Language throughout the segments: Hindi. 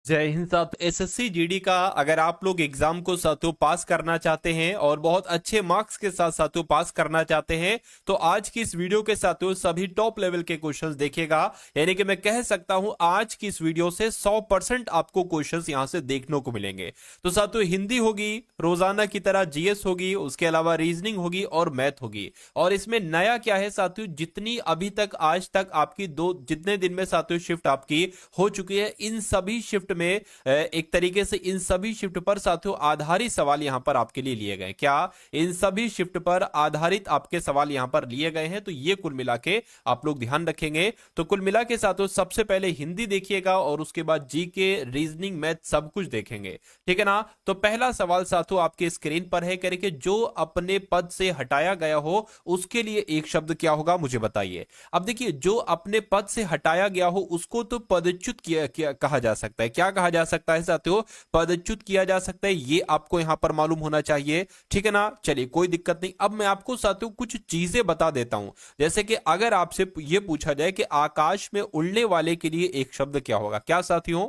जय हिंद साथियों। एसएससी जीडी का अगर आप लोग एग्जाम को साथियों पास करना चाहते हैं और बहुत अच्छे मार्क्स के साथ साथियों पास करना चाहते हैं तो आज की इस वीडियो के साथियों सभी टॉप लेवल के क्वेश्चंस देखिएगा। यानी कि मैं कह सकता हूं आज की इस वीडियो से 100% आपको क्वेश्चंस यहां से देखने को मिलेंगे। तो साथियों हिंदी होगी, रोजाना की तरह जीएस होगी, उसके अलावा रीजनिंग होगी और मैथ होगी। और इसमें नया क्या है साथियों, जितनी अभी तक आज तक आपकी जितने दिन में साथियों शिफ्ट आपकी हो चुकी है, इन सभी शिफ्ट में एक तरीके से इन सभी शिफ्ट पर साथियों आधारित सवाल यहां पर आपके लिए लिए गए। क्या इन सभी शिफ्ट पर आधारित आपके सवाल यहां पर लिए गए हैं? तो ये कुल मिला के आप लोग ध्यान रखेंगे। तो कुल मिला के साथियों सबसे पहले हिंदी देखिएगा और उसके बाद जीके, रीजनिंग, मैथ सब कुछ देखेंगे, ठीक है ना। तो पहला सवाल साथियों आपके स्क्रीन पर है, कह कि जो अपने पद से हटाया गया हो उसके लिए एक शब्द क्या होगा, मुझे बताइए। अब देखिए, जो अपने पद से हटाया गया हो उसको तो पदच्युत किया कहा जा सकता है। क्या कहा जा सकता है साथियों? पदच्युत किया जा सकता है। ये आपको यहां पर मालूम होना चाहिए, ठीक है ना। चलिए कोई दिक्कत नहीं। अब मैं आपको साथियों कुछ चीजें बता देता हूं। जैसे कि अगर आपसे यह पूछा जाए कि आकाश में उड़ने वाले के लिए एक शब्द क्या होगा, क्या साथियों?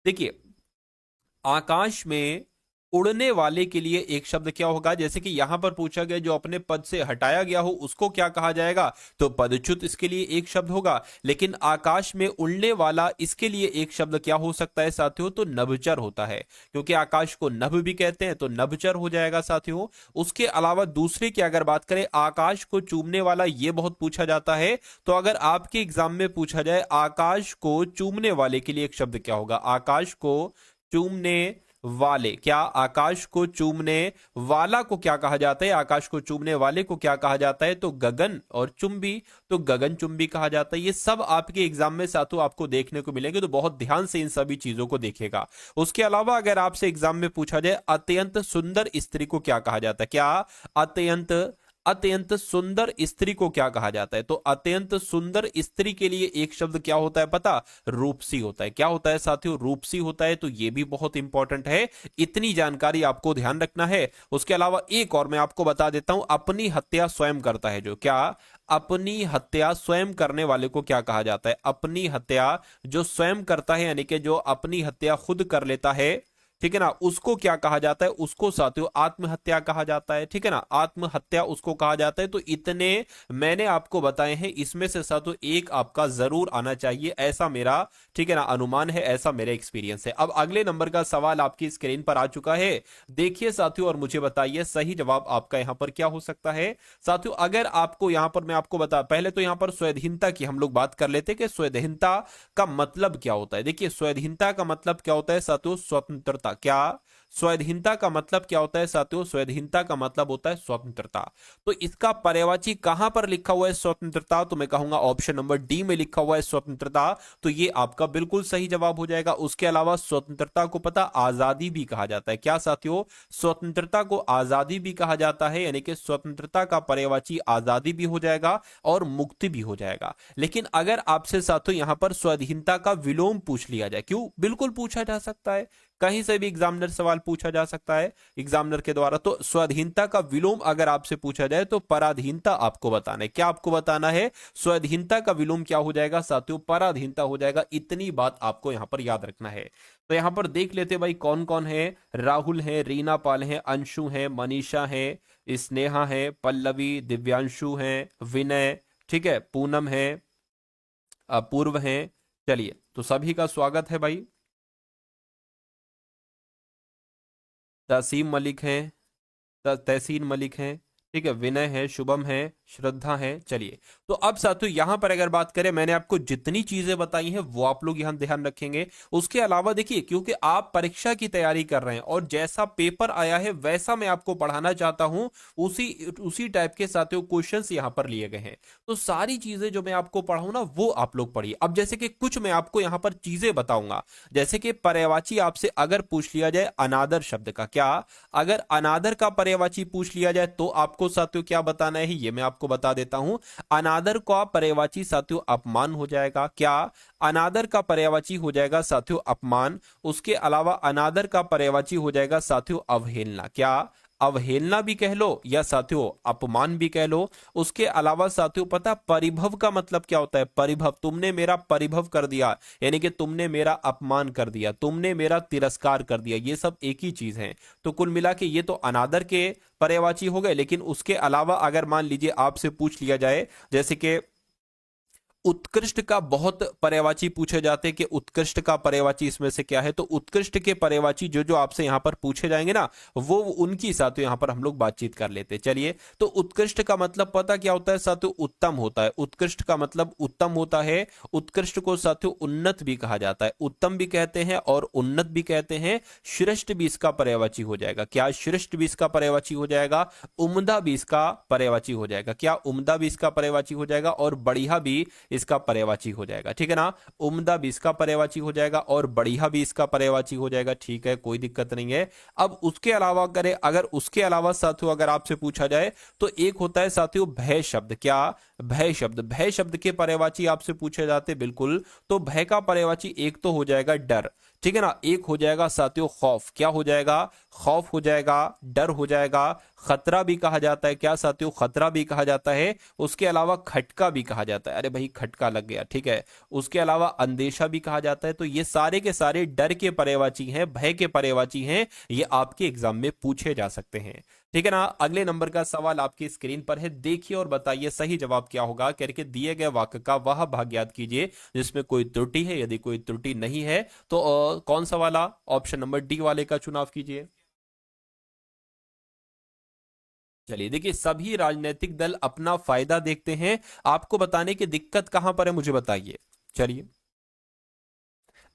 देखिए, आकाश में उड़ने वाले के लिए एक शब्द क्या होगा? जैसे कि यहां पर पूछा गया जो अपने पद से हटाया गया हो उसको क्या कहा जाएगा, तो पदच्युत इसके लिए एक शब्द होगा। लेकिन आकाश में उड़ने वाला, इसके लिए एक शब्द क्या हो सकता है साथियों? तो नभचर होता है, क्योंकि आकाश को नभ भी कहते हैं, तो नभचर हो जाएगा साथियों। उसके अलावा दूसरे की अगर बात करें, आकाश को चूमने वाला, ये बहुत पूछा जाता है। तो अगर आपके एग्जाम में पूछा जाए आकाश को चूमने वाले के लिए एक शब्द क्या होगा, आकाश को चूमने वाले, क्या आकाश को चूमने वाला को क्या कहा जाता है? आकाश को चूमने वाले को क्या कहा जाता है? तो गगन, और चुंबी तो गगन चुंबी कहा जाता है। ये सब आपके एग्जाम में साथों आपको देखने को मिलेंगे, तो बहुत ध्यान से इन सभी चीजों को देखिएगा। उसके अलावा अगर आपसे एग्जाम में पूछा जाए अत्यंत सुंदर स्त्री को क्या कहा जाता है, क्या अत्यंत अत्यंत सुंदर स्त्री को क्या कहा जाता है? तो अत्यंत सुंदर स्त्री के लिए एक शब्द क्या होता है पता? रूपसी होता है। क्या होता है साथियों? रूपसी होता है। तो ये भी बहुत इंपॉर्टेंट है, इतनी जानकारी आपको ध्यान रखना है। उसके अलावा एक और मैं आपको बता देता हूं, अपनी हत्या स्वयं करता है जो, क्या अपनी हत्या स्वयं करने वाले को क्या कहा जाता है? अपनी हत्या जो स्वयं करता है, यानी कि जो अपनी हत्या खुद कर लेता है, ठीक है ना, उसको क्या कहा जाता है? उसको साथियों आत्महत्या कहा जाता है, ठीक है ना, आत्महत्या उसको कहा जाता है। तो इतने मैंने आपको बताए हैं, इसमें से साथियों एक आपका जरूर आना चाहिए, ऐसा मेरा, ठीक है ना, अनुमान है, ऐसा मेरा एक्सपीरियंस है। अब अगले नंबर का सवाल आपकी स्क्रीन पर आ चुका है, देखिए साथियों और मुझे बताइए सही जवाब आपका यहां पर क्या हो सकता है। साथियों अगर आपको यहां पर मैं आपको बता, पहले तो यहां पर स्वाधीनता की हम लोग बात कर लेते कि स्वाधीनता का मतलब क्या होता है। देखिए, स्वाधीनता का मतलब क्या होता है साथियों? स्वतंत्रता। क्या स्वाधीनता का मतलब क्या होता है साथियों? स्वाधीनता का मतलब होता है स्वतंत्रता। तो इसका पर्यायवाची कहां पर लिखा हुआ है स्वतंत्रता? तो मैं कहूंगा ऑप्शन नंबर डी में लिखा हुआ है स्वतंत्रता। तो ये आपका बिल्कुल सही जवाब हो जाएगा। उसके अलावा स्वतंत्रता को पता आजादी भी कहा जाता है। क्या साथियों? स्वतंत्रता को आजादी भी कहा जाता है, यानी कि स्वतंत्रता का पर्यायवाची आजादी भी हो जाएगा और मुक्ति भी हो जाएगा। लेकिन अगर आपसे साथियों यहां पर स्वाधीनता का विलोम पूछ लिया जाए, क्यों, बिल्कुल पूछा जा सकता है, कहीं से भी एग्जामिनर सवाल पूछा जा सकता है एग्जामिनर के द्वारा। तो स्वाधीनता का विलोम अगर आपसे पूछा जाए तो पराधीनता आपको बताना है। क्या आपको बताना है? स्वाधीनता का विलोम क्या हो जाएगा साथियों? पराधीनता हो जाएगा। इतनी बात आपको यहां पर याद रखना है। तो यहां पर देख लेते भाई कौन कौन है। राहुल है, रीना पाल है, अंशु है, मनीषा है, स्नेहा है, पल्लवी, दिव्यांशु है, विनय, ठीक है, पूनम है, अपूर्व है। चलिए, तो सभी का स्वागत है भाई। तसीम मलिक है, तहसीन मलिक है, ठीक है, विनय है, शुभम है, श्रद्धा है। चलिए, तो अब साथियों यहां पर अगर बात करें, मैंने आपको जितनी चीजें बताई हैं वो आप लोग यहां ध्यान रखेंगे। उसके अलावा देखिए, क्योंकि आप परीक्षा की तैयारी कर रहे हैं और जैसा पेपर आया है वैसा मैं आपको पढ़ाना चाहता हूं, उसी उसी टाइप के साथियों क्वेश्चंस यहां पर लिए गए हैं। तो सारी चीजें जो मैं आपको पढ़ाऊं ना वो आप लोग पढ़िए। अब जैसे कि कुछ मैं आपको यहां पर चीजें बताऊंगा, जैसे कि पर्यायवाची आपसे अगर पूछ लिया जाए अनादर शब्द का, क्या अगर अनादर का पर्यायवाची पूछ लिया जाए तो आपको साथियों क्या बताना है, ये मैं आपको बता देता हूं। अनादर का पर्यायवाची साथियों अपमान हो जाएगा। क्या अनादर का पर्यायवाची हो जाएगा साथियों अपमान। उसके अलावा अनादर का पर्यायवाची हो जाएगा साथियों अवहेलना। क्या अवहेलना भी कह लो या साथियों अपमान भी कह लो। उसके अलावा साथियों पता परिभव का मतलब क्या होता है? परिभव, तुमने मेरा परिभव कर दिया, यानी कि तुमने मेरा अपमान कर दिया, तुमने मेरा तिरस्कार कर दिया, ये सब एक ही चीज है। तो कुल मिला के ये तो अनादर के पर्यायवाची हो गए। लेकिन उसके अलावा अगर मान लीजिए आपसे पूछ लिया जाए, जैसे कि उत्कृष्ट का बहुत पर्यायवाची पूछे जाते हैं कि उत्कृष्ट का पर्यायवाची इसमें से क्या है, तो उत्कृष्ट के पर्यायवाची जो जो आपसे यहां पर पूछे जाएंगे ना, वो उनकी साथियों यहां पर हम लोग बातचीत कर लेते हैं। चलिए, तो उत्कृष्ट का मतलब पता क्या होता है साथियों? उत्तम होता है। उत्कृष्ट का मतलब उत्तम होता है। उत्कृष्ट को साथियों उन्नत भी कहा जाता है, उत्तम भी कहते हैं और उन्नत भी कहते हैं। श्रेष्ठ भी इसका पर्यायवाची हो जाएगा। क्या श्रेष्ठ भी इसका पर्यायवाची हो जाएगा? उम्दा भी इसका पर्यायवाची हो जाएगा। क्या उम्दा भी इसका पर्यायवाची हो जाएगा? और बढ़िया भी इसका पर्यायवाची हो जाएगा। ठीक है ना, उम्दा भी इसका पर्यायवाची हो जाएगा और बढ़िया भी इसका पर्यायवाची हो जाएगा। ठीक है, कोई दिक्कत नहीं है। अब उसके अलावा करें, अगर उसके अलावा साथियों अगर आपसे पूछा जाए तो एक होता है साथियों भय शब्द। क्या? भय शब्द। भय शब्द के पर्यायवाची आपसे पूछे जाते, बिल्कुल। तो भय का पर्यायवाची एक तो हो जाएगा डर, ठीक है ना, एक हो जाएगा साथियों खौफ। क्या हो जाएगा? खौफ हो जाएगा, डर हो जाएगा, खतरा भी कहा जाता है। क्या साथियों? खतरा भी कहा जाता है। उसके अलावा खटका भी कहा जाता है, अरे भाई खटका लग गया, ठीक है। उसके अलावा अंदेशा भी कहा जाता है। तो ये सारे के सारे डर के पर्यायवाची हैं, भय के पर्यायवाची हैं, ये आपके एग्जाम में पूछे जा सकते हैं। ठीक है ना। अगले नंबर का सवाल आपकी स्क्रीन पर है, देखिए और बताइए सही जवाब क्या होगा। करके दिए गए वाक्य का वह भाग याद कीजिए जिसमें कोई त्रुटि है। यदि कोई त्रुटि नहीं है तो कौन सा वाला? ऑप्शन नंबर डी वाले का चुनाव कीजिए। चलिए देखिए, सभी राजनीतिक दल अपना फायदा देखते हैं। आपको बताने की दिक्कत कहां पर है, मुझे बताइए। चलिए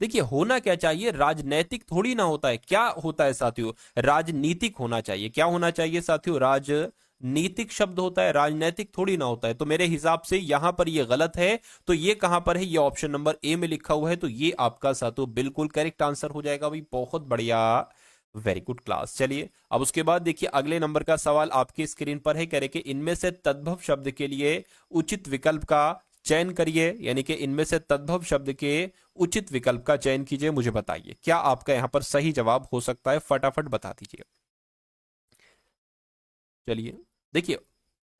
देखिए, होना क्या चाहिए? राजनैतिक थोड़ी ना होता है। क्या होता है साथियों? राजनीतिक होना चाहिए। क्या होना चाहिए साथियों? राजनीतिक शब्द होता है, राजनैतिक थोड़ी ना होता है। तो मेरे हिसाब से यहां पर ये गलत है। तो ये कहां पर है? ये ऑप्शन नंबर ए में लिखा हुआ है। तो ये आपका साथियों बिल्कुल करेक्ट आंसर हो जाएगा भाई। बहुत बढ़िया, वेरी गुड क्लास। चलिए अब उसके बाद देखिए, अगले नंबर का सवाल आपकी स्क्रीन पर है। कह रहे कि इनमें से तद्भव शब्द के लिए उचित विकल्प का चयन करिए, यानी कि इनमें से तद्भव शब्द के उचित विकल्प का चयन कीजिए। मुझे बताइए क्या आपका यहां पर सही जवाब हो सकता है, फटाफट बता दीजिए। चलिए देखिए,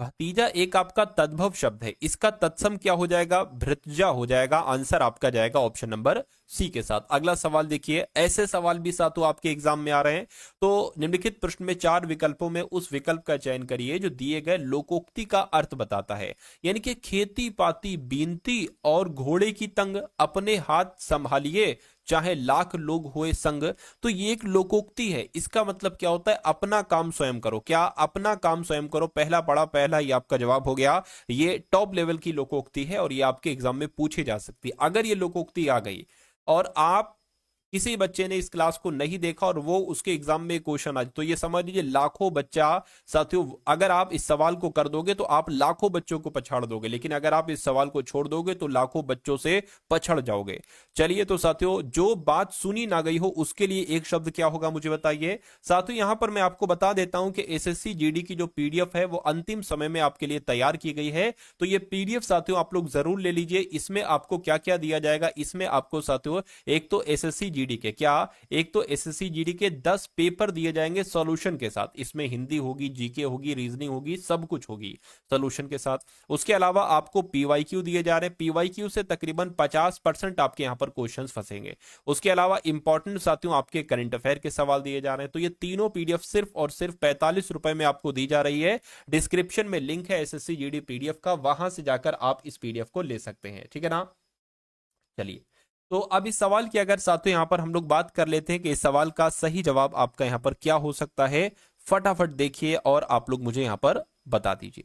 भतीजा एक आपका तद्भव शब्द है, इसका तत्सम क्या हो जाएगा? भृतजा हो जाएगा। आंसर आपका जाएगा ऑप्शन नंबर सी के साथ। अगला सवाल देखिए, ऐसे सवाल भी साथों आपके एग्जाम में आ रहे हैं। तो निम्नलिखित प्रश्न में 4 विकल्पों में उस विकल्प का चयन करिए जो दिए गए लोकोक्ति का अर्थ बताता है। यानी कि खेती पाती बीनती और घोड़े की तंग, अपने हाथ संभालिए चाहे लाख लोग होए संग। तो ये एक लोकोक्ति है। इसका मतलब क्या होता है? अपना काम स्वयं करो। क्या? अपना काम स्वयं करो। पहला पढ़ा, पहला ही आपका जवाब हो गया। ये टॉप लेवल की लोकोक्ति है और ये आपके एग्जाम में पूछी जा सकती है। अगर ये लोकोक्ति आ गई और आप किसी बच्चे ने इस क्लास को नहीं देखा और वो उसके एग्जाम में क्वेश्चन आ, तो ये समझ लीजिए लाखों बच्चा साथियों, अगर आप इस सवाल को कर दोगे तो आप लाखों बच्चों को पछाड़ दोगे, लेकिन अगर आप इस सवाल को छोड़ दोगे तो लाखों बच्चों से पछड़ जाओगे। चलिए तो साथियों, जो बात सुनी ना गई हो उसके लिए एक शब्द क्या होगा, मुझे बताइए। साथियों यहां पर मैं आपको बता देता हूं कि एसएससी जीडी की जो पीडीएफ है वो अंतिम समय में आपके लिए तैयार की गई है। तो ये पीडीएफ साथियों आप लोग जरूर ले लीजिए। इसमें आपको क्या क्या दिया जाएगा? इसमें आपको साथियों एक तो एसएससी जीडी के क्या, एक तो एसएससी जीडी के 10 पेपर दिए जाएंगे सॉल्यूशन के साथ। इसमें हिंदी होगी, जीके होगी, रीजनिंग होगी, सब कुछ होगी सॉल्यूशन के साथ। उसके अलावा आपको पीवाईक्यू दिए जा रहे हैं। पीवाईक्यू से तकरीबन 50% आपके यहां पर क्वेश्चंस फंसेंगे। उसके अलावा इंपॉर्टेंट साथियों आपके करंट अफेयर के सवाल दिए जा रहे हैं। तो ये तीनों पीडीएफ सिर्फ और सिर्फ 45 रुपए में आपको दी जा रही है। डिस्क्रिप्शन में लिंक है एसएससी जीडी पीडीएफ का, वहां से जाकर आप इस पीडीएफ को ले सकते हैं। ठीक है ना। चलिए, तो अब इस सवाल की अगर साथियों यहां पर हम लोग बात कर लेते हैं कि इस सवाल का सही जवाब आपका यहां पर क्या हो सकता है। फटाफट देखिए और आप लोग मुझे यहां पर बता दीजिए।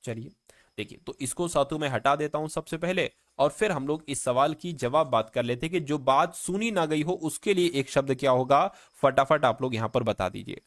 चलिए देखिए, तो इसको साथियों मैं हटा देता हूं सबसे पहले, और फिर हम लोग इस सवाल की जवाब बात कर लेते हैं कि जो बात सुनी ना गई हो उसके लिए एक शब्द क्या होगा। फटाफट आप लोग यहां पर बता दीजिए।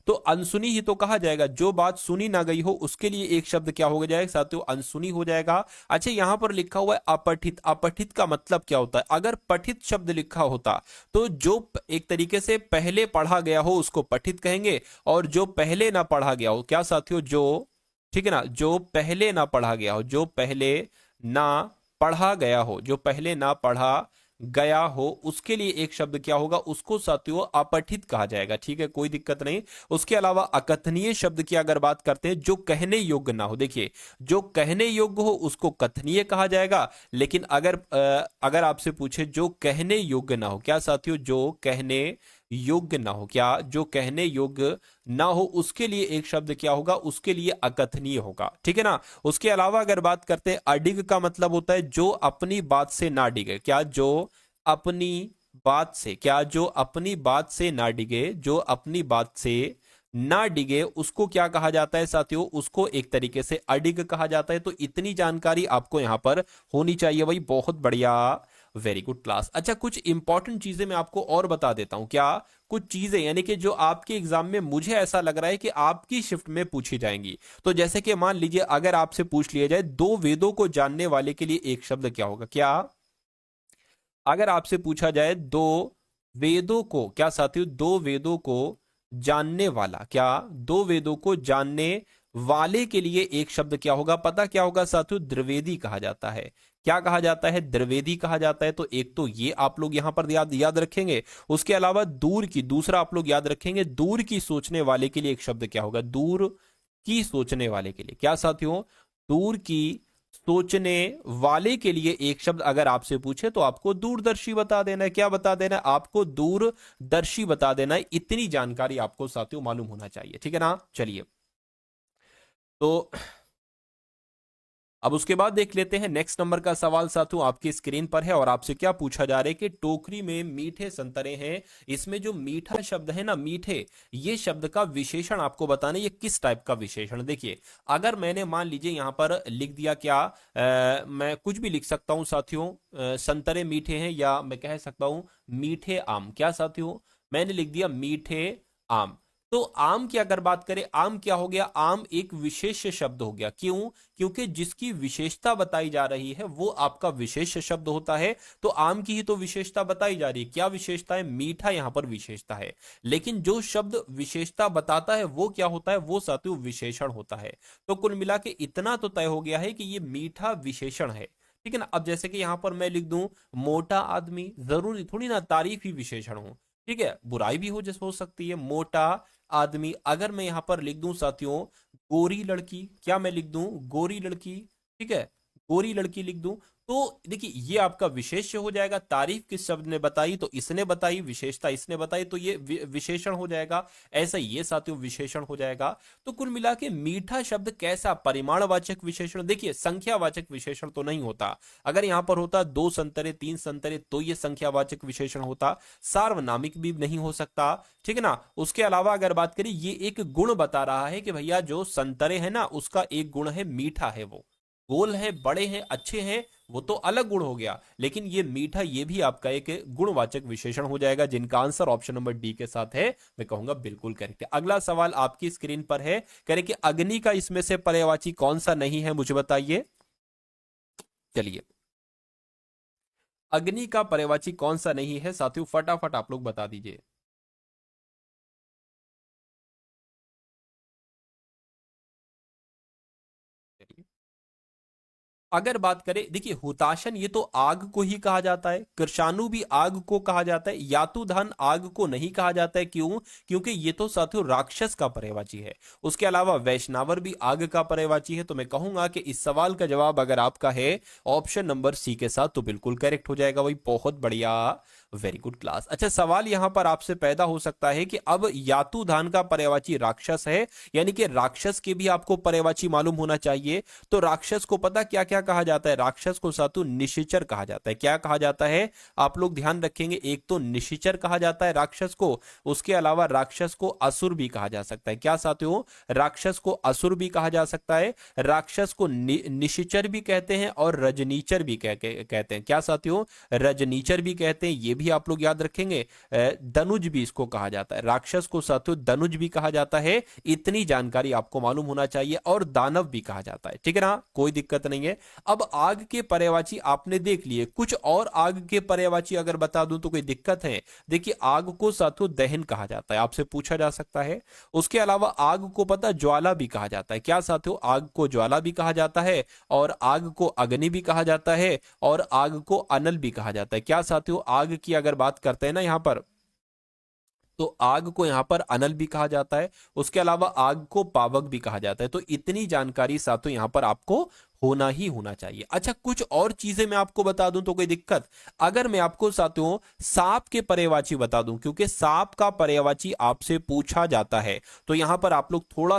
तो अनसुनी ही तो कहा जाएगा। जो बात सुनी ना गई हो उसके लिए एक शब्द क्या हो जाएगा साथियों? अनसुनी हो जाएगा। अच्छा, यहां पर लिखा हुआ है अपठित। अपठित का मतलब क्या होता है? अगर पठित शब्द लिखा होता तो जो एक तरीके से पहले पढ़ा गया हो उसको पठित कहेंगे, और जो पहले ना पढ़ा गया हो, क्या साथियों, जो, ठीक है ना, जो पहले ना पढ़ा गया हो, जो पहले ना पढ़ा गया हो, जो पहले ना पढ़ा गया हो, उसके लिए एक शब्द क्या होगा, उसको साथियों अपठित कहा जाएगा। ठीक है, कोई दिक्कत नहीं। उसके अलावा अकथनीय शब्द की अगर बात करते हैं, जो कहने योग्य ना हो, देखिए जो कहने योग्य हो उसको कथनीय कहा जाएगा। लेकिन अगर आपसे पूछे जो कहने योग्य ना हो, क्या साथियों, जो कहने योग्य ना हो, क्या जो कहने योग्य ना हो, उसके लिए एक शब्द क्या होगा, उसके लिए अकथनीय होगा। ठीक है ना। उसके अलावा अगर बात करते हैं, अडिग का मतलब होता है जो अपनी बात से ना डिगे। क्या, जो अपनी बात से, क्या जो अपनी बात से ना डिगे, जो अपनी बात से ना डिगे, उसको क्या कहा जाता है साथियों, उसको एक तरीके से अडिग कहा जाता है। तो इतनी जानकारी आपको यहां पर होनी चाहिए भाई। बहुत बढ़िया, वेरी गुड क्लास। अच्छा, कुछ इंपॉर्टेंट चीजें मैं आपको और बता देता हूं। क्या, कुछ चीजें यानी कि जो आपके एग्जाम में मुझे ऐसा लग रहा है कि आपकी शिफ्ट में पूछी जाएंगी। तो जैसे कि मान लीजिए अगर आपसे पूछ लिया जाए दो वेदों को जानने वाले के लिए एक शब्द क्या होगा। क्या, अगर आपसे पूछा जाए दो वेदों को, क्या साथियों, दो वेदों को जानने वाला, क्या दो वेदों को जानने वाले के लिए एक शब्द क्या होगा, पता क्या होगा साथियों, द्विवेदी कहा जाता है। क्या कहा जाता है, द्विवेदी कहा जाता है। तो एक तो ये आप लोग यहां पर याद याद रखेंगे। उसके अलावा दूर की, दूसरा आप लोग याद रखेंगे, दूर की सोचने वाले के लिए एक शब्द क्या होगा, दूर की सोचने वाले के लिए, क्या साथियों, दूर की सोचने वाले के लिए एक शब्द अगर आपसे पूछे तो आपको दूरदर्शी बता देना है। क्या बता देना है आपको, दूरदर्शी बता देना है। इतनी जानकारी आपको साथियों मालूम होना चाहिए। ठीक है ना। चलिए, तो अब उसके बाद देख लेते हैं नेक्स्ट नंबर का सवाल साथियों, आपकी स्क्रीन पर है और आपसे क्या पूछा जा रहा है कि टोकरी में मीठे संतरे हैं, इसमें जो मीठा शब्द है ना, मीठे, ये शब्द का विशेषण आपको बताना है। ये किस टाइप का विशेषण, देखिए अगर मैंने मान लीजिए यहां पर लिख दिया, क्या मैं कुछ भी लिख सकता हूं साथियों, संतरे मीठे हैं, या मैं कह सकता हूं मीठे आम। क्या साथियों, मैंने लिख दिया मीठे आम। तो आम की अगर बात करें, आम क्या हो गया, आम एक विशेष शब्द हो गया। क्यों, क्योंकि जिसकी विशेषता बताई जा रही है वो आपका विशेष शब्द होता है। तो आम की ही तो विशेषता बताई जा रही है। क्या विशेषता है, मीठा यहां पर विशेषता है। लेकिन जो शब्द विशेषता बताता है वो क्या होता है, वो साथियों विशेषण होता है। तो कुल मिला के इतना तो तय हो गया है कि ये मीठा विशेषण है। ठीक है ना। अब जैसे कि यहां पर मैं लिख दूं मोटा आदमी, जरूरी थोड़ी ना तारीफ ही विशेषण हो। ठीक है, बुराई भी हो, जैसे हो सकती है मोटा आदमी। अगर मैं यहां पर लिख दूं साथियों गोरी लड़की, क्या मैं लिख दूं गोरी लड़की, ठीक है, गोरी लड़की लिख दूं, तो देखिए ये आपका विशेष्य हो जाएगा। तारीफ किस शब्द ने बताई, तो इसने बताई, विशेषता इसने बताई, तो ये विशेषण हो जाएगा। ऐसा ये साथियों विशेषण हो जाएगा। तो कुल मिला के मीठा शब्द कैसा, परिमाणवाचक विशेषण। देखिए संख्यावाचक विशेषण तो नहीं होता। अगर यहां पर होता दो संतरे, तीन संतरे, तो ये संख्यावाचक विशेषण होता। सार्वनामिक भी नहीं हो सकता। ठीक है ना। उसके अलावा अगर बात करें, ये एक गुण बता रहा है कि भैया जो संतरे है ना, उसका एक गुण है मीठा है, वो गोल है, बड़े हैं, अच्छे हैं, वो तो अलग गुण हो गया। लेकिन ये मीठा, ये भी आपका एक गुणवाचक विशेषण हो जाएगा, जिनका आंसर ऑप्शन नंबर डी के साथ है। मैं कहूंगा बिल्कुल करेक्ट है। अगला सवाल आपकी स्क्रीन पर है, कह रहे कि अग्नि का इसमें से पर्यायवाची कौन सा नहीं है, मुझे बताइए। चलिए, अग्नि का पर्यायवाची कौन सा नहीं है साथियों, फटाफट आप लोग बता दीजिए। अगर बात करें, देखिए हुताशन ये तो आग को ही कहा जाता है, कृषाणु भी आग को कहा जाता है, यातुधन आग को नहीं कहा जाता है। क्यों, क्योंकि ये तो साथियों राक्षस का पर्यायवाची है। उसके अलावा वैष्णवर भी आग का पर्यायवाची है। तो मैं कहूंगा कि इस सवाल का जवाब अगर आपका है ऑप्शन नंबर सी के साथ, तो बिल्कुल करेक्ट हो जाएगा। वही बहुत बढ़िया, वेरी गुड क्लास। अच्छा, सवाल यहां पर आपसे पैदा हो सकता है कि अब यातुधान का पर्यायवाची राक्षस है, यानी कि राक्षस के भी आपको पर्यायवाची मालूम होना चाहिए। तो राक्षस को पता क्या क्या कहा जाता है, राक्षस को सातु निशिचर कहा जाता है। क्या कहा जाता है, आप लोग ध्यान रखेंगे, एक तो निशिचर कहा जाता है राक्षस को। उसके अलावा राक्षस को असुर भी कहा जा सकता है। क्या साथियों, राक्षस को असुर भी कहा जा सकता है, राक्षस को निशिचर भी कहते हैं और रजनीचर भी कहते हैं। क्या साथियों, रजनीचर भी कहते हैं, ये भी आप लोग याद रखेंगे। दनुज भी इसको कहा जाता है, राक्षस को साथियों दनुज भी कहा जाता है। इतनी जानकारी आपको मालूम होना चाहिए। और दानव भी कहा जाता है। ठीक है ना, कोई दिक्कत नहीं है। अब आग के पर्यायवाची आपने देख लिए, कुछ और आग के पर्यायवाची अगर बता दूं तो कोई दिक्कत है? देखिए आग को साथियों दहन कहा जाता है, आपसे पूछा जा सकता है। उसके अलावा आग को पता ज्वाला भी कहा जाता है। क्या साथियों? आग को ज्वाला भी कहा जाता है, और आग को अग्नि भी कहा जाता है, और आग को अनल भी कहा जाता है। क्या साथियों? आग की अगर बात करते हैं ना यहां पर, तो आग को यहां पर अनल भी कहा जाता है। उसके अलावा आग को पावक भी कहा जाता है। तो इतनी जानकारी साथियों यहां पर आपको होना ही होना चाहिए। अच्छा, कुछ और चीजें मैं आपको बता दूं तो कोई दिक्कत? अगर मैं आपको साथियों सांप के पर्यायवाची बता दूं, क्योंकि सांप का पर्यायवाची आपसे पूछा जाता है, तो यहां पर आप लोग थोड़ा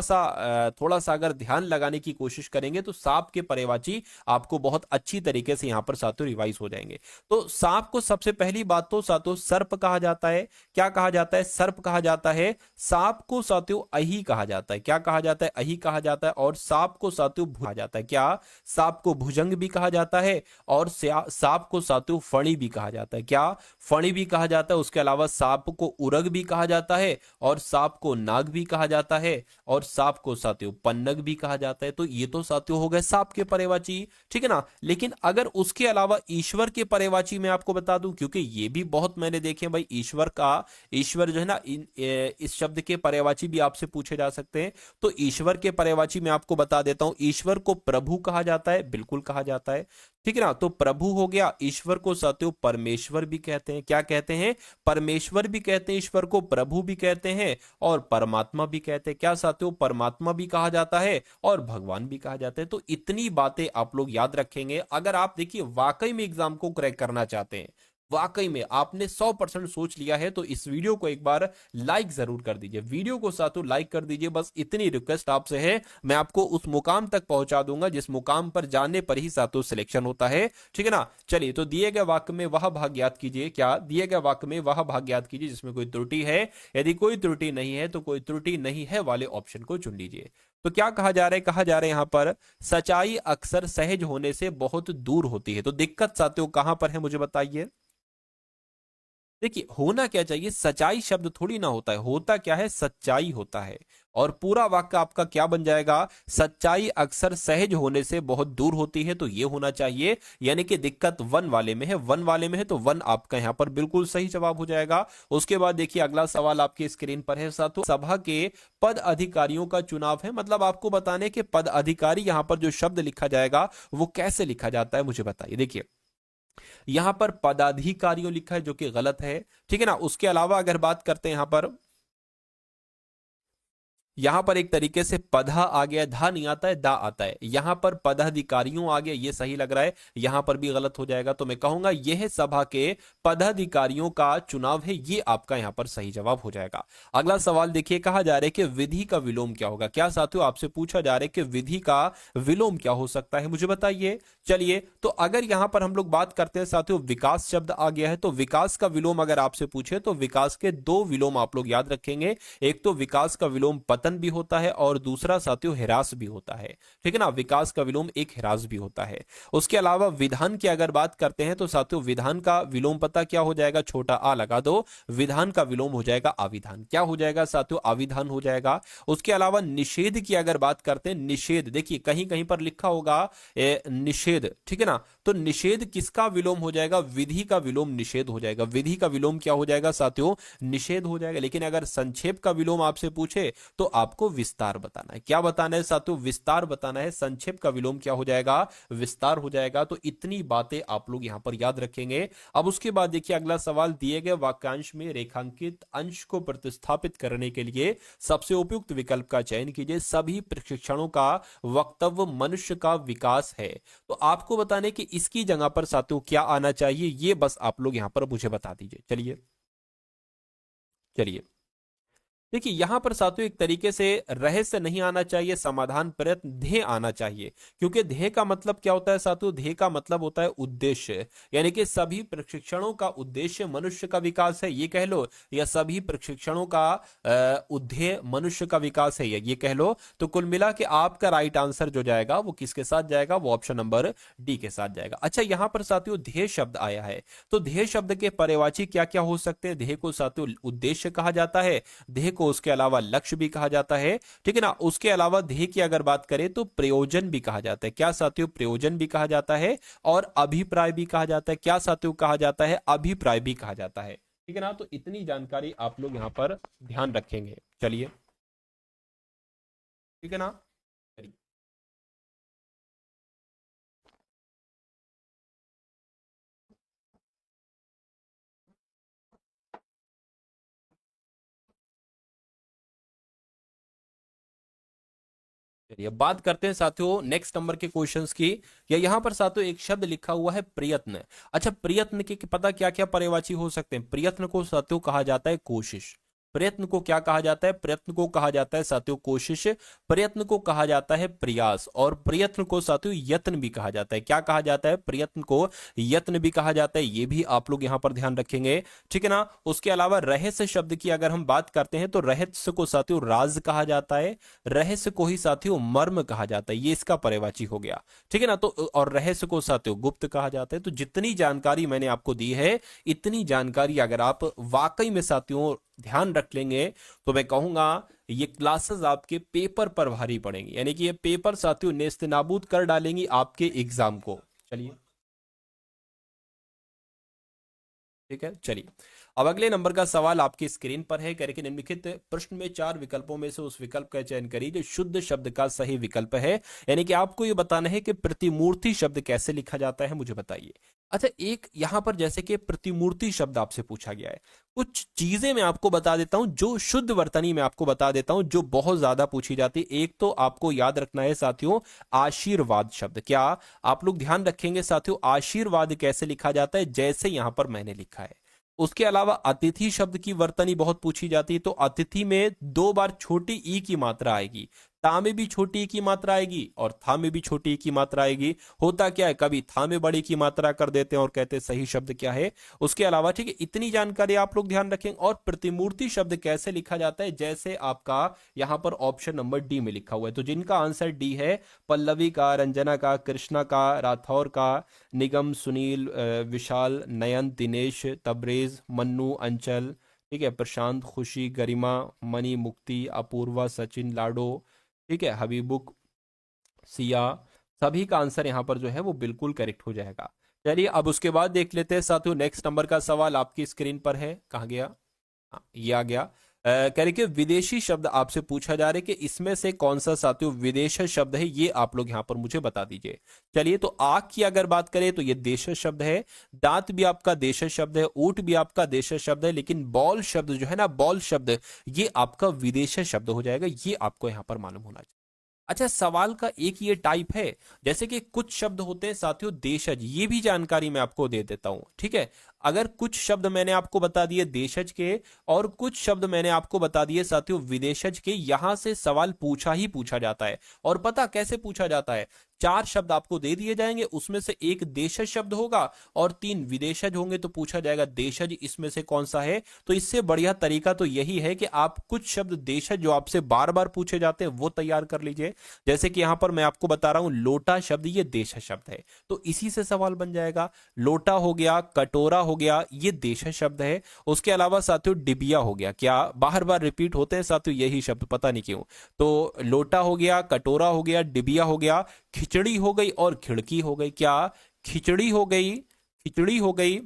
सा अगर ध्यान लगाने की कोशिश करेंगे तो सांप के पर्यायवाची आपको बहुत अच्छी तरीके से यहां पर साथियों रिवाइज हो जाएंगे। तो सांप को सबसे पहली बात तो साथियों सर्प कहा जाता है। क्या कहा जाता है? सर्प कहा जाता है। सांप को साथियों अही कहा जाता है। क्या कहा जाता है? अही कहा जाता है। और सांप को साथियों कहा जाता है। क्या? सांप को भुजंग भी कहा जाता है, और सांप को साथियों फणी भी कहा जाता है। क्या? फणी भी कहा जाता है। उसके अलावा सांप को उरग भी कहा जाता है, और सांप को नाग भी कहा जाता है, और सांप को साथियों पन्नग भी कहा जाता है। तो ये तो साथियों हो गए सांप के पर्यायवाची, ठीक है ना। लेकिन अगर उसके अलावा ईश्वर के पर्यायवाची मैं आपको बता दूं, क्योंकि ये भी बहुत मैंने देखे भाई, ईश्वर जो है ना, इस शब्द के पर्यायवाची भी आपसे पूछे जा सकते हैं। तो ईश्वर के पर्यायवाची मैं आपको बता देता हूं। ईश्वर को प्रभु कहा जाता है, बिल्कुल कहा जाता है, ठीक है ना। तो प्रभु हो गया। ईश्वर को साथियों परमेश्वर भी कहते हैं। क्या कहते हैं? परमेश्वर भी कहते हैं ईश्वर को, प्रभु भी कहते हैं, और परमात्मा भी कहते हैं। क्या साथियों? परमात्मा भी कहा जाता है, और भगवान भी कहा जाता है। तो इतनी बातें आप लोग याद रखेंगे। अगर आप देखिए वाकई में एग्जाम को क्रैक करना चाहते हैं, वाकई में आपने 100% सोच लिया है, तो इस वीडियो को एक बार लाइक जरूर कर दीजिए। वीडियो को साथियों लाइक कर दीजिए, बस इतनी रिक्वेस्ट आपसे है। मैं आपको उस मुकाम तक पहुंचा दूंगा जिस मुकाम पर जाने पर ही साथियों सिलेक्शन होता है, ठीक है ना। चलिए, तो दिए गए वाक्य में वह भाग याद कीजिए। क्या? दिए गए वाक्य में वह भाग याद कीजिए जिसमें कोई त्रुटि है। यदि कोई त्रुटि नहीं है तो कोई त्रुटि नहीं है वाले ऑप्शन को चुन लीजिए। तो क्या कहा जा रहा है? कहा जा रहा है यहां पर सच्चाई अक्सर सहज होने से बहुत दूर होती है। तो दिक्कत साथियों कहां पर है मुझे बताइए। देखिए होना क्या चाहिए, सच्चाई शब्द थोड़ी ना होता है, होता क्या है? सच्चाई होता है। और पूरा वाक्य आपका क्या बन जाएगा? सच्चाई अक्सर सहज होने से बहुत दूर होती है, तो ये होना चाहिए। यानी कि दिक्कत वन वाले में है, वन वाले में है, तो वन आपका यहां पर बिल्कुल सही जवाब हो जाएगा। उसके बाद देखिए अगला सवाल आपकी स्क्रीन पर है साथियों, सभा के पद अधिकारियों का चुनाव है। मतलब आपको बताने के पद अधिकारी, यहां पर जो शब्द लिखा जाएगा वो कैसे लिखा जाता है मुझे बताइए। देखिए यहां पर पदाधिकारियों लिखा है जो कि गलत है, ठीक है ना। उसके अलावा अगर बात करते हैं यहां पर एक तरीके से पधा आ गया, धा नहीं आता है, दा आता है। यहां पर पदाधिकारियों आ गया, ये सही लग रहा है। यहां पर भी गलत हो जाएगा। तो मैं कहूंगा यह सभा के पदाधिकारियों का चुनाव है, ये आपका यहां पर सही जवाब हो जाएगा। अगला सवाल देखिए, कहा जा रहा है कि विधि का विलोम क्या होगा। क्या साथियों आपसे पूछा जा रहा है कि विधि का विलोम क्या हो सकता है, मुझे बताइए। चलिए, तो अगर यहां पर हम लोग बात करते हैं साथियों, विकास शब्द आ गया है, तो विकास का विलोम अगर आपसे पूछे तो विकास के दो विलोम आप लोग याद रखेंगे। एक तो विकास का विलोम पतन भी होता है, और दूसरा साथियों ह्रास भी होता है, ठीक है ना। विकास का विलोम एक ह्रास भी होता है। उसके अलावा विधान की अगर बात करते हैं तो साथियों विधान का विलोम पता क्या हो जाएगा? छोटा आ लगा दो, विधान का विलोम हो जाएगा अविधान। क्या हो जाएगा साथियों? अविधान हो जाएगा। उसके अलावा निषेध की अगर बात करते हैं, निषेध देखिए कहीं कहीं पर लिखा होगा निषेध, ठीक है ना। तो निषेध किसका विलोम हो जाएगा? विधि का विलोम निषेध हो जाएगा। विधि का विलोम क्या हो जाएगा साथियों? निषेध हो जाएगा। लेकिन अगर संक्षेप का विलोम आपसे पूछे तो आपको विस्तार बताना है। क्या बताना है साथियों? विस्तार बताना है। संक्षेप का विलोम क्या हो जाएगा? विस्तार हो जाएगा। तो इतनी बातें आप लोग यहां पर याद रखेंगे। अब उसके बाद देखिए अगला सवाल, दिए गए वाक्यांश में रेखांकित अंश को प्रतिस्थापित करने के लिए सबसे उपयुक्त विकल्प का चयन कीजिए। सभी प्रशिक्षणों का वक्तव्य मनुष्य का विकास है। तो आपको बताने कि इसकी जगह पर साथियों क्या आना चाहिए, ये बस आप लोग यहां पर मुझे बता दीजिए। चलिए चलिए, देखिए यहां पर साथियों एक तरीके से रहस्य नहीं आना चाहिए, समाधान प्रयत्न ध्येय आना चाहिए। क्योंकि ध्येय का मतलब क्या होता है साथियों? ध्येय का मतलब होता है उद्देश्य। यानी कि सभी प्रशिक्षणों का उद्देश्य मनुष्य का विकास है, ये कह लो, या सभी प्रशिक्षणों का उद्देश्य मनुष्य का विकास है, ये कह लो। तो कुल मिला के आपका राइट आंसर जो जाएगा वो किसके साथ जाएगा? वो ऑप्शन नंबर डी के साथ जाएगा। अच्छा, यहां पर साथियों ध्येय शब्द आया है, तो ध्येय शब्द के पर्यायवाची क्या क्या हो सकते हैं? ध्येय को साथियों उद्देश्य कहा जाता है, ध्येय को उसके अलावा लक्ष्य भी कहा जाता है, ठीक है ना। उसके अलावा ध्येय की अगर बात करें तो प्रयोजन भी कहा जाता है। क्या साथियों, प्रयोजन भी कहा जाता है और अभिप्राय भी कहा जाता है। क्या साथियों कहा जाता है, अभिप्राय भी कहा जाता है, ठीक है ना। तो इतनी जानकारी आप लोग यहाँ पर ध्यान रखेंगे। चलिए, ठीक है ना। चलिए बात करते हैं साथियों नेक्स्ट नंबर के क्वेश्चंस की। या यहाँ पर साथियों एक शब्द लिखा हुआ है प्रयत्न। अच्छा, प्रयत्न के पता क्या क्या पर्यायवाची हो सकते हैं। प्रयत्न को साथियों कहा जाता है कोशिश। प्रयत्न को क्या कहा जाता है, प्रयत्न को कहा जाता है साथियों कोशिश। प्रयत्न को कहा जाता है प्रयास, और प्रयत्न को साथियों यत्न भी कहा जाता है। क्या कहा जाता है, प्रयत्न को यत्न भी कहा जाता है। ये भी आप लोग यहाँ पर ध्यान रखेंगे, ठीक है ना। उसके अलावा रहस्य शब्द की अगर हम बात करते हैं तो रहस्य को साथियों राज कहा जाता है। रहस्य को ही साथियों मर्म कहा जाता है, ये इसका पर्यायवाची हो गया, ठीक है ना। तो और रहस्य को साथियों गुप्त कहा जाता है। तो जितनी जानकारी मैंने आपको दी है, इतनी जानकारी अगर आप वाकई में साथियों ध्यान रख लेंगे तो मैं कहूंगा ये क्लासेस आपके पेपर पर भारी पड़ेंगी, यानी कि ये पेपर साथियों नेस्तनाबूद कर डालेंगी आपके एग्जाम को। चलिए, ठीक है। चलिए, अब अगले नंबर का सवाल आपकी स्क्रीन पर है। कह निम्नलिखित प्रश्न में 4 विकल्पों में से उस विकल्प का चयन करिए जो शुद्ध शब्द का सही विकल्प है। यानी कि आपको ये बताना है कि प्रतिमूर्ति शब्द कैसे लिखा जाता है, मुझे बताइए। अच्छा, एक यहां पर जैसे कि प्रतिमूर्ति शब्द आपसे पूछा गया है, कुछ चीजें मैं आपको बता देता हूं जो शुद्ध वर्तनी में आपको बता देता हूं, जो बहुत ज्यादा पूछी जाती है। एक तो आपको याद रखना है साथियों आशीर्वाद शब्द। क्या आप लोग ध्यान रखेंगे साथियों, आशीर्वाद कैसे लिखा जाता है, जैसे यहां पर मैंने लिखा है। उसके अलावा अतिथि शब्द की वर्तनी बहुत पूछी जाती है। तो अतिथि में 2 बार छोटी ई की मात्रा आएगी, ता में भी छोटी ई की मात्रा आएगी और था में भी छोटी ई की मात्रा आएगी। होता क्या है, कभी था में बड़ी की मात्रा कर देते हैं और कहते हैं सही शब्द क्या है। उसके अलावा ठीक है, इतनी जानकारी आप लोग ध्यान रखेंगे। और प्रतिमूर्ति शब्द कैसे लिखा जाता है, जैसे आपका यहां पर ऑप्शन नंबर डी में लिखा हुआ है। तो जिनका आंसर डी है, पल्लवी का, रंजना का, कृष्णा का, राठौर का, निगम, सुनील, विशाल, नयन, दिनेश, तबरेज, मन्नू, अंचल, ठीक है, प्रशांत, खुशी, गरिमा, मणि, मुक्ति, अपूर्वा, सचिन, लाडो, ठीक है, हबीबुक, सिया, सभी का आंसर यहाँ पर जो है वो बिल्कुल करेक्ट हो जाएगा। चलिए, अब उसके बाद देख लेते हैं साथियों नेक्स्ट नंबर का सवाल आपकी स्क्रीन पर है। कहाँ गया, ये आ गया। कह रहे कि विदेशी शब्द आपसे पूछा जा रहा है कि इसमें से कौन सा साथियों विदेश शब्द है, ये आप लोग यहां पर मुझे बता दीजिए। चलिए, तो आंख की अगर बात करें तो ये देश शब्द है। दांत भी आपका देश शब्द है। ऊंट भी आपका देश शब्द है। लेकिन बॉल शब्द जो है ना, बॉल शब्द, ये आपका विदेश शब्द हो जाएगा। ये आपको यहां पर मालूम होना चाहिए। अच्छा, सवाल का एक ये टाइप है, जैसे कि कुछ शब्द होते हैं साथियों देशज, ये भी जानकारी मैं आपको दे देता हूं, ठीक है। अगर कुछ शब्द मैंने आपको बता दिए देशज के और कुछ शब्द मैंने आपको बता दिए साथियों विदेशज के, यहां से सवाल पूछा ही पूछा जाता है। और पता कैसे पूछा जाता है, 4 शब्द आपको दे दिए जाएंगे, उसमें से एक देशज शब्द होगा और 3 विदेशज होंगे। तो पूछा जाएगा देशज इसमें से कौन सा है। तो इससे बढ़िया तरीका तो यही है कि आप कुछ शब्द देशज जो आपसे बार बार पूछे जाते हैं वो तैयार कर लीजिए। जैसे कि यहां पर मैं आपको बता रहा हूं लोटा शब्द, ये देश शब्द है, तो इसी से सवाल बन जाएगा। लोटा हो गया, कटोरा हो गया, ये देश शब्द है। उसके अलावा साथियों डिबिया हो गया, क्या बार बार रिपीट होते हैं साथियों यही शब्द, पता नहीं क्यों। तो लोटा हो गया, कटोरा हो गया, डिबिया हो गया, खिचड़ी हो गई और खिड़की हो गई। क्या खिचड़ी हो गई, खिचड़ी हो गई,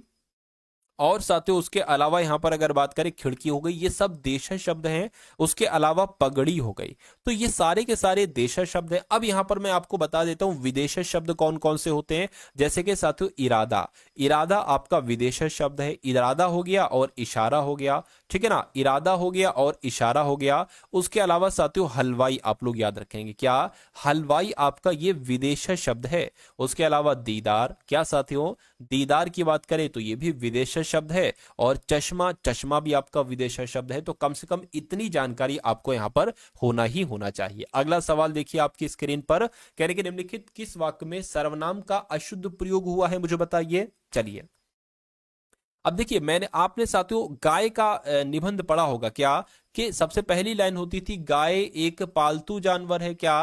और साथियों उसके अलावा यहां पर अगर बात करें खिड़की हो गई, ये सब देशज शब्द हैं। उसके अलावा पगड़ी हो गई। तो ये सारे के सारे देशज शब्द हैं। अब यहां पर मैं आपको बता देता हूं विदेशज शब्द कौन कौन से होते हैं। जैसे कि साथियों इरादा, इरादा आपका विदेशज शब्द है। इरादा हो गया और इशारा हो गया, ठीक है ना, इरादा हो गया और इशारा हो गया। उसके अलावा साथियों हलवाई, आप लोग याद रखेंगे, क्या हलवाई आपका ये विदेशज शब्द है। उसके अलावा दीदार, क्या साथियों दीदार की बात करें तो ये भी विदेशज शब्द है। और चश्मा, चश्मा भी आपका विदेशज शब्द है। तो कम से कम इतनी जानकारी आपको यहां पर होना ही होना चाहिए। अगला सवाल देखिए आपकी स्क्रीन पर, कह रहे कि निम्नलिखित किस वाक्य में सर्वनाम का अशुद्ध प्रयोग हुआ है, मुझे बताइए। चलिए, अब देखिए मैंने आपने साथियों गाय का निबंध पढ़ा होगा, क्या कि सबसे पहली लाइन होती थी गाय एक पालतू जानवर है। क्या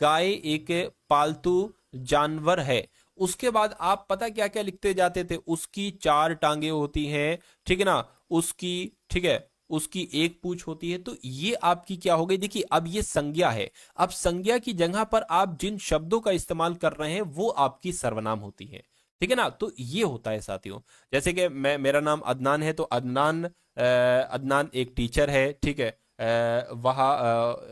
गाय एक पालतू जानवर है। उसके बाद आप पता क्या क्या लिखते जाते थे, उसकी 4 टांगे होती हैं, ठीक है ना, उसकी, ठीक है, उसकी एक पूंछ होती है। तो ये आपकी क्या हो गई, देखिए अब ये संज्ञा है। अब संज्ञा की जगह पर आप जिन शब्दों का इस्तेमाल कर रहे हैं वो आपकी सर्वनाम होती है, ठीक है ना। तो ये होता है साथियों, जैसे कि मेरा नाम अदनान है, तो अदनान अदनान एक टीचर है, ठीक है। वह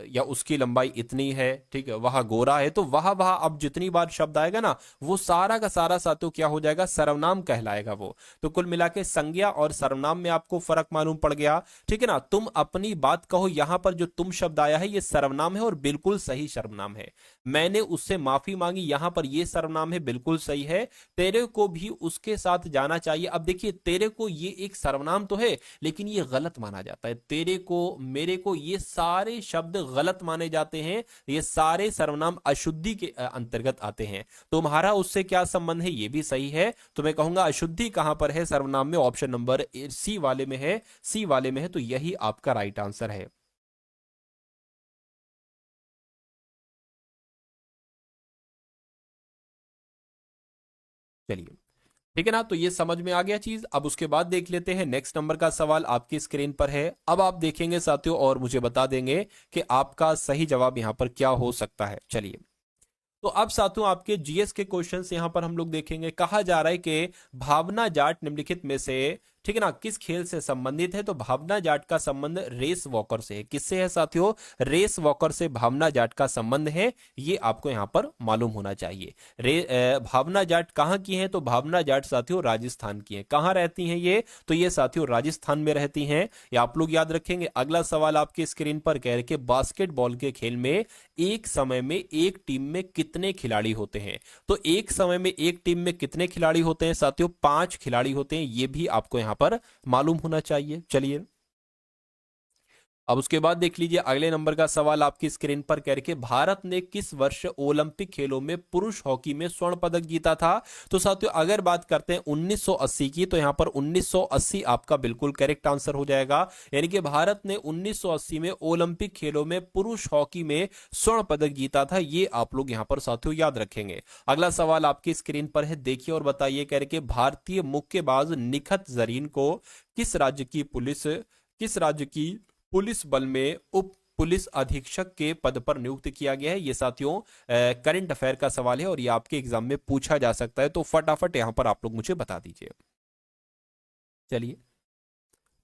या उसकी लंबाई इतनी है, ठीक है। वह गोरा है, तो वह अब जितनी बार शब्द आएगा ना वो सारा का सारा साथियों क्या हो जाएगा, सर्वनाम कहलाएगा वो। तो कुल मिला के संज्ञा और सर्वनाम में आपको फर्क मालूम पड़ गया, ठीक है ना। तुम अपनी बात कहो, यहां पर जो तुम शब्द आया है ये सर्वनाम है और बिल्कुल सही सर्वनाम है। मैंने उससे माफी मांगी, यहां पर ये सर्वनाम है, बिल्कुल सही है। तेरे को भी उसके साथ जाना चाहिए। अब देखिए तेरे को ये एक सर्वनाम तो है लेकिन ये गलत माना जाता है। तेरे को, मेरे को, ये सारे शब्द गलत माने जाते हैं। ये सारे सर्वनाम अशुद्धि के अंतर्गत आते हैं। तुम्हारा उससे क्या संबंध है, ये भी सही है। तो मैं कहूंगा अशुद्धि कहां पर है सर्वनाम में, ऑप्शन नंबर सी वाले में है, सी वाले में है। तो यही आपका राइट आंसर है। चलिए, ठीक है ना। तो ये समझ में आ गया चीज। अब उसके बाद देख लेते हैं नेक्स्ट नंबर का सवाल आपकी स्क्रीन पर है। अब आप देखेंगे साथियों और मुझे बता देंगे कि आपका सही जवाब यहां पर क्या हो सकता है। चलिए, तो अब साथियों आपके जीएस के क्वेश्चंस यहां पर हम लोग देखेंगे। कहा जा रहा है कि भावना जाट निम्नलिखित में से, ठीक है ना, किस खेल से संबंधित है। तो भावना जाट का संबंध रेस वॉकर से है। किससे है साथियों, रेस वॉकर से भावना जाट का संबंध है। ये आपको यहां पर मालूम होना चाहिए। भावना जाट कहां की है, तो भावना जाट साथियों राजस्थान की है। कहां रहती हैं ये, तो ये साथियों राजस्थान में रहती हैं। ये आप लोग याद रखेंगे। अगला सवाल आपकी स्क्रीन पर कह रहे कि बास्केटबॉल के खेल में एक समय में एक टीम में कितने खिलाड़ी होते हैं। तो एक समय में एक टीम में कितने खिलाड़ी होते हैं साथियों, 5 खिलाड़ी होते हैं। ये भी आपको यहां पर मालूम होना चाहिए। चलिए, अब उसके बाद देख लीजिए अगले नंबर का सवाल आपकी स्क्रीन पर कह रहे भारत ने किस वर्ष ओलंपिक खेलों में पुरुष हॉकी में स्वर्ण पदक जीता था। तो साथियों अगर बात करते हैं 1980 की, तो यहां पर 1980 आपका बिल्कुल करेक्ट आंसर हो जाएगा। यानी कि भारत ने 1980 में ओलंपिक खेलों में पुरुष हॉकी में स्वर्ण पदक जीता था। ये आप लोग यहां पर साथियों याद रखेंगे। अगला सवाल आपकी स्क्रीन पर है, देखिए और बताइए। कह रहे भारतीय मुक्केबाज निखत जरीन को किस राज्य की पुलिस बल में उप पुलिस अधीक्षक के पद पर नियुक्त किया गया है। ये साथियों करंट अफेयर का सवाल है और ये आपके एग्जाम में पूछा जा सकता है। तो फटाफट यहां पर आप लोग मुझे बता दीजिए। चलिए,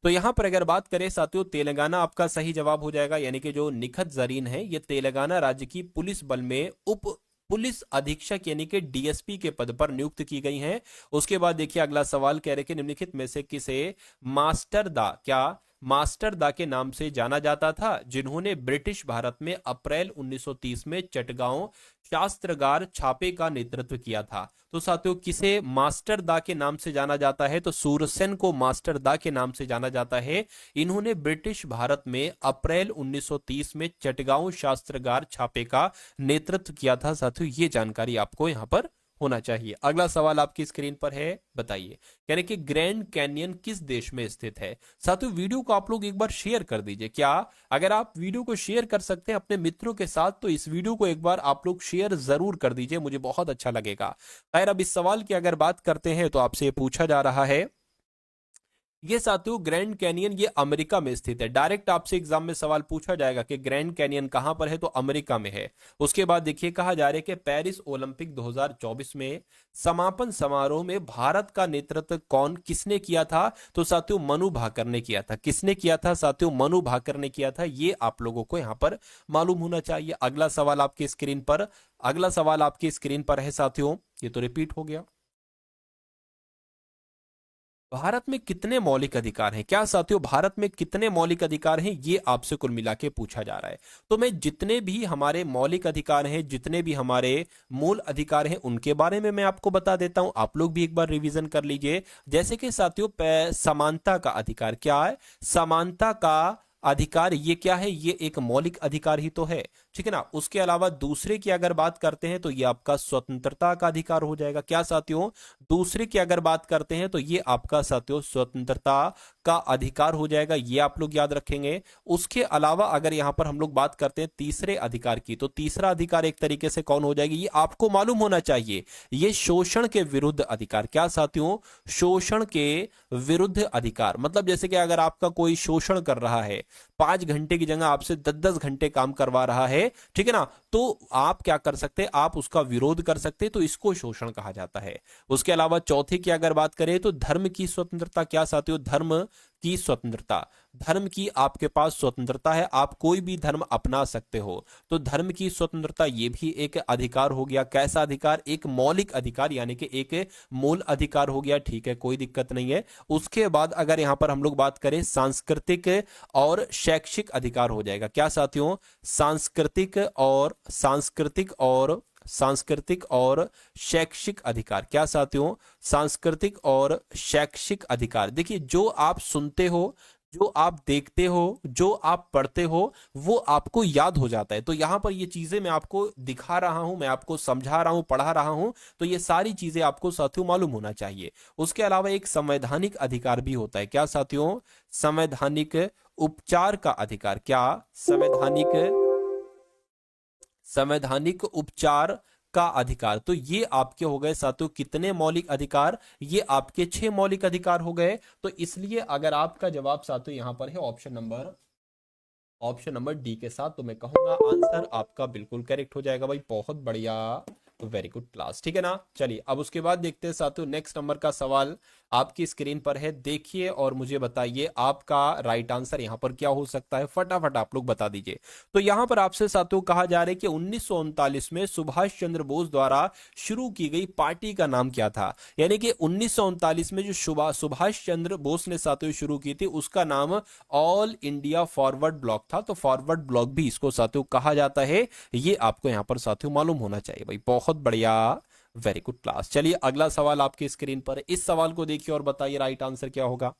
तो यहां पर अगर बात करें साथियों, तेलंगाना आपका सही जवाब हो जाएगा। यानी कि जो निखत जरीन है ये तेलंगाना राज्य की पुलिस बल में उप पुलिस अधीक्षक यानी कि डीएसपी के पद पर नियुक्त की गई हैं। उसके बाद देखिए अगला सवाल कह रहे कि निम्नलिखित में से किसे मास्टर दा मास्टर दा के नाम से जाना जाता था, जिन्होंने ब्रिटिश भारत में अप्रैल 1930 में चटगांव शास्त्रागार छापे का नेतृत्व किया था। तो साथियों किसे मास्टर दा के नाम से जाना जाता है, तो सूरसेन को मास्टर दा के नाम से जाना जाता है। इन्होंने ब्रिटिश भारत में अप्रैल 1930 में चटगांव शास्त्रागार छापे का नेतृत्व किया था। साथियों ये जानकारी आपको यहां पर होना चाहिए। अगला सवाल आपकी स्क्रीन पर है, बताइए। यानी कि ग्रैंड कैनियन किस देश में स्थित है। साथियों वीडियो को आप लोग एक बार शेयर कर दीजिए। क्या अगर आप वीडियो को शेयर कर सकते हैं अपने मित्रों के साथ, तो इस वीडियो को एक बार आप लोग शेयर जरूर कर दीजिए, मुझे बहुत अच्छा लगेगा। खैर, अब इस सवाल की अगर बात करते हैं तो आपसे पूछा जा रहा है, ये साथियों ग्रैंड कैनियन ये अमेरिका में स्थित है। डायरेक्ट आपसे एग्जाम में सवाल पूछा जाएगा कि ग्रैंड कैनियन कहां पर है, तो अमेरिका में है। उसके बाद देखिए कहा जा रहा है कि पेरिस ओलंपिक 2024 में समापन समारोह में भारत का नेतृत्व किसने किया था। तो साथियों मनु भाकर ने किया था। किसने किया था साथियों, मनु भाकर ने किया था। ये आप लोगों को यहां पर मालूम होना चाहिए। अगला सवाल आपकी स्क्रीन पर है साथियों, ये तो रिपीट हो गया। भारत में कितने मौलिक अधिकार हैं। क्या साथियों भारत में कितने मौलिक अधिकार हैं, ये आपसे कुल मिला के पूछा जा रहा है। तो मैं जितने भी हमारे मौलिक अधिकार हैं, जितने भी हमारे मूल अधिकार हैं, उनके बारे में मैं आपको बता देता हूं। आप लोग भी एक बार रिवीजन कर लीजिए। जैसे कि साथियों समानता का अधिकार क्या है, समानता का अधिकार ये क्या है, ये एक मौलिक अधिकार ही तो है। ठीक है ना। उसके अलावा दूसरे की अगर बात करते हैं तो ये आपका स्वतंत्रता का अधिकार हो जाएगा। क्या साथियों, दूसरे की अगर बात करते हैं तो ये आपका साथियों स्वतंत्रता का अधिकार हो जाएगा, ये आप लोग याद रखेंगे। उसके अलावा अगर यहां पर हम लोग बात करते हैं तीसरे अधिकार की, तो तीसरा अधिकार एक तरीके से कौन हो जाएगी, ये आपको मालूम होना चाहिए, ये शोषण के विरुद्ध अधिकार। क्या साथियों, शोषण के विरुद्ध अधिकार। मतलब जैसे कि अगर आपका कोई शोषण कर रहा है, 5 घंटे की जगह आपसे 10-10 घंटे काम करवा रहा है, ठीक है ना, तो आप क्या कर सकते हैं, आप उसका विरोध कर सकते हैं, तो इसको शोषण कहा जाता है। उसके अलावा चौथे की अगर बात करें तो धर्म की स्वतंत्रता। क्या साथियों, धर्म की स्वतंत्रता। धर्म की आपके पास स्वतंत्रता है, आप कोई भी धर्म अपना सकते हो, तो धर्म की स्वतंत्रता ये भी एक अधिकार हो गया। कैसा अधिकार, एक मौलिक अधिकार, यानी कि एक मूल अधिकार हो गया। ठीक है, कोई दिक्कत नहीं है। उसके बाद अगर यहां पर हम लोग बात करें सांस्कृतिक और शैक्षिक अधिकार हो जाएगा। क्या साथियों, सांस्कृतिक और शैक्षिक अधिकार। क्या साथियों, सांस्कृतिक और शैक्षिक अधिकार। देखिए, जो आप सुनते हो, जो आप देखते हो, जो आप पढ़ते हो, वो आपको याद हो जाता है। तो यहां पर ये चीजें मैं आपको दिखा रहा हूं, मैं आपको समझा रहा हूं, पढ़ा रहा हूं, तो ये सारी चीजें आपको साथियों मालूम होना चाहिए। उसके अलावा एक संवैधानिक अधिकार भी होता है। क्या साथियों, संवैधानिक उपचार का अधिकार। क्या, संवैधानिक उपचार का अधिकार। तो ये आपके हो गए साथियों कितने मौलिक अधिकार, ये आपके 6 मौलिक अधिकार हो गए। तो इसलिए अगर आपका जवाब साथियों यहां पर है ऑप्शन नंबर डी के साथ, तो मैं कहूंगा आंसर आपका बिल्कुल करेक्ट हो जाएगा भाई। बहुत बढ़िया, वेरी गुड क्लास, ठीक है ना। चलिए अब उसके बाद देखते हैं साथियों, नेक्स्ट नंबर का सवाल आपकी स्क्रीन पर है, देखिए और मुझे बताइए आपका राइट आंसर यहां पर क्या हो सकता है। फटाफट आप लोग बता दीजिए। तो यहां पर आपसे साथियों कहा जा रहा है कि 1939 में सुभाष चंद्र बोस द्वारा शुरू की गई पार्टी का नाम क्या था। यानी कि 1939 में जो सुभाष चंद्र बोस ने साथियों शुरू की थी, उसका नाम ऑल इंडिया फॉरवर्ड ब्लॉक था। तो फॉरवर्ड ब्लॉक भी इसको साथियों कहा जाता है, ये आपको यहां पर साथियों मालूम होना चाहिए भाई। बहुत बढ़िया, वेरी गुड क्लास। चलिए अगला सवाल आपकी स्क्रीन पर है, इस सवाल को देखिए और बताइए राइट आंसर क्या होगा।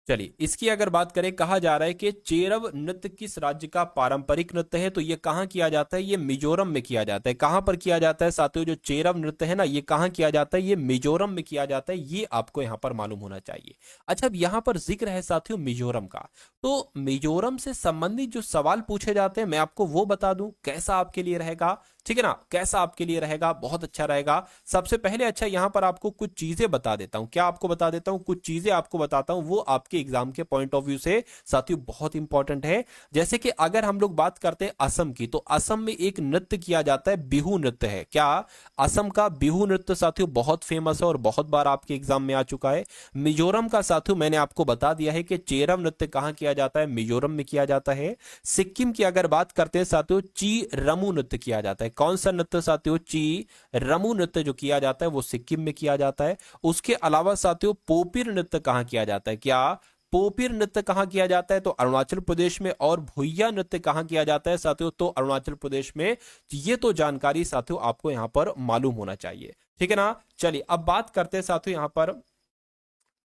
चलिए इसकी अगर बात करें, कहा जा रहा है कि चेरव नृत्य किस राज्य का पारंपरिक नृत्य है। तो ये कहां किया जाता है, ये मिजोरम में किया जाता है। कहां पर किया जाता है साथियों, जो चेरव नृत्य है ना, ये कहां किया जाता है, ये मिजोरम में किया जाता है, ये आपको यहां पर मालूम होना चाहिए। अच्छा, अब यहां पर जिक्र है साथियों मिजोरम का, तो मिजोरम से संबंधित जो सवाल पूछे जाते हैं मैं आपको वो बता दूं, कैसा आपके लिए रहेगा, ठीक है ना, कैसा आपके लिए रहेगा, बहुत अच्छा रहेगा। सबसे पहले अच्छा यहां पर आपको कुछ चीजें बता देता हूं। क्या आपको बता देता हूं, कुछ चीजें आपको बताता हूं, वो आपके एग्जाम के पॉइंट ऑफ व्यू से साथियों बहुत इंपॉर्टेंट है। जैसे कि अगर हम लोग बात करते हैं असम की, तो असम में एक नृत्य किया जाता है, बिहू नृत्य है। क्या, असम का बिहू नृत्य साथियों बहुत फेमस है और बहुत बार आपके एग्जाम में आ चुका है। मिजोरम का साथियों मैंने आपको बता दिया है कि चेरम नृत्य कहां किया जाता है, मिजोरम में किया जाता है। सिक्किम की अगर बात करते हैं साथियों, ची रमू नृत्य किया जाता है। कौन सा नृत्य साथियों, ची रमू नृत्य जो किया जाता है वो सिक्किम में किया जाता है। उसके अलावा साथियों पोपिर नृत्य कहां किया जाता है। क्या, पोपिर नृत्य कहां किया जाता है, तो अरुणाचल प्रदेश में। और भुइया नृत्य कहां किया जाता है साथियों, तो अरुणाचल प्रदेश में। ये तो जानकारी साथियों आपको यहां पर मालूम होना चाहिए, ठीक है ना। चलिए अब बात करते हैं साथियों यहां पर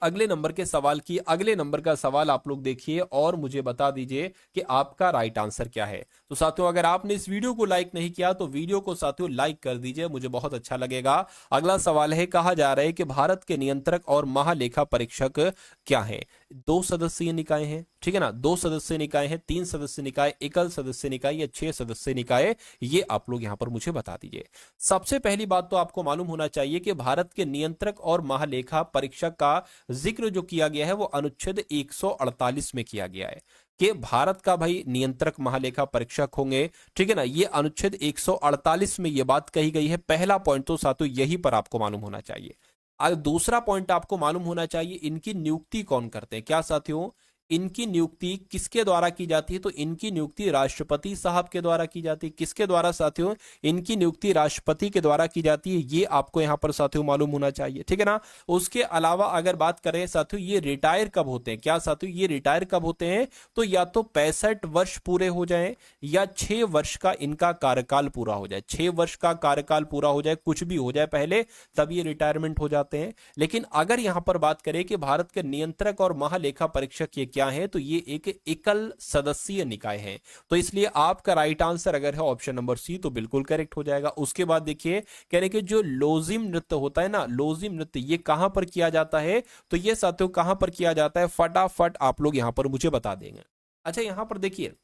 अगले नंबर के सवाल की। अगले नंबर का सवाल आप लोग देखिए और मुझे बता दीजिए कि आपका राइट आंसर क्या है। तो साथियों अगर आपने इस वीडियो को लाइक नहीं किया तो वीडियो को साथियों लाइक कर दीजिए, मुझे बहुत अच्छा लगेगा। अगला सवाल है, कहा जा रहा है कि भारत के नियंत्रक और महालेखा परीक्षक क्या है। 2 सदस्यीय निकाय हैं, ठीक है ना, 2 सदस्यीय निकाय हैं, 3 सदस्य निकाय, एकल सदस्य निकाय या 6 सदस्य निकाय, ये आप लोग यहां पर मुझे बता दीजिए। सबसे पहली बात तो आपको मालूम होना चाहिए कि भारत के नियंत्रक और महालेखा परीक्षक का जिक्र जो किया गया है वो अनुच्छेद 148 में किया गया है कि भारत का भाई नियंत्रक महालेखा परीक्षक होंगे, ठीक है ना। ये अनुच्छेद 148 में ये बात कही गई है। पहला पॉइंट तो साथियों यही पर आपको मालूम होना चाहिए। अब दूसरा पॉइंट आपको मालूम होना चाहिए, इनकी नियुक्ति कौन करते हैं। क्या साथियों, इनकी नियुक्ति किसके द्वारा की जाती है, तो इनकी नियुक्ति राष्ट्रपति साहब के द्वारा की जाती है। किसके द्वारा साथियों, इनकी नियुक्ति राष्ट्रपति के द्वारा की जाती है, ये आपको यहां पर साथियों मालूम होना चाहिए, ठीक है ना। उसके अलावा अगर बात करें साथियों, ये रिटायर कब होते हैं। क्या साथियों, ये रिटायर कब होते हैं, तो या तो 65 वर्ष पूरे हो जाए या 6 वर्ष का इनका कार्यकाल पूरा हो जाए। 6 वर्ष का कार्यकाल पूरा हो जाए, कुछ भी हो जाए पहले, तब ये रिटायरमेंट हो जाते हैं। लेकिन अगर यहां पर बात करें कि भारत के नियंत्रक और महालेखा परीक्षक ये क्या है, तो ये एक एकल सदस्यीय निकाय है। तो इसलिए आपका राइट आंसर अगर है ऑप्शन नंबर सी तो बिल्कुल करेक्ट हो जाएगा। उसके बाद देखिए कह रहे कि जो लोजिम नृत्य होता है ना, लोजिम नृत्य ये कहां पर किया जाता है, तो ये साथियों कहां पर किया जाता है, फटाफट आप लोग यहां पर मुझे बता देंगे। अच्छा यहां पर देखिए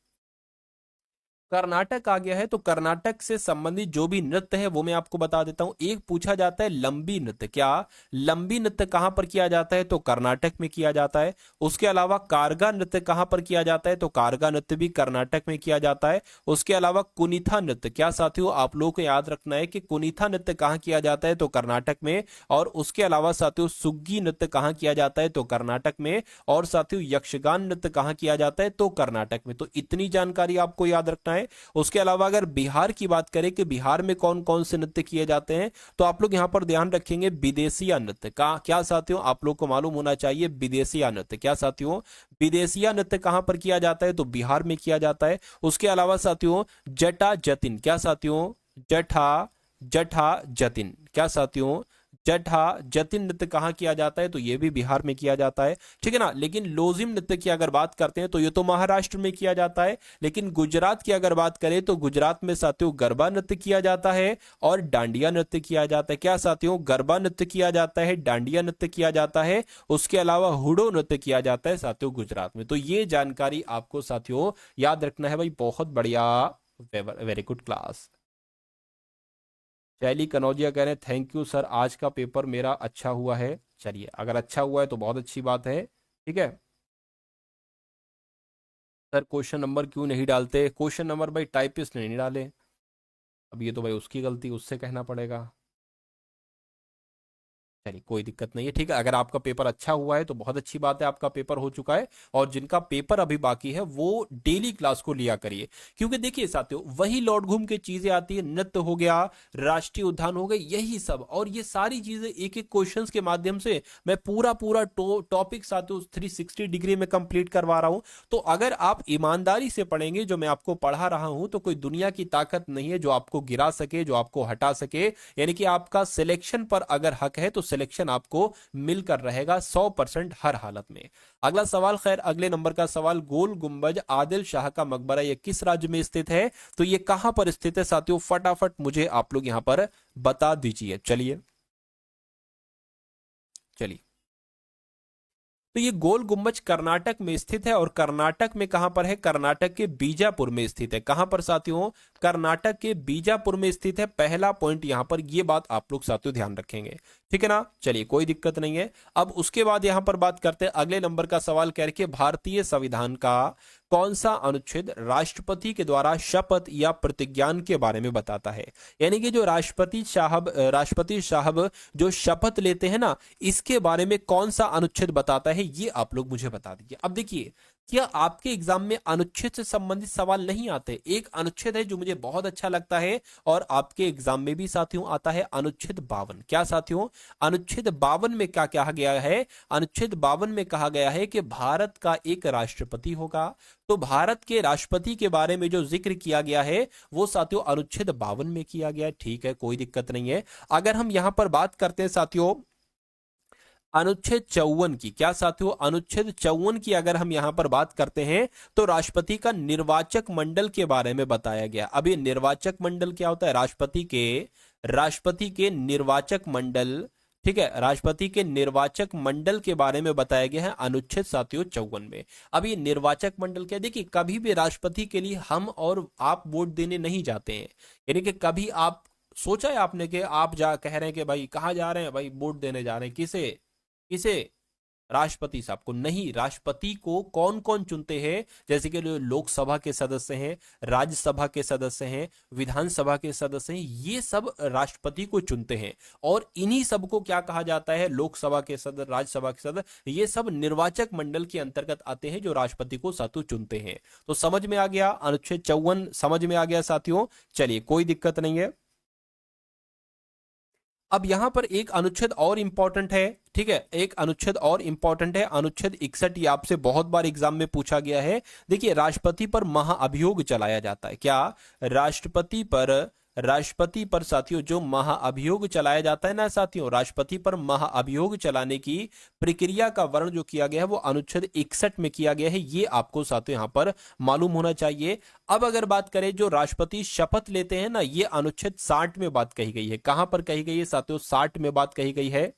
कर्नाटक आ गया है, तो कर्नाटक से संबंधित जो भी नृत्य है वो मैं आपको बता देता हूं। एक पूछा जाता है लंबी नृत्य, क्या लंबी नृत्य कहां पर किया जाता है, तो कर्नाटक में किया जाता है। उसके अलावा कारगा नृत्य कहां पर किया जाता है, तो कारगा नृत्य भी कर्नाटक में किया जाता है। उसके अलावा कुनिथा नृत्य, क्या साथियों आप लोगों को याद रखना है कि कुनिथा नृत्य कहां किया जाता है, तो कर्नाटक में। और उसके अलावा साथियों सुग्गी नृत्य कहां किया जाता है, तो कर्नाटक में। और साथियों यक्षगान नृत्य कहां किया जाता है, तो कर्नाटक में। तो इतनी जानकारी आपको याद रखना है। उसके अलावा अगर बिहार की बात करें कि बिहार में कौन कौन से नृत्य किए जाते हैं, तो आप लोग यहां पर ध्यान रखेंगे विदेशिया नृत्य का। क्या साथियों आप लोग को मालूम होना चाहिए विदेशिया नृत्य, क्या साथियों विदेशिया नृत्य कहां पर किया जाता है, तो बिहार में किया जाता है। उसके अलावा साथियों जटा जतिन, क्या साथियों जटा जटा जतिन, क्या साथियों जटा जतिन नृत्य कहां किया जाता है, तो यह भी बिहार में किया जाता है, ठीक है ना। लेकिन लोजिम नृत्य की अगर बात करते हैं तो ये तो महाराष्ट्र में किया जाता है। लेकिन गुजरात की अगर बात करें तो गुजरात में साथियों गरबा नृत्य किया जाता है और डांडिया नृत्य किया जाता है। क्या साथियों गरबा नृत्य किया जाता है, डांडिया नृत्य किया जाता है। उसके अलावा हुडो नृत्य किया जाता है साथियों गुजरात में। तो ये जानकारी आपको साथियों याद रखना है भाई, बहुत बढ़िया, वेरी गुड क्लास। शैली कनौजिया कह रहे हैं थैंक यू सर, आज का पेपर मेरा अच्छा हुआ है। चलिए अगर अच्छा हुआ है तो बहुत अच्छी बात है, ठीक है। सर क्वेश्चन नंबर क्यों नहीं डालते, क्वेश्चन नंबर भाई टाइपिस्ट ने नहीं डाले। अब ये तो भाई उसकी गलती, उससे कहना पड़ेगा। चलिए कोई दिक्कत नहीं है, ठीक है। अगर आपका पेपर अच्छा हुआ है तो बहुत अच्छी बात है, आपका पेपर हो चुका है। और जिनका पेपर अभी बाकी है वो डेली क्लास को लिया करिए, क्योंकि देखिए साथियों वही लौट घूम के चीजें आती है। नृत्य हो गया, राष्ट्रीय उद्यान हो गए, यही सब, और ये सारी चीजें एक एक क्वेश्चन के माध्यम से मैं पूरा पूरा टॉपिक साथियों 360 डिग्री में कंप्लीट करवा रहा हूं। तो अगर आप ईमानदारी से पढ़ेंगे जो मैं आपको पढ़ा रहा हूं, तो कोई दुनिया की ताकत नहीं है जो आपको गिरा सके, जो आपको हटा सके। यानी कि आपका सिलेक्शन पर अगर हक है तो सिलेक्शन आपको मिलकर रहेगा 100% हर हालत में। अगला सवाल, खैर अगले नंबर का सवाल, गोल गुंबज आदिल शाह का मकबरा ये किस राज्य में स्थित है, तो ये कहां पर स्थित है साथियों, फटाफट मुझे आप लोग यहां पर बता दीजिए। चलिए चलिए, तो ये गोल गुंबज कर्नाटक में स्थित है। और कर्नाटक में कहां पर है, कर्नाटक के बीजापुर में स्थित है। कहां पर साथियों, कर्नाटक के बीजापुर में स्थित है। पहला पॉइंट यहां पर, ये बात आप लोग साथियों ध्यान रखेंगे, ठीक है ना। चलिए कोई दिक्कत नहीं है। अब उसके बाद यहां पर बात करते हैं अगले नंबर का सवाल, कह रहे भारतीय संविधान का कौन सा अनुच्छेद राष्ट्रपति के द्वारा शपथ या प्रतिज्ञान के बारे में बताता है। यानी कि जो राष्ट्रपति साहब जो शपथ लेते हैं ना, इसके बारे में कौन सा अनुच्छेद बताता है, ये आप लोग मुझे बता दीजिए। अब देखिए क्या आपके एग्जाम में अनुच्छेद से संबंधित सवाल नहीं आते, एक अनुच्छेद है जो मुझे बहुत अच्छा लगता है और आपके एग्जाम में भी साथियों आता है, अनुच्छेद 52। क्या साथियों, अनुच्छेद 52 में क्या कहा गया है, अनुच्छेद 52 में कहा गया है कि भारत का एक राष्ट्रपति होगा। तो भारत के राष्ट्रपति के बारे में जो जिक्र किया गया है वो साथियों अनुच्छेद 52 में किया गया है, ठीक है कोई दिक्कत नहीं है। अगर हम यहां पर बात करते हैं साथियों अनुच्छेद 54 की, क्या साथियों अनुच्छेद 54 की अगर हम यहां पर बात करते हैं तो राष्ट्रपति का निर्वाचक मंडल के बारे में बताया गया। अब ये निर्वाचक मंडल क्या होता है, राष्ट्रपति के निर्वाचक मंडल, ठीक है, राष्ट्रपति के निर्वाचक मंडल के बारे में बताया गया है अनुच्छेद साथियों 54 में। अब ये निर्वाचक मंडल क्या, देखिए कभी भी राष्ट्रपति के लिए हम और आप वोट देने नहीं जाते हैं। यानी कि कभी आप सोचा है आपने कि आप जा कह रहे हैं कि भाई कहाँ जा रहे हैं, भाई वोट देने जा रहे हैं, किसे, राष्ट्रपति साहब को नहीं। राष्ट्रपति को कौन कौन चुनते हैं, जैसे कि लोकसभा के सदस्य हैं, राज्यसभा के सदस्य हैं, विधानसभा के सदस्य हैं, ये सब राष्ट्रपति को चुनते हैं। और इन्हीं सबको क्या कहा जाता है, लोकसभा के सदस्य, राज्यसभा के सदस्य, ये सब निर्वाचक मंडल के अंतर्गत आते हैं जो राष्ट्रपति को साथियों चुनते हैं। तो समझ में आ गया, अनुच्छेद 54 समझ में आ गया साथियों। चलिए कोई दिक्कत नहीं है। अब यहां पर एक अनुच्छेद और इंपॉर्टेंट है, ठीक है, एक अनुच्छेद और इंपॉर्टेंट है, अनुच्छेद 61। ये आपसे बहुत बार एग्जाम में पूछा गया है। देखिए राष्ट्रपति पर महाअभियोग चलाया जाता है, क्या राष्ट्रपति पर राष्ट्रपति पर साथियों जो महाअभियोग चलाया जाता है ना साथियों, राष्ट्रपति पर महाअभियोग चलाने की प्रक्रिया का वर्णन जो किया गया है वो अनुच्छेद 61 में किया गया है। ये आपको साथियों यहां पर मालूम होना चाहिए। अब अगर बात करें जो राष्ट्रपति शपथ लेते हैं ना, ये अनुच्छेद 60 में बात कही गई है। कहां पर कही गई है साथियों? 60 में बात कही गई है।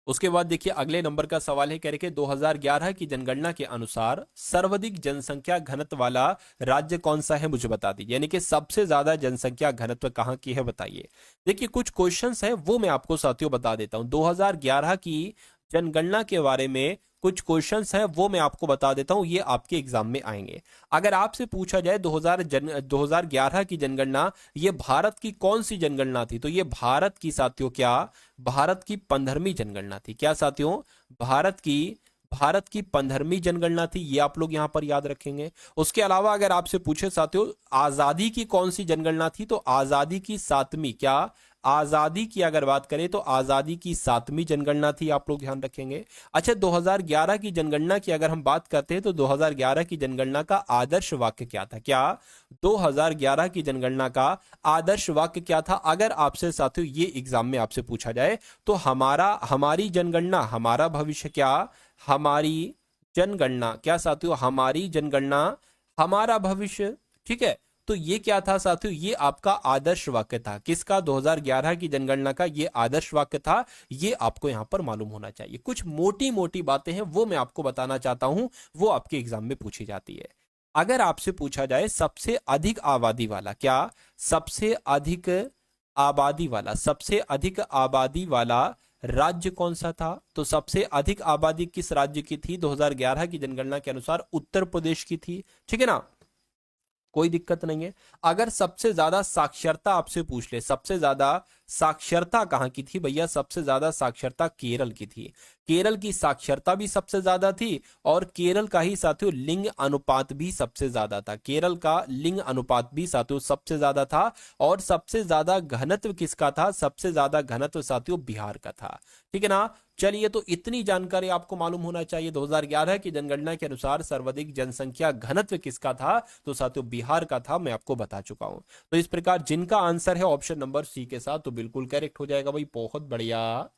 उसके बाद देखिए अगले नंबर का सवाल है, कह रहे कि 2011 की जनगणना के अनुसार सर्वाधिक जनसंख्या घनत्व वाला राज्य कौन सा है, मुझे बता दीजिए। यानी कि सबसे ज्यादा जनसंख्या घनत्व कहां की है, बताइए। देखिए कुछ क्वेश्चंस हैं वो मैं आपको साथियों बता देता हूं। 2011 की जनगणना के बारे में कुछ क्वेश्चंस हैं वो मैं आपको बता देता हूं, ये आपके एग्जाम में आएंगे। अगर आपसे पूछा जाए 2011 की जनगणना ये भारत की कौन सी जनगणना थी, तो ये भारत की साथियों क्या, भारत की 15वीं जनगणना थी। क्या साथियों? भारत की 15वीं जनगणना थी, ये आप लोग यहां पर याद रखेंगे। उसके अलावा अगर आपसे पूछे साथियों आजादी की कौन सी जनगणना थी, तो आजादी की 7वीं, क्या आजादी की अगर बात करें तो आजादी की 7वीं जनगणना थी, आप लोग ध्यान रखेंगे। अच्छा 2011 की जनगणना की अगर हम बात करते हैं तो 2011 की जनगणना का आदर्श वाक्य क्या था? क्या 2011 की जनगणना का आदर्श वाक्य क्या था? अगर आपसे साथियों ये एग्जाम में आपसे पूछा जाए तो हमारी जनगणना हमारा भविष्य, क्या हमारी जनगणना, क्या साथियों हमारी जनगणना हमारा भविष्य, ठीक है। तो ये क्या था साथियों? ये आपका आदर्श वाक्य था। किसका? 2011 की जनगणना का ये आदर्श वाक्य था। ये आपको यहां पर मालूम होना चाहिए। कुछ मोटी मोटी बातें हैं वो मैं आपको बताना चाहता हूं, वो आपके एग्जाम में पूछी जाती है। अगर आपसे पूछा जाए सबसे अधिक आबादी वाला, क्या सबसे अधिक आबादी वाला राज्य कौन सा था, तो सबसे अधिक आबादी किस राज्य की थी 2011 की जनगणना के अनुसार? उत्तर प्रदेश की थी, ठीक है ना, कोई दिक्कत नहीं है। अगर सबसे ज्यादा साक्षरता आपसे पूछ ले, सबसे ज्यादा साक्षरता कहां की थी भैया? सबसे ज्यादा साक्षरता केरल की थी। केरल की साक्षरता भी सबसे ज्यादा थी और केरल का ही साथियों लिंग अनुपात भी सबसे ज्यादा था। केरल का लिंग अनुपात भी साथियों सबसे ज्यादा था। और सबसे ज्यादा घनत्व किसका था? सबसे ज्यादा घनत्व साथियों बिहार का था, ठीक है ना। चलिए तो इतनी जानकारी आपको मालूम होना चाहिए। 2011 की जनगणना के अनुसार सर्वाधिक जनसंख्या घनत्व किसका था? तो साथियों बिहार का था, मैं आपको बता चुका हूं। तो इस प्रकार जिनका आंसर है ऑप्शन नंबर सी के साथ, तो बिल्कुल करेक्ट हो जाएगा भाई, बहुत बढ़िया,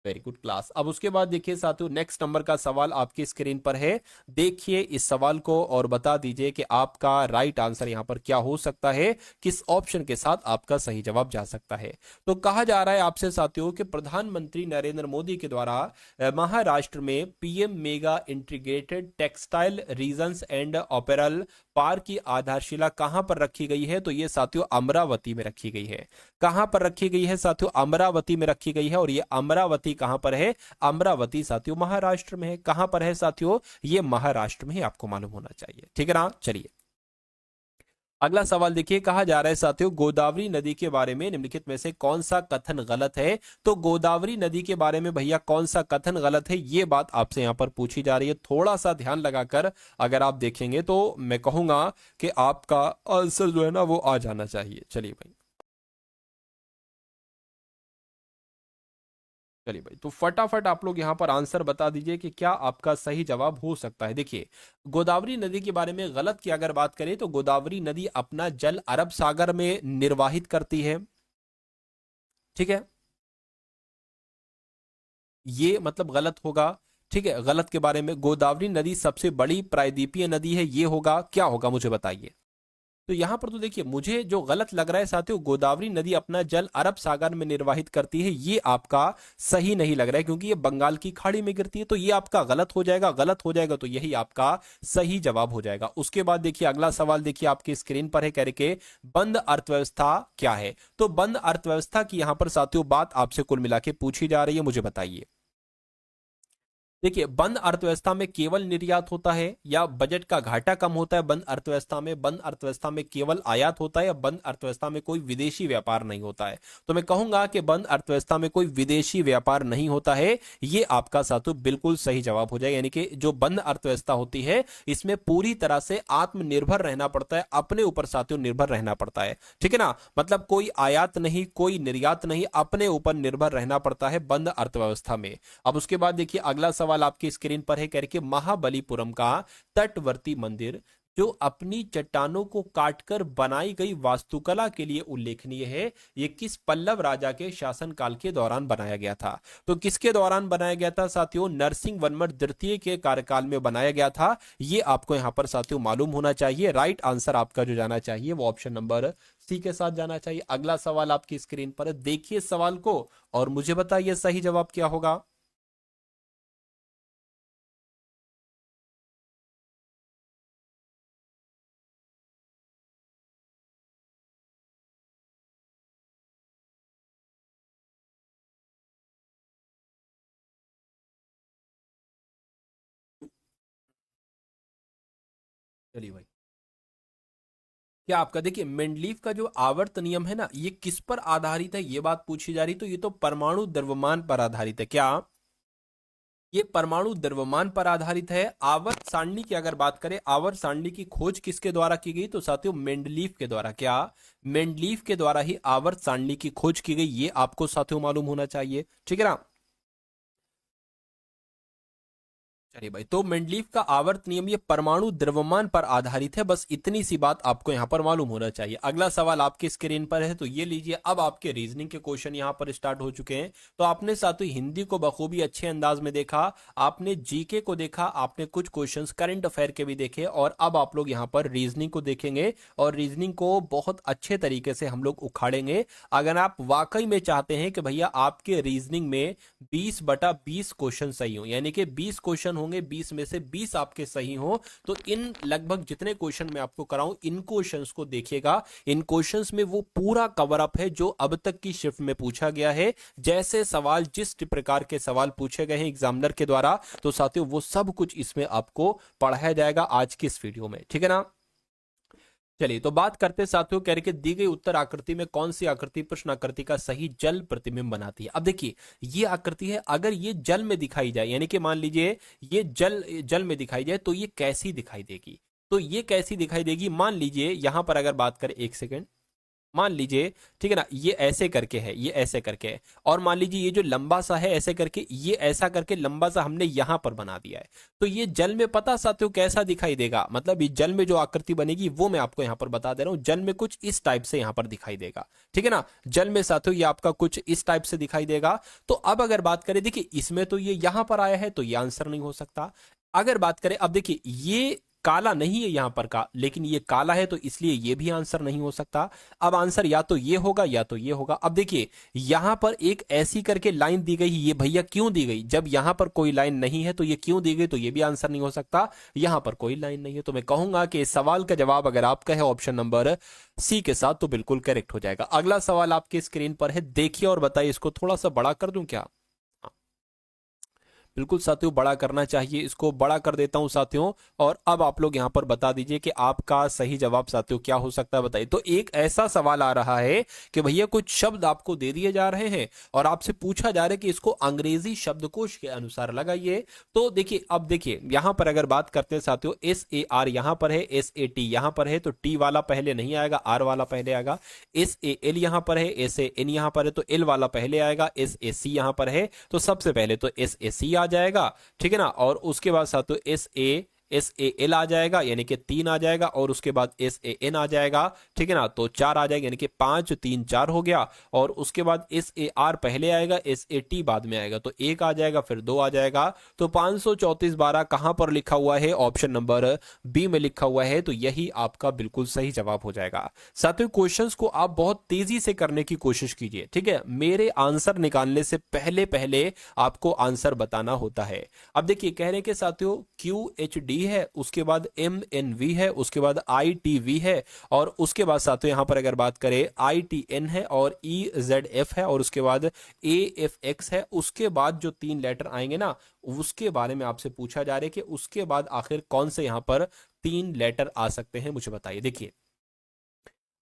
वेरी गुड क्लास। अब उसके बाद देखिए साथियों नेक्स्ट नंबर का सवाल आपकी स्क्रीन पर है। देखिए इस सवाल को और बता दीजिए कि आपका राइट आंसर यहां पर क्या हो सकता है, किस ऑप्शन के साथ आपका सही जवाब जा सकता है। तो कहा जा रहा है आपसे साथियों कि प्रधानमंत्री नरेंद्र मोदी के द्वारा महाराष्ट्र में PM mega integrated textile regions and apparel park की आधारशिला कहां पर रखी गई है? तो ये साथियों अमरावती में रखी गई है। कहां पर रखी गई है साथियों? अमरावती में रखी गई है। और ये अमरावती कहां पर है? अमरावती साथियों महाराष्ट्र में है। कहां पर है साथियों? ये महाराष्ट्र में ही आपको मालूम होना चाहिए, ठीक है ना। चलिए अगला सवाल देखिए, कहा जा रहा है साथियों गोदावरी नदी के बारे में निम्नलिखित में से कौन सा कथन गलत है? तो गोदावरी नदी के बारे में भैया कौन सा कथन गलत है, ये बात आपसे यहां पर पूछी जा रही है। थोड़ा सा ध्यान लगाकर अगर आप देखेंगे तो मैं कहूंगा कि आपका आंसर जो है ना वो आ जाना चाहिए। चलिए भाई, चलिए भाई, तो फटाफट आप लोग यहां पर आंसर बता दीजिए कि क्या आपका सही जवाब हो सकता है। देखिए गोदावरी नदी के बारे में गलत की अगर बात करें तो गोदावरी नदी अपना जल अरब सागर में निर्वाहित करती है, ठीक है, ये मतलब गलत होगा। ठीक है, गलत के बारे में गोदावरी नदी सबसे बड़ी प्रायद्वीपीय नदी है, ये होगा, क्या होगा मुझे बताइए। तो यहां पर तो देखिए मुझे जो गलत लग रहा है साथियों, गोदावरी नदी अपना जल अरब सागर में निर्वाहित करती है, ये आपका सही नहीं लग रहा है क्योंकि ये बंगाल की खाड़ी में गिरती है। तो ये आपका गलत हो जाएगा, गलत हो जाएगा तो यही आपका सही जवाब हो जाएगा। उसके बाद देखिए अगला सवाल देखिए आपकी स्क्रीन पर है, कह रहे के बंद अर्थव्यवस्था क्या है? तो बंद अर्थव्यवस्था की यहां पर साथियों बात आपसे कुल मिला के पूछी जा रही है, मुझे बताइए। देखिए बंद अर्थव्यवस्था में केवल निर्यात होता है या बजट का घाटा कम होता है? बंद अर्थव्यवस्था में, बंद अर्थव्यवस्था में केवल आयात होता है या बंद अर्थव्यवस्था में कोई विदेशी व्यापार नहीं होता है? तो मैं कहूंगा कि बंद अर्थव्यवस्था में कोई विदेशी व्यापार नहीं होता है। ये आपका साथियों बिल्कुल सही जवाब हो जाएगा। यानी कि जो बंद अर्थव्यवस्था होती है इसमें पूरी तरह से आत्मनिर्भर रहना पड़ता है, अपने ऊपर साथियों निर्भर रहना पड़ता है, ठीक है ना। मतलब कोई आयात नहीं, कोई निर्यात नहीं, अपने ऊपर निर्भर रहना पड़ता है बंद अर्थव्यवस्था में। अब उसके बाद देखिए अगला सवाल आपकी स्क्रीन पर है, कह रहे कि महाबलीपुरम का तटवर्ती मंदिर जो अपनी चट्टानों को काटकर बनाई गई वास्तुकला के लिए उल्लेखनीय है, ये किस पल्लव राजा के शासनकाल के दौरान बनाया गया था? तो किसके दौरान बनाया गया था साथियों? नरसिंहवर्मन द्वितीय के कार्यकाल में बनाया गया था। ये आपको यहां पर साथियों मालूम होना चाहिए। राइट आंसर आपका जो जाना चाहिए वो ऑप्शन नंबर सी के साथ जाना चाहिए। अगला सवाल आपकी स्क्रीन पर है, देखिए सवाल को और मुझे बताइए सही जवाब क्या होगा। चलिए भाई, क्या आपका देखिए मेंडलीव का जो आवर्त नियम है ना, ये किस पर आधारित है, ये बात पूछी जा रही। तो ये तो परमाणु द्रव्यमान पर आधारित है। क्या ये परमाणु द्रव्यमान पर आधारित है? आवर्त सारणी की अगर बात करें, आवर्त सारणी की खोज किसके द्वारा की गई? तो साथियों मेंडलीव के द्वारा। क्या मेंडलीव के द्वारा ही आवर्त सारणी की खोज की गई, ये आपको साथियों मालूम होना चाहिए। ठीक है ना। चलिए भाई, तो मेंडलीव का आवर्त नियम ये परमाणु द्रव्यमान पर आधारित है, बस इतनी सी बात आपको यहां पर मालूम होना चाहिए। अगला सवाल आपकी स्क्रीन पर है, तो ये लीजिए। अब आपके रीजनिंग के क्वेश्चन यहां पर स्टार्ट हो चुके हैं। तो आपने साथियों हिंदी को बखूबी अच्छे अंदाज में देखा, आपने जीके को देखा, आपने कुछ क्वेश्चंस करंट अफेयर के भी देखे, और अब आप लोग यहाँ पर रीजनिंग को देखेंगे और रीजनिंग को बहुत अच्छे तरीके से हम लोग उखाड़ेंगे। अगर आप वाकई में चाहते हैं कि भैया आपके रीजनिंग में 20/20 क्वेश्चन सही हो, यानी कि 20 क्वेश्चन होंगे, 20 में से 20 आपके सही हो, तो इन लगभग जितने क्वेश्चन मैं आपको कराऊं, इन क्वेश्चंस को देखिएगा। इन क्वेश्चंस में वो पूरा कवर अप है जो अब तक की शिफ्ट में पूछा गया है। जैसे सवाल, जिस प्रकार के सवाल पूछे गए हैं एग्जामिनर के द्वारा, तो साथियों वो सब कुछ इसमें आपको पढ़ाया जाएगा आज की इस वीडियो में। ठीक है ना। चलिए, तो बात करते हैं साथियों, कह रहे कि दी गई उत्तर आकृति में कौन सी आकृति प्रश्न आकृति का सही जल प्रतिबिंब बनाती है। अब देखिए, ये आकृति है, अगर ये जल में दिखाई जाए, यानी कि मान लीजिए ये जल जल में दिखाई जाए, तो ये कैसी दिखाई देगी? तो ये कैसी दिखाई देगी, मान लीजिए यहां पर अगर बात करें, एक सेकेंड, मान लीजिए, ठीक है ना, ये ऐसे करके है, ये ऐसे करके है, और मान लीजिए ये जो लंबा सा है ऐसे करके, ये ऐसा करके लंबा सा हमने यहां पर बना दिया है। तो ये जल में पता साथियों कैसा दिखाई देगा? मतलब ये जल में जो आकृति बनेगी वो मैं आपको यहां पर बता दे रहा हूं। जल में कुछ इस टाइप से यहां पर दिखाई देगा। ठीक है ना। जल में साथियों ये आपका कुछ इस टाइप से दिखाई देगा। तो अब अगर बात करें, देखिए इसमें तो ये यहां पर आया है, तो ये आंसर नहीं हो सकता। अगर बात करें, अब देखिए ये काला नहीं है यहां पर का, लेकिन ये काला है, तो इसलिए ये भी आंसर नहीं हो सकता। अब आंसर या तो ये होगा या तो ये होगा। अब देखिए यहां पर एक ऐसी करके लाइन दी गई, ये भैया क्यों दी गई? जब यहां पर कोई लाइन नहीं है तो ये क्यों दी गई? तो ये भी आंसर नहीं हो सकता। यहां पर कोई लाइन नहीं है, तो मैं कहूंगा कि इस सवाल का जवाब अगर आपका है ऑप्शन नंबर सी के साथ, तो बिल्कुल करेक्ट हो जाएगा। अगला सवाल आपकी स्क्रीन पर है, देखिए और बताइए। इसको थोड़ा सा बड़ा कर दूं क्या? बिल्कुल साथियों, बड़ा करना चाहिए, इसको बड़ा कर देता हूं साथियों। और अब आप लोग यहां पर बता दीजिए कि आपका सही जवाब साथियों क्या हो सकता है, बताइए। तो एक ऐसा सवाल आ रहा है कि भैया कुछ शब्द आपको दे दिए जा रहे हैं और आपसे पूछा जा रहा है कि इसको अंग्रेजी शब्दकोश के अनुसार लगाइए। तो देखिए, अब देखिए यहां पर अगर बात करते हैं साथियों, SAR यहां पर है, SAT यहां पर है, तो टी वाला पहले नहीं आएगा, आर वाला पहले आएगा। SAL यहां पर है, SAN यहां पर है, तो एल वाला पहले आएगा। SAC यहां पर है, तो सबसे पहले तो SAC आ जाएगा। ठीक है ना। और उसके बाद साथियों SAL आ जाएगा, यानी कि 3 आ जाएगा, और उसके बाद SAN आ जाएगा। ठीक है ना। तो 4 आ जाएगा, यानी कि 5 3 4 हो गया। और उसके बाद SAR पहले आएगा, SAT बाद में आएगा, तो 1 आ जाएगा, फिर 2 आ जाएगा। तो 534 12 कहां पर लिखा हुआ है? ऑप्शन नंबर बी में लिखा हुआ है। तो यही आपका बिल्कुल सही जवाब हो जाएगा। साथियों क्वेश्चंस को आप बहुत तेजी से करने की कोशिश कीजिए। ठीक है, मेरे आंसर निकालने से पहले पहले आपको आंसर बताना होता है। अब देखिए, कह रहे हैं कि साथियों QHD है, उसके बाद MNV है, उसके बाद ITV है, और उसके बाद साथियों यहां पर अगर बात करें ITN है, और EZF है, और उसके बाद AFX है। उसके बाद जो 3 लेटर आएंगे ना, उसके बारे में आपसे पूछा जा रहा है कि उसके बाद आखिर कौन से यहां पर 3 लेटर आ सकते हैं, मुझे बताइए। देखिए,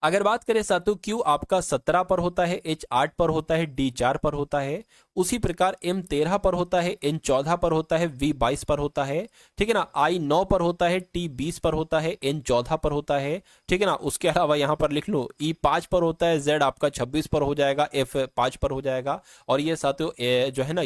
अगर बात करें साथियों, Q आपका 17 पर होता है, H 8 पर होता है, D 4 पर होता है। उसी प्रकार M 13 पर होता है, N 14 पर होता है, V 22 पर होता है। ठीक है ना। I 9 पर होता है, T 20 पर होता है, N 14 पर होता है। ठीक है ना। उसके अलावा यहां पर लिख लो E 5 पर होता है, Z आपका 26 पर हो जाएगा, F 5 पर हो जाएगा। और ये साथियों जो है ना,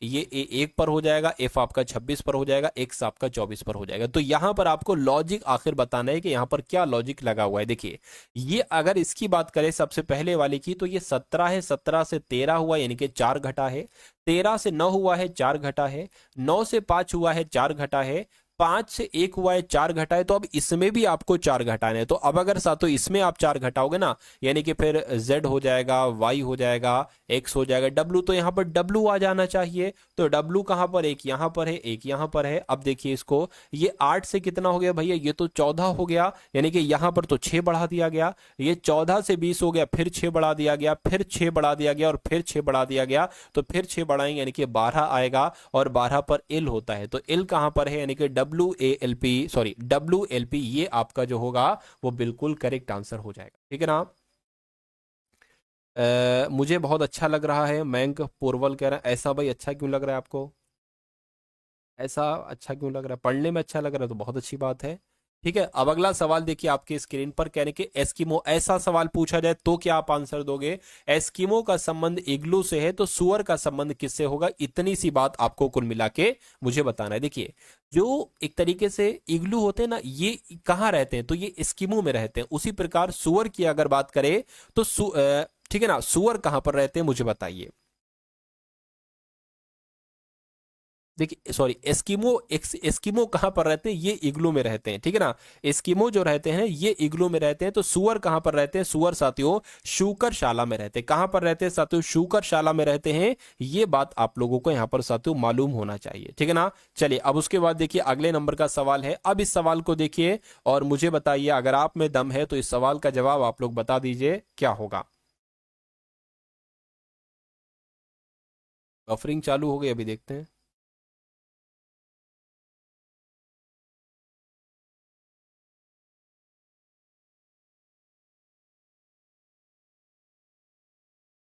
ये ए 1 पर हो जाएगा, एफ आपका 26 पर हो जाएगा, एक्स आपका 24 पर हो जाएगा। तो यहां पर आपको लॉजिक आखिर बताना है कि यहां पर क्या लॉजिक लगा हुआ है। देखिए ये अगर इसकी बात करें सबसे पहले वाले की, तो ये 17 है, 17 से 13 हुआ यानी कि 4 घटा है, 13 से 9 हुआ है 4 घटा है, 9 से 5 हुआ है 4 घटा है, 5 से 1 हुआ है 4 घटा है। तो अब इसमें भी आपको 4 घटाने हैं। तो अब अगर साथों इसमें आप 4 घटाओगे ना, यानी कि फिर z हो जाएगा, y हो जाएगा, x हो जाएगा, w, तो यहाँ पर w आ जाना चाहिए। तो w कहाँ पर, एक यहाँ पर है, एक यहाँ पर है। अब देखिए इसको, ये 8 से कितना हो गया भैया, ये तो 14 हो गया, यानी कि यहाँ पर तो 6 बढ़ा दिया गया। ये 14 से 20 हो गया, फिर 6 बढ़ा दिया गया, फिर 6 बढ़ा दिया गया और फिर 6 बढ़ा दिया गया। तो फिर 6 बढ़ाएंगे यानी कि 12 आएगा, और 12 पर l होता है। तो l कहाँ पर है, यानी कि WLP, ये आपका जो होगा वो बिल्कुल करेक्ट आंसर हो जाएगा। ठीक है ना। मुझे बहुत अच्छा लग रहा है, मयंक पोरवल कह रहा है। ऐसा भाई अच्छा क्यों लग रहा है आपको, ऐसा अच्छा क्यों लग रहा है, पढ़ने में अच्छा लग रहा है तो बहुत अच्छी बात है। ठीक है, अब अगला सवाल देखिए आपके स्क्रीन पर, कहने के एस्किमो, ऐसा सवाल पूछा जाए तो क्या आप आंसर दोगे। एस्किमो का संबंध इग्लू से है, तो सुअर का संबंध किससे होगा। इतनी सी बात आपको कुल मिला के मुझे बताना है। देखिए जो एक तरीके से इग्लू होते हैं ना, ये कहाँ रहते हैं, तो ये एस्किमो में रहते हैं। उसी प्रकार सुअर की अगर बात करें तो ठीक है ना, सुअर कहां पर रहते हैं मुझे बताइए। देखिए सॉरी, एस्किमो कहाँ पर रहते हैं, ये इग्लू में रहते हैं। ठीक है ना, एस्किमो जो रहते हैं ये इग्लू में रहते हैं। तो सुअर कहाँ पर रहते हैं, सुअर साथियों शूकरशाला में रहते हैं। कहाँ पर रहते हैं साथियों, शूकरशाला में रहते हैं। ये बात आप लोगों को यहाँ पर साथियों मालूम होना चाहिए। ठीक है ना। चलिए अब उसके बाद देखिए अगले नंबर का सवाल है। अब इस सवाल को देखिए और मुझे बताइए, अगर आप में दम है तो इस सवाल का जवाब आप लोग बता दीजिए क्या होगा। बफरिंग चालू हो गई, अभी देखते हैं।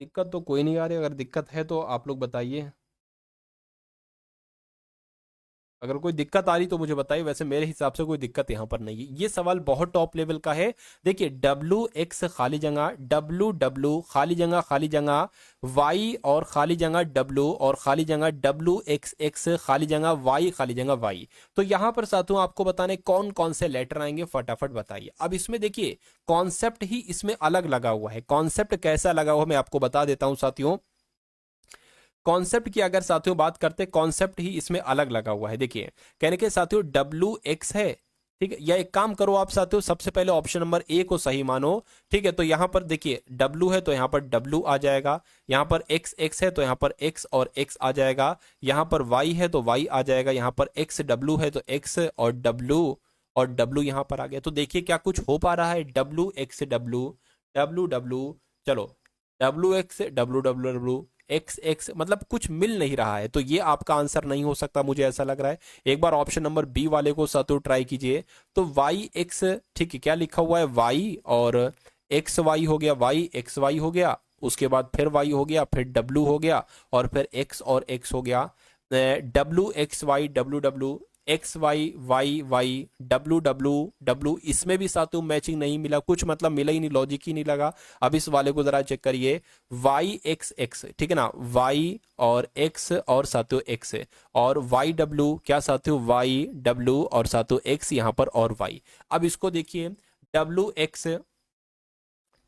दिक्कत तो कोई नहीं आ रही, अगर दिक्कत है तो आप लोग बताइए। अगर कोई दिक्कत आ रही तो मुझे बताइए, वैसे मेरे हिसाब से कोई दिक्कत यहाँ पर नहीं है। ये सवाल बहुत टॉप लेवल का है। देखिए WX खाली जगह, WW खाली जगह, Y और खाली जगह W और खाली जगह WXX खाली जगह Y खाली जगह Y। तो यहाँ पर साथियों आपको बताने कौन कौन से लेटर आएंगे, फटाफट बताइए। अब इसमें देखिए कॉन्सेप्ट ही इसमें अलग लगा हुआ है। कॉन्सेप्ट कैसा लगा हुआ मैं आपको बता देता हूँ साथियों। कॉन्सेप्ट की अगर साथियों बात करते, कॉन्सेप्ट ही इसमें अलग लगा हुआ है। देखिए कहने के साथियों WX है, ठीक है, या एक काम करो आप साथियों, सबसे पहले ऑप्शन नंबर ए को सही मानो। ठीक है, तो यहां पर देखिए W है तो यहां पर W आ जाएगा, यहां पर XX है तो यहां पर X और X आ जाएगा, यहां पर Y है तो Y आ जाएगा, यहां पर XW है तो X और W यहां पर आ गया। तो देखिए क्या कुछ हो पा रहा है, WXW, चलो WXW, XX, मतलब कुछ मिल नहीं रहा है। तो ये आपका आंसर नहीं हो सकता, मुझे ऐसा लग रहा है। एक बार ऑप्शन नंबर बी वाले को साथियों ट्राई कीजिए। तो YX, ठीक है, क्या लिखा हुआ है Y और XY हो गया, YXY हो गया, उसके बाद फिर Y हो गया, फिर W हो गया और फिर X और X हो गया। WXY, WW, XY, YY, WW, इसमें भी साथियों मैचिंग नहीं मिला, कुछ मतलब मिला ही नहीं, लॉजिक ही नहीं लगा। अब इस वाले को जरा चेक करिए, YXX, ठीक है ना, Y और X और साथियों X और YW, क्या साथियों YW और साथियों X यहाँ पर और Y। अब इसको देखिए WX,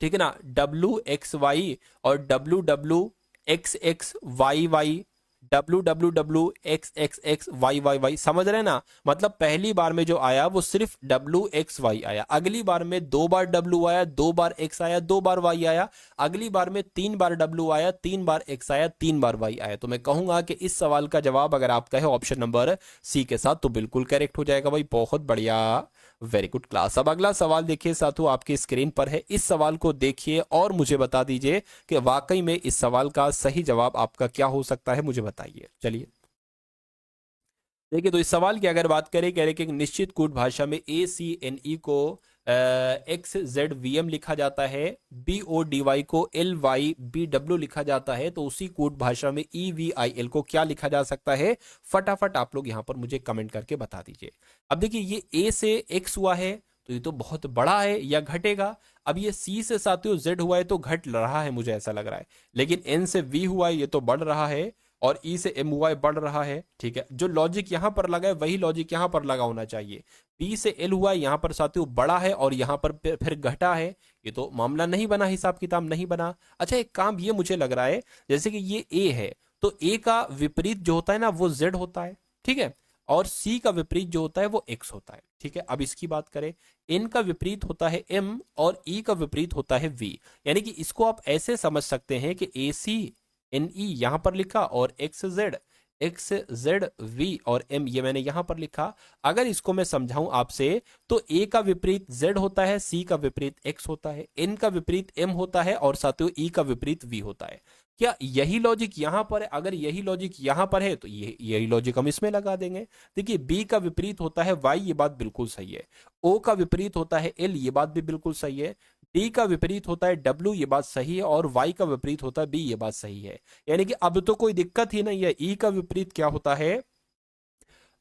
ठीक है ना, WXY और WWXXYY, WWWXXXYYY, समझ रहे हैं ना। मतलब पहली बार में जो आया वो सिर्फ WXY आया, अगली बार में 2 बार W आया, 2 बार X आया, 2 बार Y आया, अगली बार में 3 बार W आया, 3 बार X आया, 3 बार Y आया। तो मैं कहूंगा कि इस सवाल का जवाब अगर आपका है ऑप्शन नंबर सी के साथ तो बिल्कुल करेक्ट हो जाएगा भाई, बहुत बढ़िया, वेरी गुड क्लास। अब अगला सवाल देखिए साथियों आपकी स्क्रीन पर है, इस सवाल को देखिए और मुझे बता दीजिए कि वाकई में इस सवाल का सही जवाब आपका क्या हो सकता है, मुझे बताइए। चलिए देखिए, तो इस सवाल की अगर बात करें, कह रहे कि एक निश्चित कूट भाषा में ACNE को XZVM लिखा जाता है, BODY को LYBW लिखा जाता है, तो उसी कूट भाषा में EVIL को क्या लिखा जा सकता है, फटाफट आप लोग यहां पर मुझे कमेंट करके बता दीजिए। अब देखिए ये A से X हुआ है तो ये तो बहुत बड़ा है या घटेगा। अब ये C से साथियों Z हुआ है तो घट रहा है, मुझे ऐसा लग रहा है। लेकिन N से V हुआ है, ये तो बढ़ रहा है। और ई से एम हुआ है बढ़ रहा है, ठीक है। जो लॉजिक यहां पर लगा है वही लॉजिक यहां पर लगा होना चाहिए। बी से एल हुआ है, यहां पर साथियों बढ़ा है और यहां पर फिर घटा है, ये तो मामला नहीं बना, हिसाब किताब नहीं बना। अच्छा एक काम ये मुझे लग रहा है, जैसे कि ये ए है तो ए का विपरीत जो होता है ना वो जेड होता है, ठीक है, और सी का विपरीत जो होता है वो एक्स होता है, ठीक है। अब इसकी बात करें, एन का विपरीत होता है एम और ई का विपरीत होता है वी, यानी कि इसको आप ऐसे समझ सकते हैं कि ए सी एन ई यहां पर लिखा और एक्स जेड वी और एम ये मैंने यहां पर लिखा। अगर इसको मैं समझाऊं आपसे तो ए का विपरीत जेड होता है, सी का विपरीत एक्स होता है, एन का विपरीत एम होता है और साथियों ई का विपरीत वी होता है। क्या यही लॉजिक यहां पर है? अगर यही लॉजिक यहां पर है तो यही लॉजिक हम इसमें लगा देंगे। देखिए बी का विपरीत होता है वाई, ये बात बिल्कुल सही है। ओ का विपरीत होता है एल, ये बात भी बिल्कुल सही है। डी का विपरीत होता है डब्ल्यू, ये बात सही है। और वाई का विपरीत होता है बी, ये बात सही है। यानी कि अब तो कोई दिक्कत ही नहीं है। ई का विपरीत क्या होता है,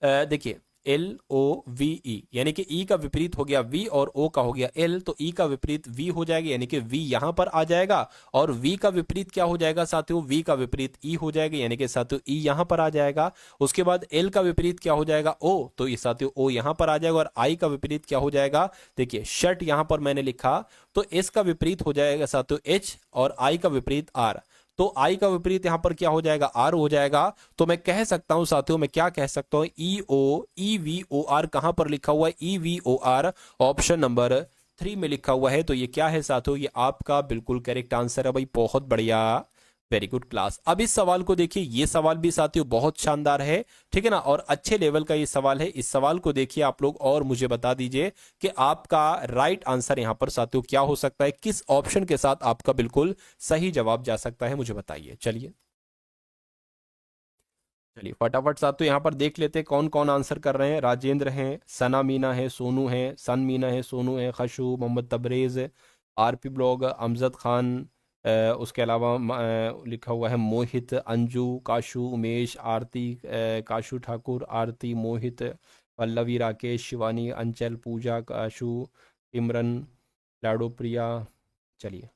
देखिए एल ओ वी ई, यानी कि ई का विपरीत हो गया वी और ओ का हो गया एल, तो ई का विपरीत वी हो जाएगा, यानी कि वी यहां पर आ जाएगा। और वी का विपरीत क्या हो जाएगा साथियों, वी का विपरीत ई हो जाएगा, यानी कि साथियों ई यहां पर आ जाएगा। उसके बाद एल का विपरीत क्या हो जाएगा, ओ, तो ये साथियों ओ यहां पर आ जाएगा। और आई का विपरीत क्या हो जाएगा, देखिए शर्ट यहां पर मैंने लिखा, तो एस का विपरीत हो जाएगा साथियों एच और आई का विपरीत आर, तो आई का विपरीत यहां पर क्या हो जाएगा, आर हो जाएगा। तो मैं कह सकता हूं साथियों, मैं क्या कह सकता हूं, ई वी ओ आर कहां पर लिखा हुआ है, E V O R option number 3 में लिखा हुआ है। तो ये क्या है साथियों, ये आपका बिल्कुल करेक्ट आंसर है भाई, बहुत बढ़िया, वेरी गुड क्लास। अब इस सवाल को देखिए, ये सवाल भी साथियों बहुत शानदार है, ठीक है ना, और अच्छे लेवल का ये सवाल है। इस सवाल को देखिए आप लोग और मुझे बता दीजिए कि आपका राइट आंसर यहां पर साथियों क्या हो सकता है, किस ऑप्शन के साथ आपका बिल्कुल सही जवाब जा सकता है, मुझे बताइए। चलिए चलिए फटाफट साथियों यहां पर देख लेते हैं कौन कौन आंसर कर रहे हैं। राजेंद्र हैं, सना मीना है, सोनू है, सन मीना है, सोनू है, खशू, मोहम्मद तबरेज, आरपी ब्लॉग, अमजद खान, उसके अलावा लिखा हुआ है मोहित, अंजू, काशू, उमेश, आरती, काशू ठाकुर, आरती, मोहित, पल्लवी, राकेश, शिवानी, अंचल, पूजा, काशू, इमरन, लाडो, प्रिया। चलिए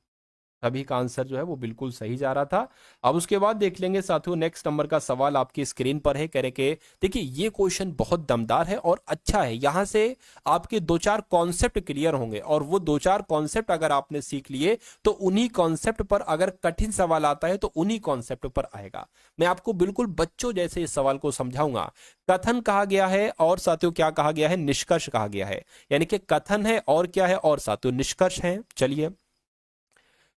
सभी का आंसर जो है वो बिल्कुल सही जा रहा था। अब उसके बाद देख लेंगे साथियों, नेक्स्ट नंबर का सवाल आपकी स्क्रीन पर है। कह रहे के देखिए ये क्वेश्चन बहुत दमदार है और अच्छा है, यहां से आपके 2-4 कॉन्सेप्ट क्लियर होंगे, और वो 2-4 कॉन्सेप्ट अगर आपने सीख लिए तो उन्हीं कॉन्सेप्ट पर अगर कठिन सवाल आता है तो उन्हीं कॉन्सेप्ट पर आएगा। मैं आपको बिल्कुल बच्चों जैसे इस सवाल को समझाऊंगा। कथन कहा गया है और साथियों क्या कहा गया है, निष्कर्ष कहा गया है, यानी कि कथन है और क्या है, और साथियों निष्कर्ष है। चलिए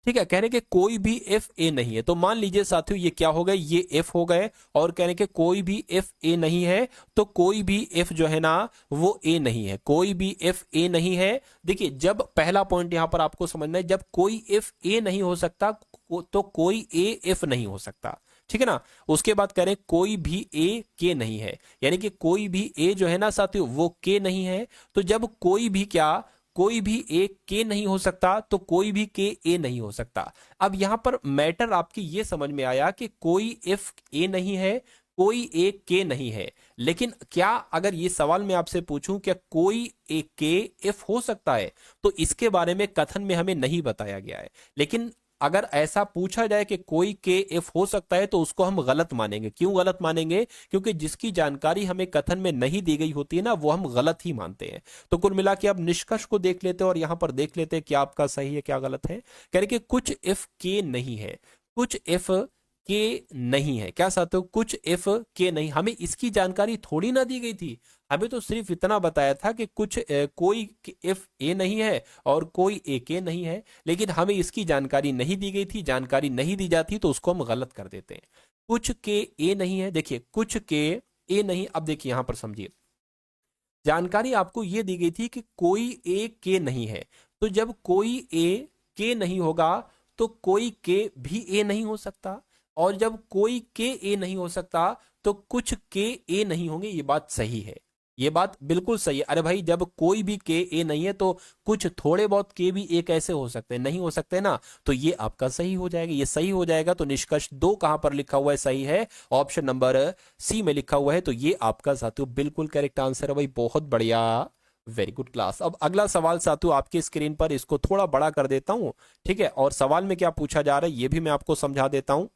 ठीक है, कहने के कोई भी एफ ए नहीं है, तो मान लीजिए साथियों ये क्या हो गए, ये एफ हो गए, और कहने के कोई भी एफ ए नहीं है, तो कोई भी एफ जो है ना वो ए नहीं है, कोई भी एफ ए नहीं है। देखिए जब पहला पॉइंट यहां पर आपको समझना है, जब कोई एफ ए नहीं हो सकता तो कोई ए एफ नहीं हो सकता, ठीक है ना। उसके बाद कह रहे हैं कोई भी ए के नहीं है, यानी कि कोई भी ए जो है ना साथियों वो के नहीं है। तो जब कोई भी क्या, कोई भी ए के नहीं हो सकता तो कोई भी के ए नहीं हो सकता। अब यहां पर मैटर आपकी ये समझ में आया कि कोई एफ ए नहीं है, कोई ए के नहीं है, लेकिन क्या अगर ये सवाल मैं आपसे पूछूं क्या कोई ए के एफ हो सकता है, तो इसके बारे में कथन में हमें नहीं बताया गया है। लेकिन अगर ऐसा पूछा जाए कि कोई के एफ हो सकता है तो उसको हम गलत मानेंगे। क्यों गलत मानेंगे, क्योंकि जिसकी जानकारी हमें कथन में नहीं दी गई होती है ना वो हम गलत ही मानते हैं। तो कुल मिला के अब निष्कर्ष को देख लेते हैं और यहां पर देख लेते हैं क्या आपका सही है क्या गलत है। कह रहे कि कुछ एफ के नहीं है, कुछ एफ के नहीं है, क्या साथियों, कुछ एफ के नहीं, हमें इसकी जानकारी थोड़ी ना दी गई थी, हमें तो सिर्फ इतना बताया था कि कुछ कोई एफ ए नहीं है और कोई ए के नहीं है, लेकिन हमें इसकी जानकारी नहीं दी गई थी। जानकारी नहीं दी जाती तो उसको हम गलत कर देते हैं। कुछ के ए नहीं है, देखिए कुछ के ए नहीं। अब देखिए यहां पर समझिए, जानकारी आपको यह दी गई थी कि कोई ए के नहीं है, तो जब कोई ए के नहीं होगा तो कोई के भी ए नहीं हो सकता, और जब कोई के ए नहीं हो सकता तो कुछ के ए नहीं होंगे। ये बात सही है, ये बात बिल्कुल सही है। अरे भाई जब कोई भी के ए नहीं है तो कुछ थोड़े बहुत के भी ए कैसे हो सकते हैं, नहीं हो सकते ना, तो ये आपका सही हो जाएगा, ये सही हो जाएगा। तो निष्कर्ष 2 कहां पर लिखा हुआ है, सही है, ऑप्शन नंबर सी में लिखा हुआ है। तो ये आपका साथियों बिल्कुल करेक्ट आंसर है भाई, बहुत बढ़िया, वेरी गुड क्लास। अब अगला सवाल साथियों आपकी स्क्रीन पर, इसको थोड़ा बड़ा कर देता हूं, ठीक है, और सवाल में क्या पूछा जा रहा है ये भी मैं आपको समझा देता हूं।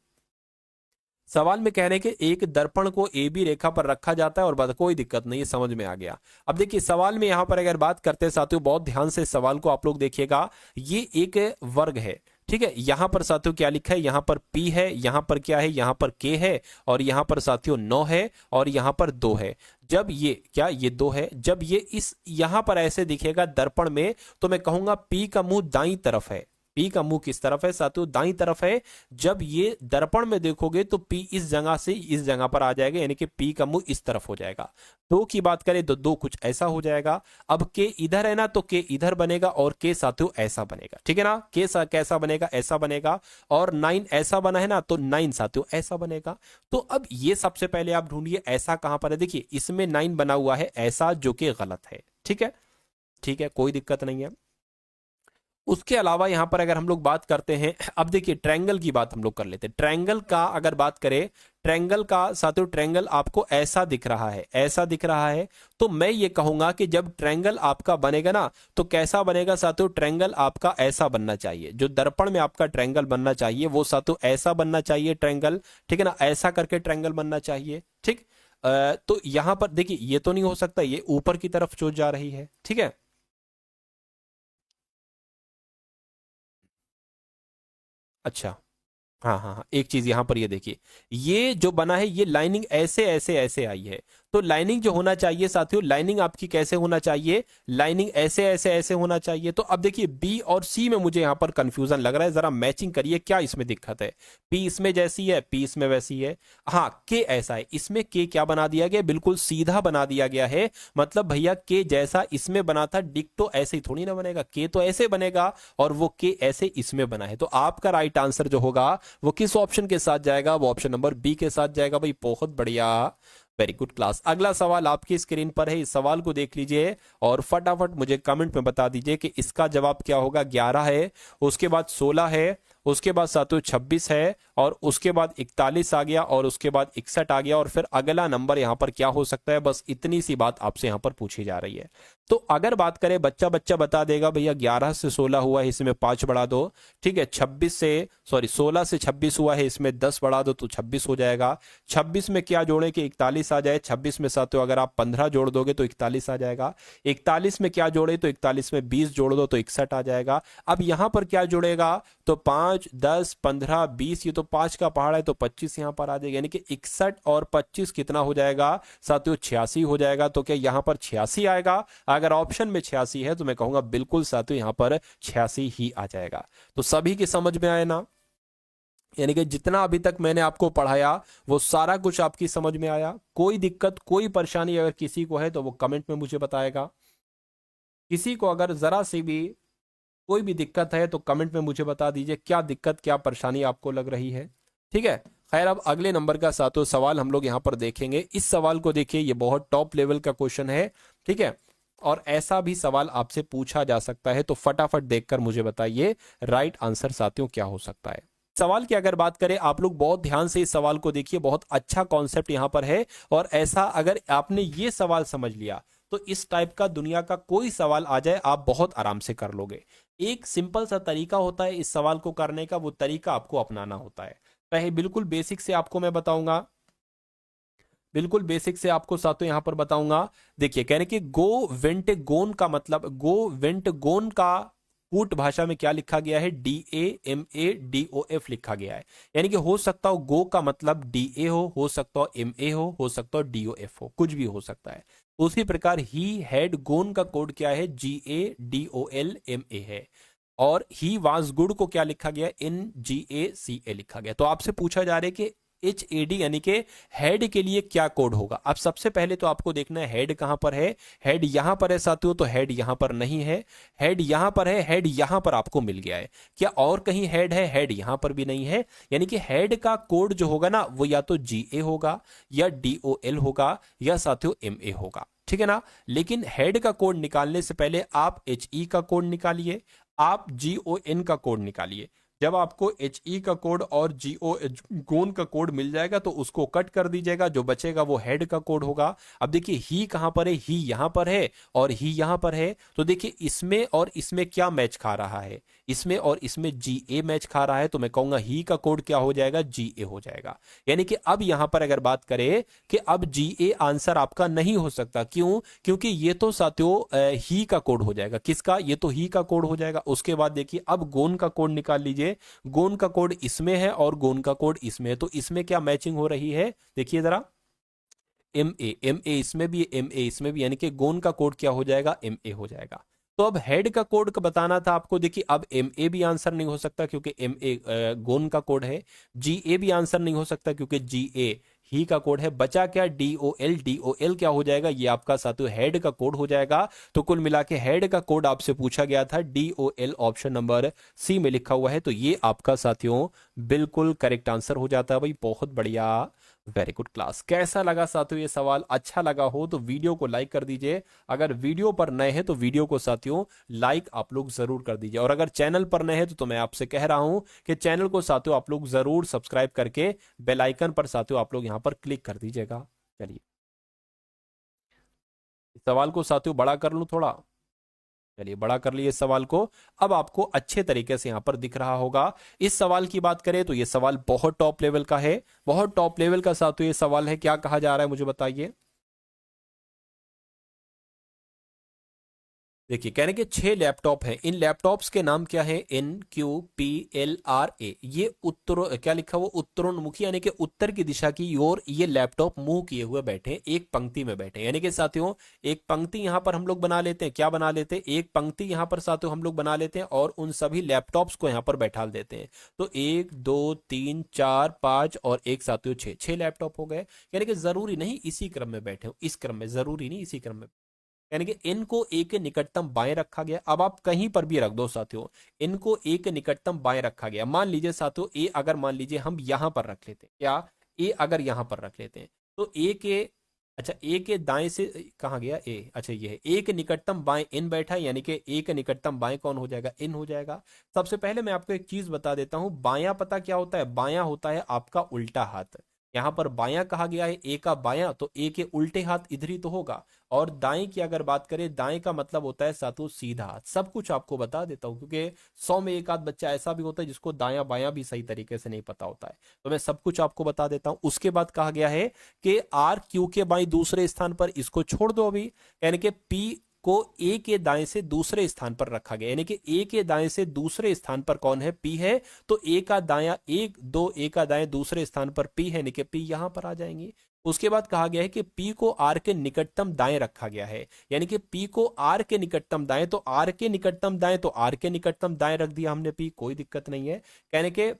सवाल में कह रहे हैं कि एक दर्पण को ए बी रेखा पर रखा जाता है और बस कोई दिक्कत नहीं है, समझ में आ गया। अब देखिए सवाल में यहां पर अगर बात करते हैं साथियों, बहुत ध्यान से सवाल को आप लोग देखिएगा, ये एक वर्ग है, ठीक है। यहां पर साथियों क्या लिखा है, यहां पर P है, यहां पर क्या है, यहां पर K है, और यहां पर साथियों 9 है, और यहां पर 2 है। जब ये क्या, ये 2 है, जब ये इस यहां पर ऐसे दिखेगा दर्पण में, तो मैं कहूंगा P का मुंह दाईं तरफ है। P का मुंह किस तरफ है साथियों, दाईं तरफ है। जब ये दर्पण में देखोगे तो P इस जगह से इस जगह पर आ जाएगा, यानी कि P का मुंह इस तरफ हो जाएगा। 2 की बात करें तो 2 कुछ ऐसा हो जाएगा। अब K इधर है ना, तो K इधर बनेगा, और K साथियों ऐसा बनेगा, ठीक है ना। K कैसा बनेगा, ऐसा बनेगा। और 9 ऐसा बना है ना, तो 9 साथियों ऐसा बनेगा। तो अब ये सबसे पहले आप ढूंढिए ऐसा कहां पर है। देखिए इसमें 9 बना हुआ है ऐसा, जो कि गलत है, ठीक है, ठीक है, कोई दिक्कत नहीं है। उसके अलावा यहां पर अगर हम लोग बात करते हैं, अब देखिए ट्रायंगल की बात हम लोग कर लेते हैं। ट्रायंगल का अगर बात करें, ट्रायंगल का साथियों, ट्रायंगल आपको ऐसा दिख रहा है, ऐसा दिख रहा है, तो मैं ये कहूंगा कि जब ट्रायंगल आपका बनेगा ना, तो कैसा बनेगा साथियों, ट्रायंगल आपका ऐसा बनना चाहिए। जो दर्पण में आपका ट्रायंगल बनना चाहिए वो साथियों ऐसा बनना चाहिए ट्रायंगल, ठीक है ना, ऐसा करके ट्रायंगल बनना चाहिए, ठीक। तो यहां पर देखिए ये तो नहीं हो सकता, ये ऊपर की तरफ जो जा रही है, ठीक है। अच्छा, हाँ हाँ हाँ, एक चीज यहां पर ये देखिए, ये जो बना है ये लाइनिंग ऐसे ऐसे ऐसे आई है। तो लाइनिंग जो होना चाहिए साथियों, लाइनिंग आपकी कैसे होना चाहिए, लाइनिंग ऐसे ऐसे ऐसे होना चाहिए। तो अब देखिए बी और सी में मुझे यहां पर कंफ्यूजन लग रहा है, जरा मैचिंग करिए, क्या इसमें दिक्कत है। पी इसमें जैसी है, पी इसमें वैसी है। हाँ, के ऐसा है, इसमें के क्या बना दिया गया, बिल्कुल सीधा बना दिया गया है। मतलब भैया के जैसा इसमें बना था, डिक्टो ऐसे ही थोड़ी ना बनेगा, के तो ऐसे बनेगा, और वो के ऐसे इसमें बना है। तो आपका राइट आंसर जो होगा वो किस ऑप्शन के साथ जाएगा, वो ऑप्शन नंबर बी के साथ जाएगा। भाई बहुत बढ़िया, वेरी गुड क्लास। अगला सवाल आपकी स्क्रीन पर है, इस सवाल को देख लीजिए और फटाफट मुझे कमेंट में बता दीजिए कि इसका जवाब क्या होगा। 11 है, उसके बाद 16 है, उसके बाद साथियों 26 है, और उसके बाद 41 आ गया, और उसके बाद 61 आ गया, और फिर अगला नंबर यहां पर क्या हो सकता है। बस इतनी सी बात आपसे यहां पर पूछी जा रही है। तो अगर बात करें, बच्चा बच्चा बता देगा भैया 11 से 16 हुआ है, इसमें 5 बढ़ा दो, ठीक है। 16 से 26 हुआ है, इसमें 10 बढ़ा दो तो 26 हो जाएगा। 26 में क्या जोड़े कि 41 आ जाए। 26 में साथियों अगर आप 15 जोड़ दोगे तो 41 आ जाएगा। 41 में क्या जोड़े, तो 41 में 20 जोड़ दो तो 61 आ जाएगा। अब यहां पर क्या जुड़ेगा, तो 5, 10, 15, 20, ये तो 5 का पहाड़ है, तो 25 यहां पर आ जाएगा, यानी कि 61 और 25 कितना हो जाएगा साथियों, 86 हो जाएगा। तो क्या यहां पर 86 आएगा। अगर ऑप्शन में 86 है तो मैं कहूंगा बिल्कुल साथियों यहां पर 86 ही आ जाएगा। तो सभी की समझ में आए ना, यानी कि जितना अभी तक मैंने आपको पढ़ाया वो सारा कुछ आपकी समझ में आया। कोई दिक्कत कोई परेशानी अगर किसी को है तो वो कमेंट में मुझे बताएगा। किसी को अगर जरा सी भी कोई भी दिक्कत है तो कमेंट में मुझे बता दीजिए, क्या दिक्कत क्या परेशानी आपको लग रही है, ठीक है। खैर अब अगले नंबर का सातों सवाल हम लोग यहां पर देखेंगे। इस सवाल को देखिए, ये बहुत टॉप लेवल का क्वेश्चन है, ठीक है, और ऐसा भी सवाल आपसे पूछा जा सकता है। तो फटाफट देखकर मुझे बताइए राइट आंसर साथियों क्या हो सकता है। सवाल की अगर बात करें, आप लोग बहुत ध्यान से इस सवाल को देखिए, बहुत अच्छा कॉन्सेप्ट यहां पर है। और ऐसा अगर आपने ये सवाल समझ लिया तो इस टाइप का दुनिया का कोई सवाल आ जाए आप बहुत आराम से कर लोगे। एक सिंपल सा तरीका होता है इस सवाल को करने का, वो तरीका आपको अपनाना होता है। पहले बिल्कुल बेसिक से आपको मैं बताऊंगा, बिल्कुल बेसिक से आपको साथों यहां पर बताऊंगा। देखिए कह रहे कि गो वेंट गोन का मतलब, गो वेंट गोन का कूट भाषा में क्या लिखा गया है, DAMADOF लिखा गया है। यानी कि हो सकता हो गो का मतलब DA हो सकता हो MA हो सकता हो DOF हो, कुछ भी हो सकता है। उसी प्रकार ही हैड गोन का कोड क्या है, GADOLMA है। और ही वाज गुड को क्या लिखा गया, NGACA लिखा गया। तो आपसे पूछा जा रहा है कि HAD यानी कि हेड के लिए क्या कोड होगा। अब सबसे पहले तो आपको देखना है हेड कहां पर है। हेड यहां पर है साथियों, तो हेड यहां पर नहीं है। हेड यहां पर है, हेड यहां पर आपको मिल गया है। क्या और कहीं हेड है, हेड यहां पर भी नहीं है। यानी कि हेड का कोड जो होगा ना वो या तो GA होगा, या DOL होगा, या साथियों MA होगा, ठीक है ना। लेकिन हेड का कोड निकालने से पहले आप HE का कोड निकालिए, आप GON का कोड निकालिए। जब आपको एच ई का कोड और जी ओ गोन का कोड मिल जाएगा तो उसको कट कर दीजिएगा, जो बचेगा वो हेड का कोड होगा। अब देखिए ही कहां पर है, ही यहां पर है और ही यहां पर है, तो देखिए इसमें और इसमें क्या मैच खा रहा है, इसमें और इसमें जी ए मैच खा रहा है, तो मैं कहूंगा ही का कोड क्या हो जाएगा, जी ए हो जाएगा। यानी कि अब यहां पर अगर बात करें कि अब जी ए आंसर आपका नहीं हो सकता, क्यों? क्योंकि ये तो साथियों ही का कोड हो जाएगा, किसका? ये तो ही का कोड हो जाएगा। उसके बाद देखिए अब गोन का कोड निकाल लीजिए, गोन का कोड इसमें है और गोन का कोड इसमें है, तो इसमें क्या मैचिंग हो रही है, देखिए जरा, एम ए इसमें भी, एम ए इसमें भी, यानी कि गोन का कोड क्या हो जाएगा, एम ए हो जाएगा। तो अब हेड का कोड का बताना था आपको, देखिए अब एम ए भी आंसर नहीं हो सकता क्योंकि एम ए गोन का कोड है, जी ए भी आंसर नहीं हो सकता क्योंकि जी ए ही का कोड है। बचा क्या, D O L, D O L क्या हो जाएगा, ये आपका साथियों हेड का कोड हो जाएगा। तो कुल मिला के हेड का कोड आपसे पूछा गया था, D O L option number C में लिखा हुआ है, तो ये आपका साथियों बिल्कुल करेक्ट आंसर हो जाता है भाई। बहुत बढ़िया, वेरी गुड क्लास। कैसा लगा साथियों ये सवाल? अच्छा लगा हो तो वीडियो को लाइक कर दीजिए, अगर वीडियो पर नए हैं तो वीडियो को साथियों लाइक आप लोग जरूर कर दीजिए, और अगर चैनल पर नए हैं तो मैं आपसे कह रहा हूं कि चैनल को साथियों आप लोग जरूर सब्सक्राइब करके बेल आइकन पर साथियों आप लोग यहां पर क्लिक कर दीजिएगा। चलिए सवाल को साथियों बड़ा कर लूं थोड़ा, चलिए बड़ा कर लिए इस सवाल को। अब आपको अच्छे तरीके से यहां पर दिख रहा होगा। इस सवाल की बात करें तो ये सवाल बहुत टॉप लेवल का है, बहुत टॉप लेवल का साथियों ये सवाल है। क्या कहा जा रहा है मुझे बताइए। देखिए कहने के 6 लैपटॉप हैं, इन लैपटॉप्स के नाम क्या है, N Q P L R A. ये उत्तर क्या लिखा हुआ, उत्तरोन्मुखी यानी कि उत्तर की दिशा की ओर ये लैपटॉप मुंह किए हुए बैठे हैं, एक पंक्ति में बैठे हैं। यानी कि साथियों एक पंक्ति यहां पर हम लोग बना लेते हैं, क्या बना लेते हैं, एक पंक्ति यहां पर साथियों हम लोग बना लेते हैं और उन सभी लैपटॉप्स को यहां पर बैठा देते हैं। तो 1 2 3 4 5 और एक साथियों 6 लैपटॉप हो गए। यानी कि जरूरी नहीं इसी क्रम में बैठे हो, इस क्रम में जरूरी नहीं इसी क्रम में, यानी कि इनको ए के निकटतम बाएं रखा गया। अब आप कहीं पर भी रख दो साथियों, इनको ए के निकटतम बाएं रखा गया। मान लीजिए साथियों ए अगर मान लीजिए हम यहां पर रख लेते हैं, क्या ए अगर यहां पर रख लेते हैं तो ए के, अच्छा ए के दाएं से कहाँ गया ए, अच्छा ये है ए के निकटतम बाएं इन बैठा है, यानी कि ए के निकटतम बाएं कौन हो जाएगा, इन हो जाएगा। सबसे पहले मैं आपको एक चीज बता देता हूं, बायां पता क्या होता है, बायां होता है आपका उल्टा हाथ। यहां पर बायां कहा गया है, ए का बायां, तो ए के उल्टे हाथ इधर ही तो होगा। और दाएं की अगर बात करें, दाएं का मतलब होता है सातों सीधा हाथ। सब कुछ आपको बता देता हूं क्योंकि 100 में एक आध बच्चा ऐसा भी होता है जिसको दायां बायां भी सही तरीके से नहीं पता होता है, तो मैं सब कुछ आपको बता देता हूं। उसके बाद कहा गया है कि आर क्यू के बाएं दूसरे स्थान पर, इसको छोड़ दो अभी, यानी कि पी को ए के दाएं से दूसरे स्थान पर रखा गया, यानी कि ए के दाएं से दूसरे स्थान पर कौन है, पी है। तो ए का दाया 1 2, ए का दाएं दूसरे स्थान पर पी है, यानी कि पी यहां पर आ जाएंगे। उसके बाद कहा गया है कि पी को आर के निकटतम दाएं रखा गया है, यानी कि पी को आर के निकटतम दाएं, तो आर के निकटतम दाएं, तो आर के निकटतम दाएं रख दिया हमने पी, कोई दिक्कत नहीं है। कहने के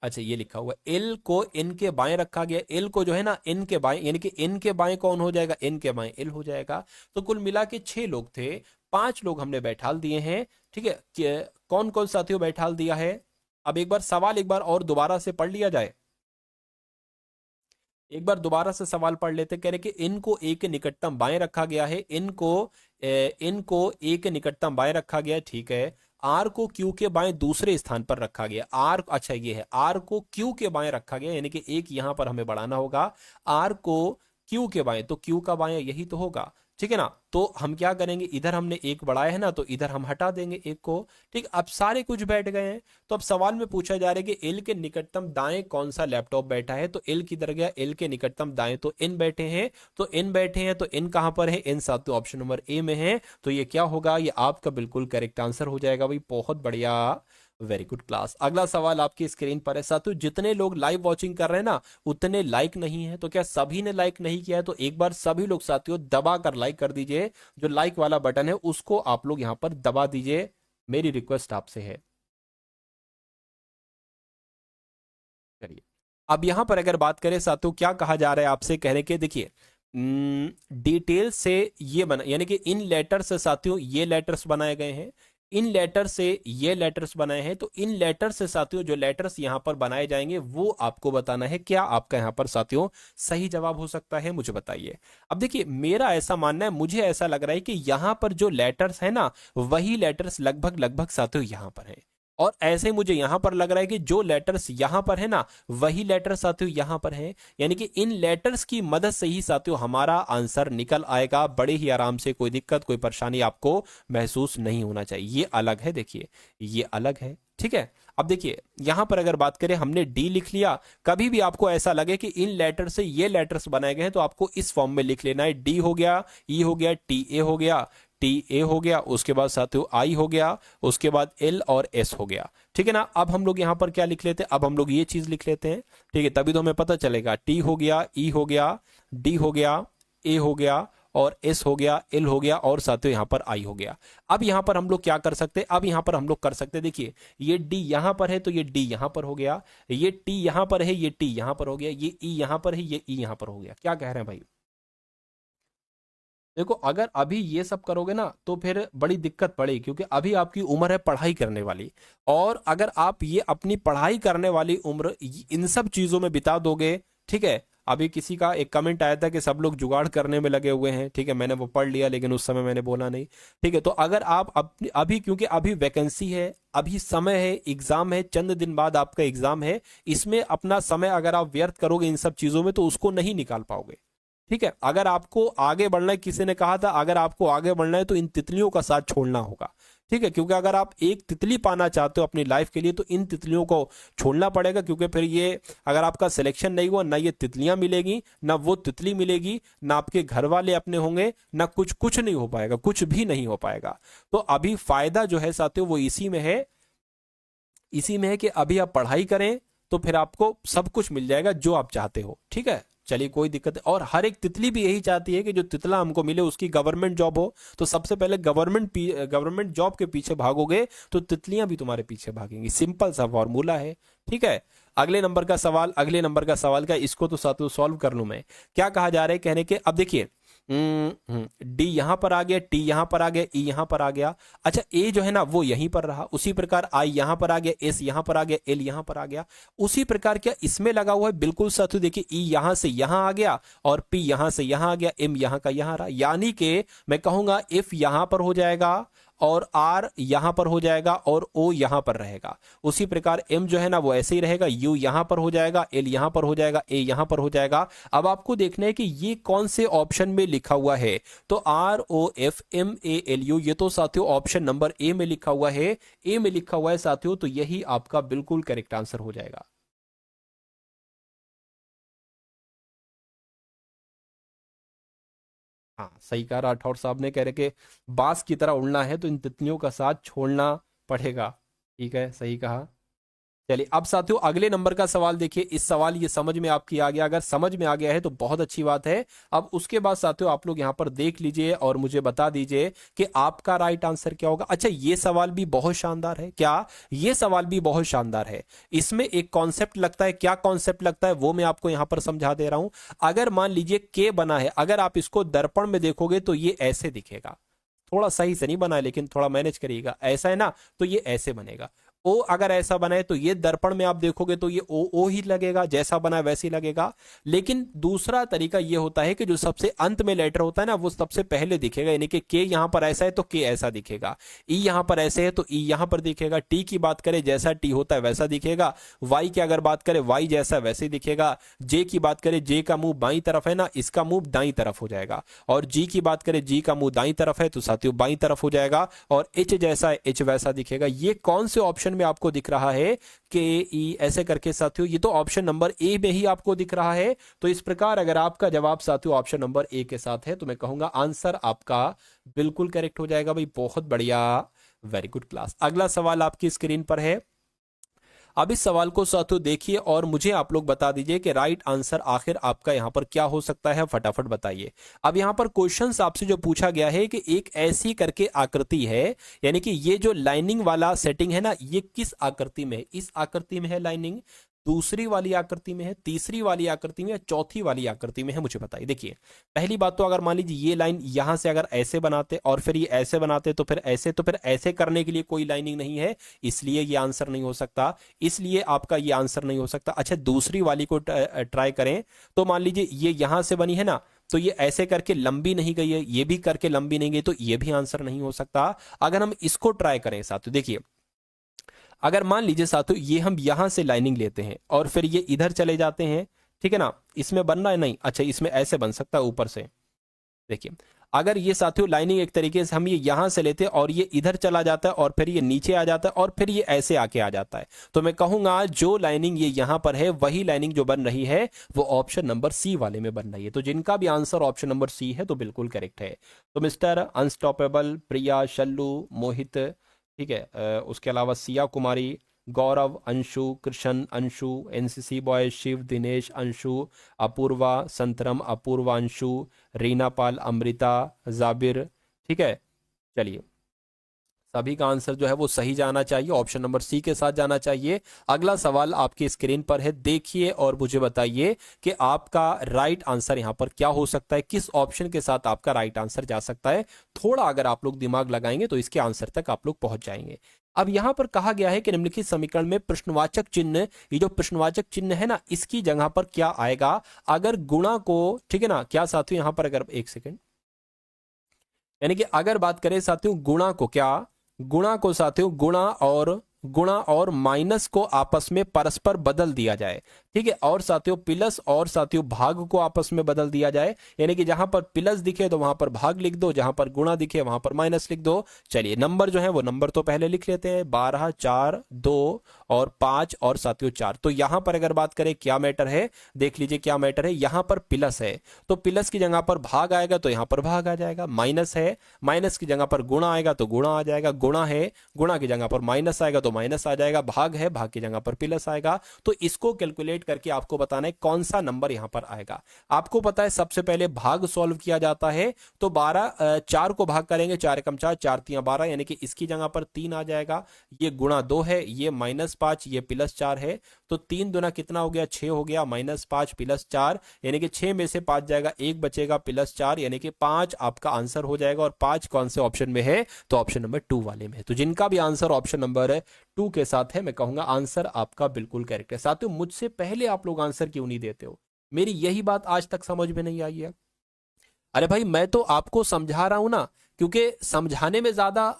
अच्छा ये लिखा हुआ एल को एन के बाएं रखा गया, एल को जो है ना एन के बाएं, यानी कि एन के बाएं कौन हो जाएगा, एन के बाएं एल हो जाएगा। तो कुल मिला के 6 लोग थे, 5 लोग हमने बैठाल दिए हैं, ठीक है। कौन कौन साथियों बैठाल दिया है, अब एक बार सवाल एक बार और दोबारा से पढ़ लिया जाए, एक बार दोबारा से सवाल पढ़ लेते। कह रहे कि इनको ए के निकटतम बाएं रखा गया है, इनको ए के निकटतम बाएं रखा गया है, ठीक है। आर को क्यू के बाएं दूसरे स्थान पर रखा गया, आर, अच्छा ये है आर को क्यू के बाएं रखा गया, यानी कि एक यहां पर हमें बढ़ाना होगा, आर को क्यू के बाएं, तो क्यू का बाएं यही तो होगा, ठीक है ना। तो हम क्या करेंगे, इधर हमने एक बढ़ाया है ना, तो इधर हम हटा देंगे एक को, ठीक। अब सारे कुछ बैठ गए हैं, तो अब सवाल में पूछा जा रहा है कि एल के निकटतम दाएं कौन सा लैपटॉप बैठा है, तो एल किधर गया, एल के निकटतम दाएं, तो इन बैठे हैं, तो इन बैठे हैं, तो इन कहां पर है, इन साथियों ऑप्शन नंबर ए में है। तो ये क्या होगा, ये आपका बिल्कुल करेक्ट आंसर हो जाएगा भाई, बहुत बढ़िया, वेरी गुड क्लास। अगला सवाल आपकी स्क्रीन पर है साथियों, जितने लोग लाइव वॉचिंग कर रहे हैं ना उतने लाइक नहीं है, तो क्या सभी ने लाइक नहीं किया है, तो एक बार सभी लोग साथियों दबा कर लाइक कर दीजिए, जो लाइक वाला बटन है उसको आप लोग यहां पर दबा दीजिए, मेरी रिक्वेस्ट आपसे है। चलिए अब यहां पर अगर बात करें साथियों, क्या कहा जा रहा है आपसे, कह रहे कि देखिए डिटेल से ये बना, यानी कि इन लेटर से साथियों ये लेटर्स बनाए गए हैं, इन लेटर से ये लेटर्स बनाए हैं, तो इन लेटर से साथियों जो लेटर्स यहां पर बनाए जाएंगे वो आपको बताना है। क्या आपका यहां पर साथियों सही जवाब हो सकता है, मुझे बताइए। अब देखिए मेरा ऐसा मानना है, मुझे ऐसा लग रहा है कि यहां पर जो लेटर्स है ना वही लेटर्स लगभग लगभग साथियों यहां पर है, और ऐसे मुझे यहां पर लग रहा है कि जो लेटर्स यहां पर है ना, वही लेटर साथियों यहां पर है, यानी कि इन लेटर्स की मदद से ही साथियों हमारा आंसर निकल आएगा बड़े ही आराम से। कोई दिक्कत कोई परेशानी आपको महसूस नहीं होना चाहिए। ये अलग है, देखिए ये अलग है, ठीक है। अब देखिए यहां पर अगर बात करें, हमने डी लिख लिया। कभी भी आपको ऐसा लगे कि इन लेटर से ये लेटर्स बनाए गए हैं तो आपको इस फॉर्म में लिख लेना है। डी हो गया, ई हो गया, टी ए हो गया, टी ए हो गया, उसके बाद साथियों आई हो गया, उसके बाद एल और एस हो गया, ठीक है ना। अब हम लोग यहां पर क्या लिख लेते हैं, अब हम लोग ये चीज लिख लेते हैं, ठीक है, तभी तो हमें पता चलेगा। टी हो गया, ई हो गया, डी हो गया, ए हो गया और एस हो गया, एल हो गया और साथियों यहां पर आई हो गया। अब यहां पर हम लोग क्या कर सकते हैं, अब यहां पर हम लोग कर सकते हैं, देखिए ये डी यहां पर है तो ये डी यहां पर हो गया, ये टी यहां पर है, ये टी यहां पर हो गया, ये ई यहां पर है, ये ई यहां पर हो गया। क्या कह रहे हैं भाई? देखो अगर अभी ये सब करोगे ना तो फिर बड़ी दिक्कत पड़ेगी, क्योंकि अभी आपकी उम्र है पढ़ाई करने वाली, और अगर आप ये अपनी पढ़ाई करने वाली उम्र इन सब चीजों में बिता दोगे, ठीक है। अभी किसी का एक कमेंट आया था कि सब लोग जुगाड़ करने में लगे हुए हैं, ठीक है, मैंने वो पढ़ लिया लेकिन उस समय मैंने बोला नहीं, ठीक है। तो अगर आप अपनी अभी, क्योंकि अभी वैकेंसी है, अभी समय है, एग्जाम है, चंद दिन बाद आपका एग्जाम है, इसमें अपना समय अगर आप व्यर्थ करोगे इन सब चीजों में तो उसको नहीं निकाल पाओगे, ठीक है। अगर आपको आगे बढ़ना है, किसी ने कहा था अगर आपको आगे बढ़ना है तो इन तितलियों का साथ छोड़ना होगा, ठीक है, क्योंकि अगर आप एक तितली पाना चाहते हो अपनी लाइफ के लिए तो इन तितलियों को छोड़ना पड़ेगा, क्योंकि फिर ये अगर आपका सिलेक्शन नहीं हुआ, ना ये तितलियां मिलेगी, ना वो तितली मिलेगी, ना आपके घर वाले अपने होंगे, ना कुछ कुछ नहीं हो पाएगा, कुछ भी नहीं हो पाएगा। तो अभी फायदा जो है साथियों वो इसी में है, इसी में है कि अभी आप पढ़ाई करें तो फिर आपको सब कुछ मिल जाएगा जो आप चाहते हो, ठीक है। चलिए कोई दिक्कत है, और हर एक तितली भी यही चाहती है कि जो तितला हमको मिले उसकी गवर्नमेंट जॉब हो, तो सबसे पहले गवर्नमेंट जॉब के पीछे भागोगे तो तितलियां भी तुम्हारे पीछे भागेंगी। सिंपल सा फॉर्मूला है, ठीक है। अगले नंबर का सवाल, अगले नंबर का सवाल का इसको तो साथियों सॉल्व कर लूं मैं। क्या कहा जा रहा है कहने के, अब देखिए डी यहां पर आ गया, टी यहां पर आ गया, ई यहां पर आ गया, अच्छा ए जो है ना वो यहीं पर रहा, उसी प्रकार आई यहां पर आ गया, एस यहां पर आ गया, एल यहां पर आ गया, उसी प्रकार क्या इसमें लगा हुआ है, बिल्कुल साथियों देखिए ई यहां से यहां आ गया और पी यहां से यहां आ गया, एम यहां का यहां रहा, यानी कि मैं कहूंगा एफ यहां पर हो जाएगा और आर यहां पर हो जाएगा और ओ यहां पर रहेगा। उसी प्रकार एम जो है ना वो ऐसे ही रहेगा, यू यहां पर हो जाएगा, एल यहां पर हो जाएगा, ए यहां पर हो जाएगा। अब आपको देखना है कि ये कौन से ऑप्शन में लिखा हुआ है, तो R O F M A L U, ये तो साथियों ऑप्शन नंबर ए में लिखा हुआ है, ए में लिखा हुआ है साथियों, तो यही आपका बिल्कुल करेक्ट आंसर हो जाएगा। हाँ सही कहा राठौर साहब ने, कह रहे कि बांस की तरह उड़ना है तो इन तितलियों का साथ छोड़ना पड़ेगा, ठीक है, सही कहा। चलिए अब साथियों अगले नंबर का सवाल देखिए, इस सवाल ये समझ में आपकी आ गया, अगर समझ में आ गया है तो बहुत अच्छी बात है। अब उसके बाद साथियों आप लोग यहां पर देख लीजिए और मुझे बता दीजिए कि आपका राइट आंसर क्या होगा। अच्छा ये सवाल भी बहुत शानदार है, क्या ये सवाल भी बहुत शानदार है, इसमें एक कॉन्सेप्ट लगता है, क्या कॉन्सेप्ट लगता है वो मैं आपको यहां पर समझा दे रहा हूं। अगर मान लीजिए के बना है, अगर आप इसको दर्पण में देखोगे तो ये ऐसे दिखेगा, थोड़ा सही से नहीं बना है लेकिन थोड़ा मैनेज करिएगा, ऐसा है ना, तो ये ऐसे बनेगा। ओ अगर ऐसा बना है तो ये दर्पण में आप देखोगे तो ये ओ ओ ही लगेगा, जैसा बना है वैसे ही लगेगा। लेकिन दूसरा तरीका ये होता है कि जो सबसे अंत में लेटर होता है ना वो सबसे पहले दिखेगा, यानी कि के यहां पर ऐसा है तो के ऐसा दिखेगा, ई यहां पर ऐसे है तो ई यहां पर दिखेगा, टी की बात करें जैसा टी होता है वैसा दिखेगा, वाई की अगर बात करें वाई जैसा वैसे दिखेगा, जे की बात करें जे का मुंह बाई तरफ है ना, इसका मुंह दाई तरफ हो जाएगा, और जी की बात करें जी का मुंह दाई तरफ है तो साथियों बाई तरफ हो जाएगा, और एच जैसा है एच वैसा दिखेगा। ये कौन से ऑप्शन में आपको दिख रहा है के ई ऐसे करके साथियों, ये तो ऑप्शन नंबर ए में ही आपको दिख रहा है। तो इस प्रकार अगर आपका जवाब साथियों ऑप्शन नंबर ए के साथ है तो मैं कहूंगा आंसर आपका बिल्कुल करेक्ट हो जाएगा भाई, बहुत बढ़िया, वेरी गुड क्लास। अगला सवाल आपकी स्क्रीन पर है, अब इस सवाल को साथियों देखिए और मुझे आप लोग बता दीजिए कि राइट आंसर आखिर आपका यहां पर क्या हो सकता है, फटाफट बताइए। अब यहां पर क्वेश्चंस आपसे जो पूछा गया है कि एक ऐसी करके आकृति है, यानी कि ये जो लाइनिंग वाला सेटिंग है ना ये किस आकृति में है, इस आकृति में है लाइनिंग, दूसरी वाली आकृति में है, तीसरी वाली आकृति में है, चौथी वाली आकृति में है, मुझे बताइए। देखिए पहली बात तो अगर मान लीजिए ये लाइन यहां से अगर ऐसे बनाते और फिर ये ऐसे बनाते तो फिर ऐसे, तो फिर ऐसे करने के लिए कोई लाइनिंग नहीं है, इसलिए ये आंसर नहीं हो सकता, इसलिए आपका ये आंसर नहीं हो सकता। अच्छा दूसरी वाली को ट्राई करें, तो मान लीजिए ये यहां से बनी है ना, तो ये ऐसे करके लंबी नहीं गई है, ये भी करके लंबी नहीं गई, तो ये भी आंसर नहीं हो सकता। अगर हम इसको ट्राई करें साथ, तो देखिए अगर मान लीजिए साथियों ये हम यहां से लाइनिंग लेते हैं और फिर ये इधर चले जाते हैं, ठीक है ना, इसमें बन रहा है नहीं, अच्छा इसमें ऐसे बन सकता है ऊपर से। देखिए अगर ये साथियों लाइनिंग एक तरीके से हम ये यहां से लेते हैं और ये इधर चला जाता है और फिर ये नीचे आ जाता है और फिर ये ऐसे आके आ जाता है, तो मैं कहूंगा जो लाइनिंग ये यहां पर है वही लाइनिंग जो बन रही है वो ऑप्शन नंबर सी वाले में बन रही है। तो जिनका भी आंसर ऑप्शन नंबर सी है तो बिल्कुल करेक्ट है। तो मिस्टर अनस्टॉपेबल, प्रिया, शल्लू, मोहित, ठीक है, उसके अलावा सिया कुमारी, गौरव, अंशु, कृष्ण, अंशु, एनसीसी बॉय, शिव, दिनेश, अंशु, अपूर्वा, संतरम, अपूर्वा, अंशु, रीना पाल, अमृता, जाबिर, ठीक है। चलिए सभी का आंसर जो है वो सही जाना चाहिए, ऑप्शन नंबर सी के साथ जाना चाहिए। अगला सवाल आपकी स्क्रीन पर है, देखिए और मुझे बताइए कि आपका राइट आंसर यहां पर क्या हो सकता है, किस ऑप्शन के साथ आपका राइट आंसर जा सकता है। थोड़ा अगर आप लोग दिमाग लगाएंगे तो इसके आंसर तक आप लोग पहुंच जाएंगे। अब यहां पर कहा गया है कि निम्नलिखित समीकरण में प्रश्नवाचक चिन्ह, ये जो प्रश्नवाचक चिन्ह है ना, इसकी जगह पर क्या आएगा अगर गुणा को, ठीक है ना, क्या साथियों यहां पर अगर एक सेकेंड, यानी कि अगर बात करें साथियों गुणा को, क्या गुणा को साथियों, गुणा और माइनस को आपस में परस्पर बदल दिया जाए, ठीक है, और साथियों प्लस और साथियों भाग को आपस में बदल दिया जाए, यानी कि जहां पर प्लस दिखे तो वहां पर भाग लिख दो, जहां पर गुणा दिखे वहां पर माइनस लिख दो। चलिए नंबर जो है वो नंबर तो पहले लिख लेते हैं, 12, 4, 2 और 5 और साथियों 4। तो यहां पर अगर बात करें क्या मैटर है, देख लीजिए क्या मैटर है, यहां पर प्लस है तो प्लस की जगह पर भाग आएगा तो यहां पर भाग आ जाएगा, माइनस है माइनस की जगह पर गुणा आएगा तो गुणा आ जाएगा, गुणा है गुणा की जगह पर माइनस आएगा तो माइनस आ जाएगा, भाग है भाग की जगह पर प्लस आएगा। तो इसको कैलकुलेट करके आपको बताना है कौन सा नंबर यहां पर आएगा। आपको पता है सबसे पहले भाग सॉल्व किया जाता है, तो 4 को भाग करेंगे, 4 एकम 4, 4 तिया 12, यानी कि इसकी जगह पर 3 आ जाएगा, ये गुणा 2 है, ये -5, ये +4 है, तो 3 दुना कितना हो गया, 6 हो गया, -5 +4 यानी कि 6 में से 5 जाएगा, 1 बचेगा +4 यानी कि 5 आपका आंसर हो जाएगा। और 5 कौन से ऑप्शन में है, तो ऑप्शन नंबर 2 वाले में है। तो जिनका भी आंसर ऑप्शन नंबर 2 के साथ है, मैं कहूंगा आंसर आपका बिल्कुल करेक्ट है। साथियों मुझसे पहले आप लोग आंसर क्यों नहीं देते हो, मेरी यही बात आज तक समझ में नहीं आई है। अरे भाई मैं तो आपको समझा रहा हूं ना, क्योंकि समझाने में ज्यादा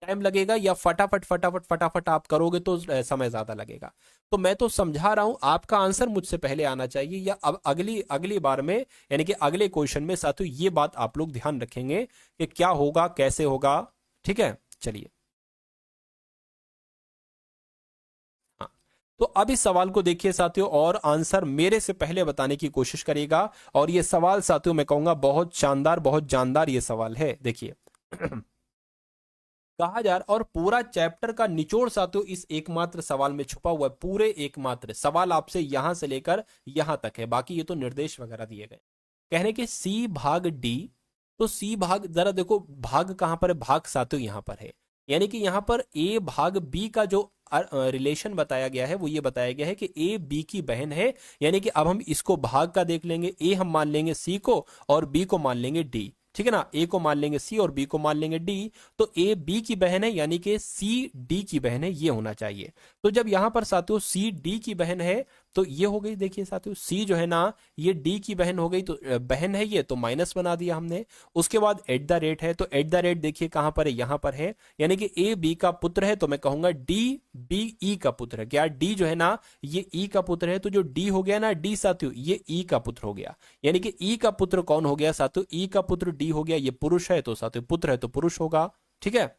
टाइम लगेगा या फटाफट फटाफट फटाफट आप करोगे तो समय ज्यादा लगेगा। तो मैं तो समझा रहा हूं, आपका आंसर मुझसे पहले आना चाहिए, या अब अगली अगली बार में यानी कि अगले क्वेश्चन में साथियों ये बात आप लोग ध्यान रखेंगे कि क्या होगा कैसे होगा, ठीक है। चलिए हाँ, तो अब इस सवाल को देखिए साथियों और आंसर मेरे से पहले बताने की कोशिश करिएगा। और ये सवाल साथियों मैं कहूंगा बहुत शानदार बहुत जानदार ये सवाल है। देखिए कहा जा रहा और पूरा चैप्टर का निचोड़ साथियों इस एकमात्र सवाल में छुपा हुआ है। पूरे एकमात्र सवाल आपसे यहां से लेकर यहां तक है, बाकी ये तो निर्देश वगैरह दिए गए। कहने के सी भाग डी, तो सी भाग जरा देखो भाग कहां पर है, भाग साथियों यहां पर है, यानी कि यहां पर ए भाग बी का जो रिलेशन बताया गया है वो ये बताया गया है कि ए बी की बहन है। यानी कि अब हम इसको भाग का देख लेंगे, ए हम मान लेंगे सी को और बी को मान लेंगे डी, ठीक है ना, ए को मान लेंगे सी और बी को मान लेंगे डी। तो ए बी की बहन है यानी कि सी डी की बहन है, ये होना चाहिए। तो जब यहां पर साथियों सी डी की बहन है तो ये हो गई, देखिए साथियों सी जो है ना ये डी की बहन हो गई, तो बहन है ये तो माइनस बना दिया हमने। उसके बाद एट द रेट है, तो एट द रेट देखिए कहां पर है, यहां पर है, यानी कि ए बी का पुत्र है, तो मैं कहूंगा डी बी ई का पुत्र है। क्या डी जो है ना ये ई का पुत्र है, तो जो डी हो गया ना डी साथियों ये ई का पुत्र हो गया, यानी कि ई का पुत्र कौन हो गया साथियों, ई का पुत्र डी हो गया, ये पुरुष है तो साथियों पुत्र है तो पुरुष होगा, ठीक है,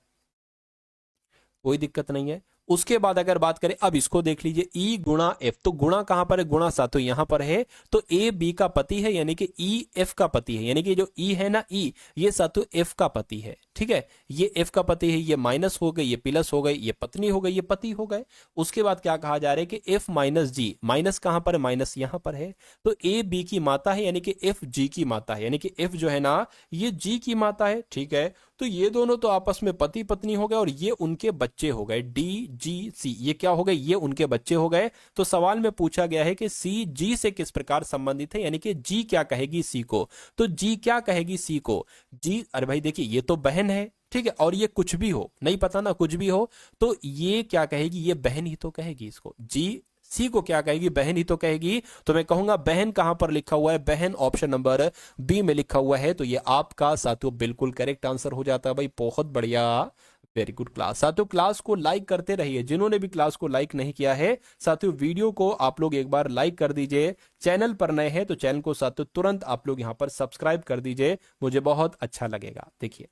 कोई दिक्कत नहीं है। उसके बाद अगर बात करें अब इसको देख लीजिए ई गुणा एफ, तो गुणा कहां पर है, गुणा साथियों यहां पर है, तो ए बी का पति है यानी कि ई एफ का पति है, यानी कि जो ई है ना ई ये साथियों एफ का पति है, ठीक है, ये एफ का पति है, ये माइनस हो गई, ये प्लस हो गई, ये पत्नी हो गई, ये पति हो गए। उसके बाद क्या कहा जा रहा है कि एफ माइनस जी, माइनस कहां पर है, माइनस यहां पर है, तो ए बी की माता है यानी कि एफ जी की माता है, यानी कि एफ जो है ना ये जी की माता है, ठीक है। तो ये दोनों तो आपस में पति पत्नी हो गए और ये उनके बच्चे हो गए, डी जी सी, ये क्या हो गए, ये उनके बच्चे हो गए। तो सवाल में पूछा गया है कि सी जी से किस प्रकार संबंधित है, यानी कि जी क्या कहेगी सी को, तो जी क्या कहेगी सी को, जी अरे भाई देखिए ये तो बहन है, ठीक है, और ये कुछ भी हो नहीं पता ना, कुछ भी हो तो ये क्या कहेगी, ये बहन ही तो कहेगी इसको, जी सी को क्या कहेगी, बहन ही तो कहेगी। तो मैं कहूंगा बहन कहां पर लिखा हुआ है, बहन ऑप्शन नंबर बी में लिखा हुआ है, तो ये आपका साथियों बिल्कुल करेक्ट आंसर हो जाता है भाई, बहुत बढ़िया, वेरी गुड क्लास। साथियों क्लास को लाइक करते रहिए, जिन्होंने भी क्लास को लाइक नहीं किया है साथियों वीडियो को आप लोग एक बार लाइक कर दीजिए। चैनल पर नए हैं तो चैनल को साथियों तुरंत आप लोग यहां पर सब्सक्राइब कर दीजिए, मुझे बहुत अच्छा लगेगा। देखिए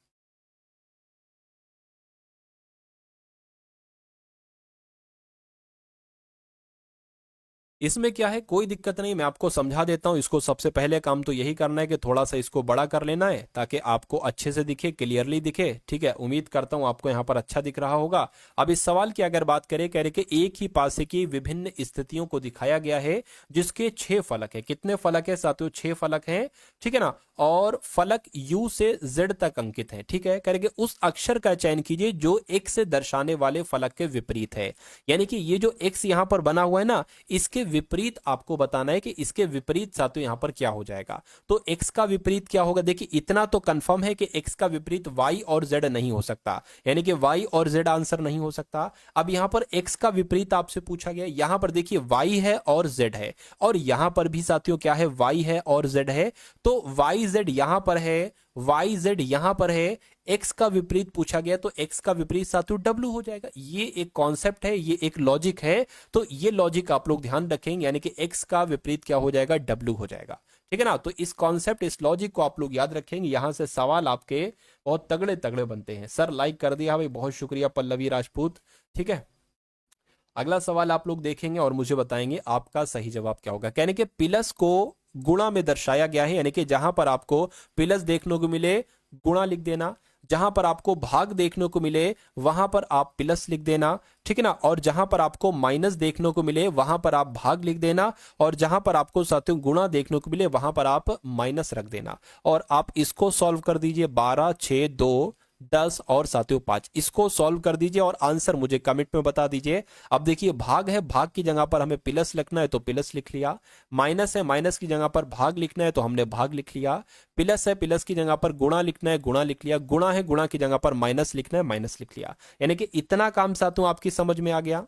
इसमें क्या है, कोई दिक्कत नहीं, मैं आपको समझा देता हूं। इसको सबसे पहले काम तो यही करना है कि थोड़ा सा इसको बड़ा कर लेना है ताकि आपको अच्छे से दिखे, क्लियरली दिखे। ठीक है, उम्मीद करता हूं आपको यहां पर अच्छा दिख रहा होगा। अब इस सवाल की अगर बात करें, कह रहे कि एक ही पासे की विभिन्न स्थितियों को दिखाया गया है जिसके 6 फलक है। कितने फलक है साथियों? 6 फलक है। ठीक है ना, और फलक यू से जेड तक अंकित है। ठीक है, कह रहे कि उस अक्षर का चयन कीजिए जो एक्स से दर्शाने वाले फलक के विपरीत है। यानी कि ये जो एक्स यहां पर बना हुआ है ना, इसके विपरीत आपको बताना है कि इसके विपरीत साथियों यहां पर क्या हो जाएगा। तो x का विपरीत क्या होगा? देखिए इतना तो कंफर्म है कि x का विपरीत y और z नहीं हो सकता, यानी कि y और z आंसर नहीं हो सकता। अब यहां पर x का विपरीत आपसे पूछा गया, यहां पर देखिए y है और z है, और यहां पर भी साथियों क्या है? y है और z है। तो y z यहां पर है, वाई जेड यहां पर है, एक्स का विपरीत पूछा गया तो एक्स का विपरीत साथियों डब्ल्यू हो जाएगा। ये एक कॉन्सेप्ट है, ये एक लॉजिक है, तो ये लॉजिक आप लोग ध्यान रखेंगे, यानी कि एक्स का विपरीत क्या हो जाएगा? डब्ल्यू हो जाएगा। ठीक है ना, तो इस कॉन्सेप्ट, इस लॉजिक को आप लोग याद रखेंगे। यहां से सवाल आपके बहुत तगड़े तगड़े बनते हैं। सर लाइक कर दिया भाई, बहुत शुक्रिया पल्लवी राजपूत। ठीक है, अगला सवाल आप लोग देखेंगे और मुझे बताएंगे आपका सही जवाब क्या होगा। कहने के प्लस को गुणा में दर्शाया गया है, यानी कि जहां पर आपको प्लस देखने को मिले गुणा लिख देना, जहां पर आपको भाग देखने को मिले वहां पर आप प्लस लिख देना। ठीक है ना, और जहां पर आपको माइनस देखने को मिले वहां पर आप भाग लिख देना, और जहां पर आपको साथियों गुणा देखने को मिले वहां पर आप माइनस रख देना। और आप इसको सॉल्व कर दीजिए, 12 6 2 10 और साथियों 5, इसको सॉल्व कर दीजिए और आंसर मुझे कमेंट में बता दीजिए। अब देखिए भाग है, भाग की जगह पर हमें प्लस लिखना है तो प्लस लिख लिया, माइनस है, माइनस की जगह पर भाग लिखना है तो हमने भाग लिख लिया, प्लस है, प्लस की जगह पर गुणा लिखना है, गुणा लिख लिया, गुणा है, गुणा की जगह पर माइनस लिखना है, माइनस लिख लिया। यानी कि इतना काम साथियों आपकी समझ में आ गया,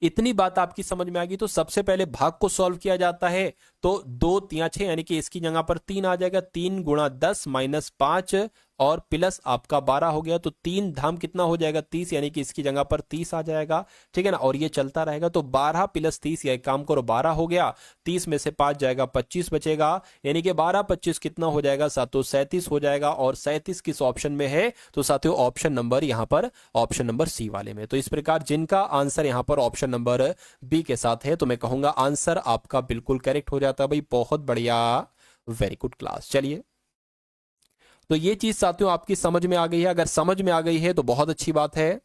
इतनी बात आपकी समझ में आ गई। तो सबसे पहले भाग को सॉल्व किया जाता है, तो 2 3 6, यानी कि इसकी जगह पर 3 आ जाएगा, 3 गुणा 10 माइनस 5 और प्लस आपका 12 हो गया, तो 3 धाम कितना हो जाएगा? 30, यानी कि इसकी जगह पर 30 आ जाएगा। ठीक है ना, और ये चलता रहेगा, तो 12 प्लस 30, या एक काम करो 12 हो गया, 30 में से 5 जाएगा, 25 बचेगा, यानी कि 12 25 कितना हो जाएगा साथियों? 37 हो जाएगा। और 37 किस ऑप्शन में है? तो साथियों ऑप्शन नंबर यहां पर ऑप्शन नंबर सी वाले में। तो इस प्रकार जिनका आंसर यहां पर ऑप्शन नंबर बी के साथ है, तो मैं कहूंगा आंसर आपका बिल्कुल करेक्ट हो जाता है भाई, बहुत बढ़िया, वेरी गुड क्लास। चलिए, तो ये चीज साथियों आपकी समझ में आ गई है। अगर समझ में आ गई है तो बहुत अच्छी बात है।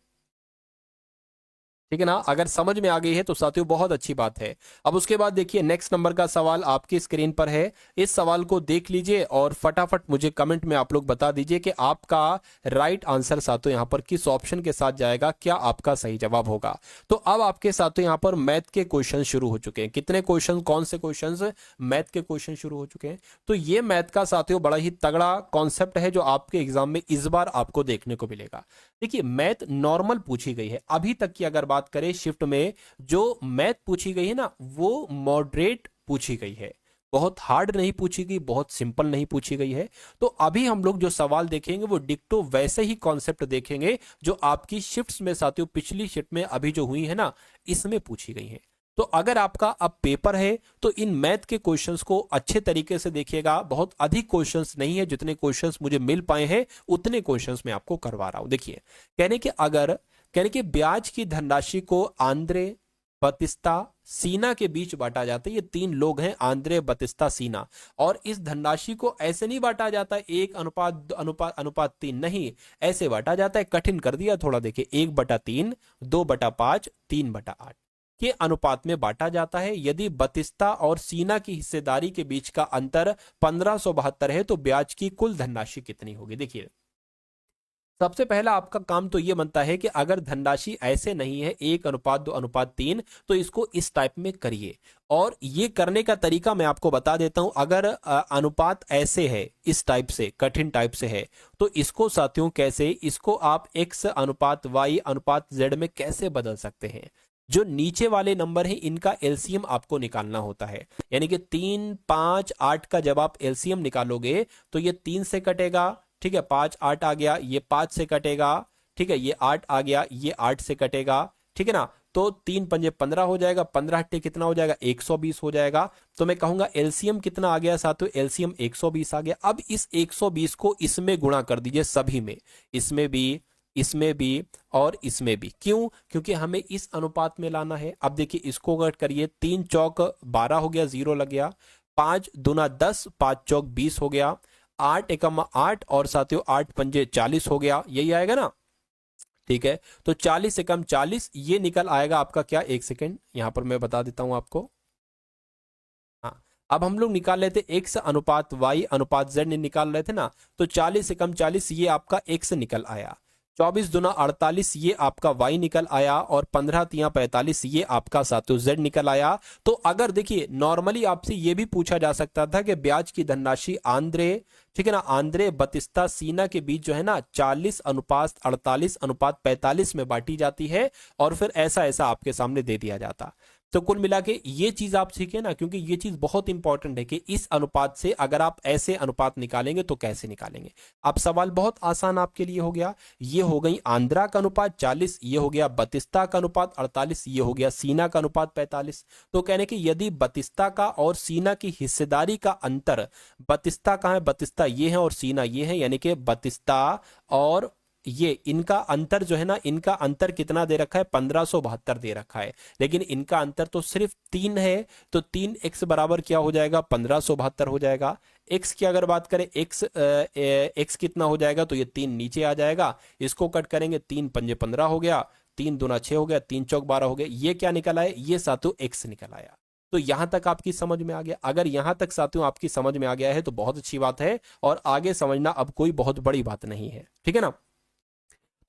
ठीक है ना, अगर समझ में आ गई है तो साथियों बहुत अच्छी बात है। अब उसके बाद देखिए नेक्स्ट नंबर का सवाल आपकी स्क्रीन पर है, इस सवाल को देख लीजिए और फटाफट मुझे कमेंट में आप लोग बता दीजिए कि आपका राइट आंसर साथियों यहां पर किस ऑप्शन के साथ जाएगा, क्या आपका सही जवाब होगा। तो अब आपके साथियों यहां पर मैथ के क्वेश्चन शुरू हो चुके हैं। कितने क्वेश्चन, कौन से क्वेश्चन? मैथ के क्वेश्चन शुरू हो चुके हैं। तो ये मैथ का साथियों बड़ा ही तगड़ा कॉन्सेप्ट है जो आपके एग्जाम में इस बार आपको देखने को मिलेगा। देखिए मैथ नॉर्मल पूछी गई है, अभी तक की अगर बात करें शिफ्ट में जो मैथ पूछी गई है ना, वो मॉडरेट पूछी गई है, बहुत हार्ड नहीं पूछी गई, बहुत सिंपल नहीं पूछी गई है। तो अभी हम लोग जो सवाल देखेंगे वो डिक्टो वैसे ही कॉन्सेप्ट देखेंगे जो आपकी शिफ्ट्स में साथियों पिछली शिफ्ट में अभी जो हुई है ना, इसमें पूछी गई है। तो अगर आपका अब पेपर है तो इन मैथ के क्वेश्चंस को अच्छे तरीके से देखिएगा। बहुत अधिक क्वेश्चंस नहीं है, जितने क्वेश्चंस मुझे मिल पाए हैं उतने क्वेश्चंस मैं आपको करवा रहा हूं। देखिए कहने के ब्याज की धनराशि को आंद्रे, बतिस्ता, सीना के बीच बांटा जाता है। ये 3 लोग हैं, आंद्रे, बतिस्ता, सीना, और इस धनराशि को ऐसे नहीं बांटा जाता है 1 अनुपात अनुपात अनुपात 3, नहीं, ऐसे बांटा जाता है, कठिन कर दिया थोड़ा। देखिए 1/3, 2/5, 3/8 के अनुपात में बांटा जाता है। यदि बतिस्ता और सीना की हिस्सेदारी के बीच का अंतर 1572 है तो ब्याज की कुल धनराशि कितनी होगी। देखिए सबसे पहला आपका काम तो यह बनता है कि अगर धनराशि ऐसे नहीं है 1:2:3, तो इसको इस टाइप में करिए। और ये करने का तरीका मैं आपको बता देता हूं। अगर अनुपात ऐसे है, इस टाइप से, कठिन टाइप से है, तो इसको साथियों कैसे, इसको आप x अनुपात y अनुपात z में कैसे बदल सकते हैं। जो नीचे वाले नंबर हैं इनका एलसीएम आपको निकालना होता है, यानी कि 3 5 8 का जब आप एलसीएम निकालोगे तो ये 3 से कटेगा, ठीक है, 5 8 आ गया, ये 5 से कटेगा, ठीक है, ये 8 आ गया, ये 8 से कटेगा, ठीक है ना, तो 3 पंजे 15 हो जाएगा, 15 अट्ठे कितना हो जाएगा, 120 हो जाएगा। तो मैं कहूंगा एलसीएम कितना आ गया साथियों, एलसीएम 120 आ गया। अब इस 120 को इसमें गुणा कर दीजिए सभी में, इसमें भी, इसमें भी और इसमें भी। क्यों? क्योंकि हमें इस अनुपात में लाना है। अब देखिए इसको अगर करिए, 3 चौक 12 हो गया, 0 लग गया, 5 दूना 10, 5 चौक 20 हो गया, 8 एकम 8 और साथियों 8 पंजे 40 हो गया, यही आएगा ना, ठीक है। तो 40 एकम 40 ये निकल आएगा आपका क्या, एक सेकेंड यहां पर मैं बता देता हूं आपको। हाँ, अब हम लोग निकाल लेते x अनुपात y अनुपात z निकाल रहे थे ना, तो 40 एकम 40 ये आपका x निकल आया, 24 दूना 48 ये आपका y निकल आया, और 15 तिया 45 ये आपका सातु z निकल आया। तो अगर देखिए नॉर्मली आपसे ये भी पूछा जा सकता था कि ब्याज की धनराशि आंद्रे, ठीक है ना, आंद्रे बतिस्ता सीना के बीच जो है ना 40 अनुपात 48 अनुपात 45 में बांटी जाती है, और फिर ऐसा ऐसा आपके सामने दे दिया जाता। तो कुल मिला के ये चीज आप सीखे ना, क्योंकि ये चीज बहुत इंपॉर्टेंट है कि इस अनुपात से अगर आप ऐसे अनुपात निकालेंगे तो कैसे निकालेंगे। अब सवाल बहुत आसान आपके लिए हो गया, ये हो गई आंध्रा का अनुपात 40, ये हो गया बतिस्ता का अनुपात 48, ये हो गया सीना का अनुपात 45। तो कहने कि यदि बतिस्ता का और सीना की हिस्सेदारी का अंतर, बतिस्ता कहाँ है, बतिस्ता ये है और सीना ये है, यानी कि बतिस्ता और ये इनका अंतर जो है ना, इनका अंतर कितना दे रखा है, 1572 दे रखा है, लेकिन इनका अंतर तो सिर्फ 3 है, तो 3x बराबर क्या हो जाएगा, 1572 हो जाएगा। x की अगर बात करें, x कितना हो जाएगा, तो ये 3 नीचे आ जाएगा, इसको कट करेंगे, 3 पंजे 15 हो गया, 3 दूना 6 हो गया, 3 चौक 12 हो गया, ये क्या निकल आया, ये सातों x निकल आया। तो यहां तक आपकी समझ में आ गया। अगर यहां तक साथियों आपकी समझ में आ गया है तो बहुत अच्छी बात है, और आगे समझना अब कोई बहुत बड़ी बात नहीं है, ठीक है ना।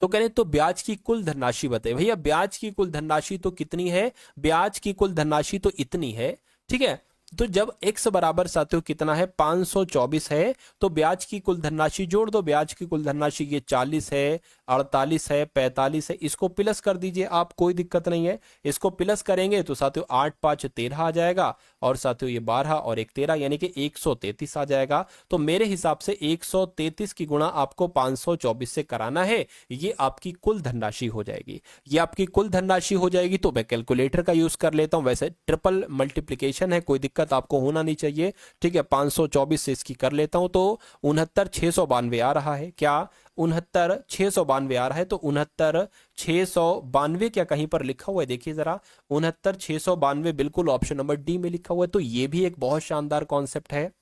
तो कह रहे तो ब्याज की कुल धनराशि बताइए। भैया ब्याज की कुल धनराशि तो कितनी है, ब्याज की कुल धनराशि तो इतनी है, ठीक है। तो जब x बराबर साथियों कितना है, 524 है, तो ब्याज की कुल धनराशि जोड़ दो, ब्याज की कुल धनराशि ये 40 है, 48 है, 45 है, इसको प्लस कर दीजिए आप, कोई दिक्कत नहीं है। इसको प्लस करेंगे तो साथियों 8 5 13 आ जाएगा, और साथियों ये 12 और 1 13, यानी कि 133 आ जाएगा। तो मेरे हिसाब से 133 की गुणा आपको 524 से कराना है, ये आपकी कुल धनराशि हो जाएगी, ये आपकी कुल धनराशि हो जाएगी। तो मैं कैलकुलेटर का यूज कर लेता हूं, वैसे ट्रिपल मल्टीप्लीकेशन है, कोई दिक्कत आपको होना नहीं चाहिए, ठीक है। 524 से इसकी कर लेता हूं, तो 69,692 आ रहा है, क्या 69,692 आ रहा है। तो 69,692 क्या कहीं पर लिखा हुआ है, देखिए जरा, 69,692 बिल्कुल ऑप्शन नंबर डी में लिखा हुआ है। तो ये भी एक बहुत शानदार कॉन्सेप्ट है।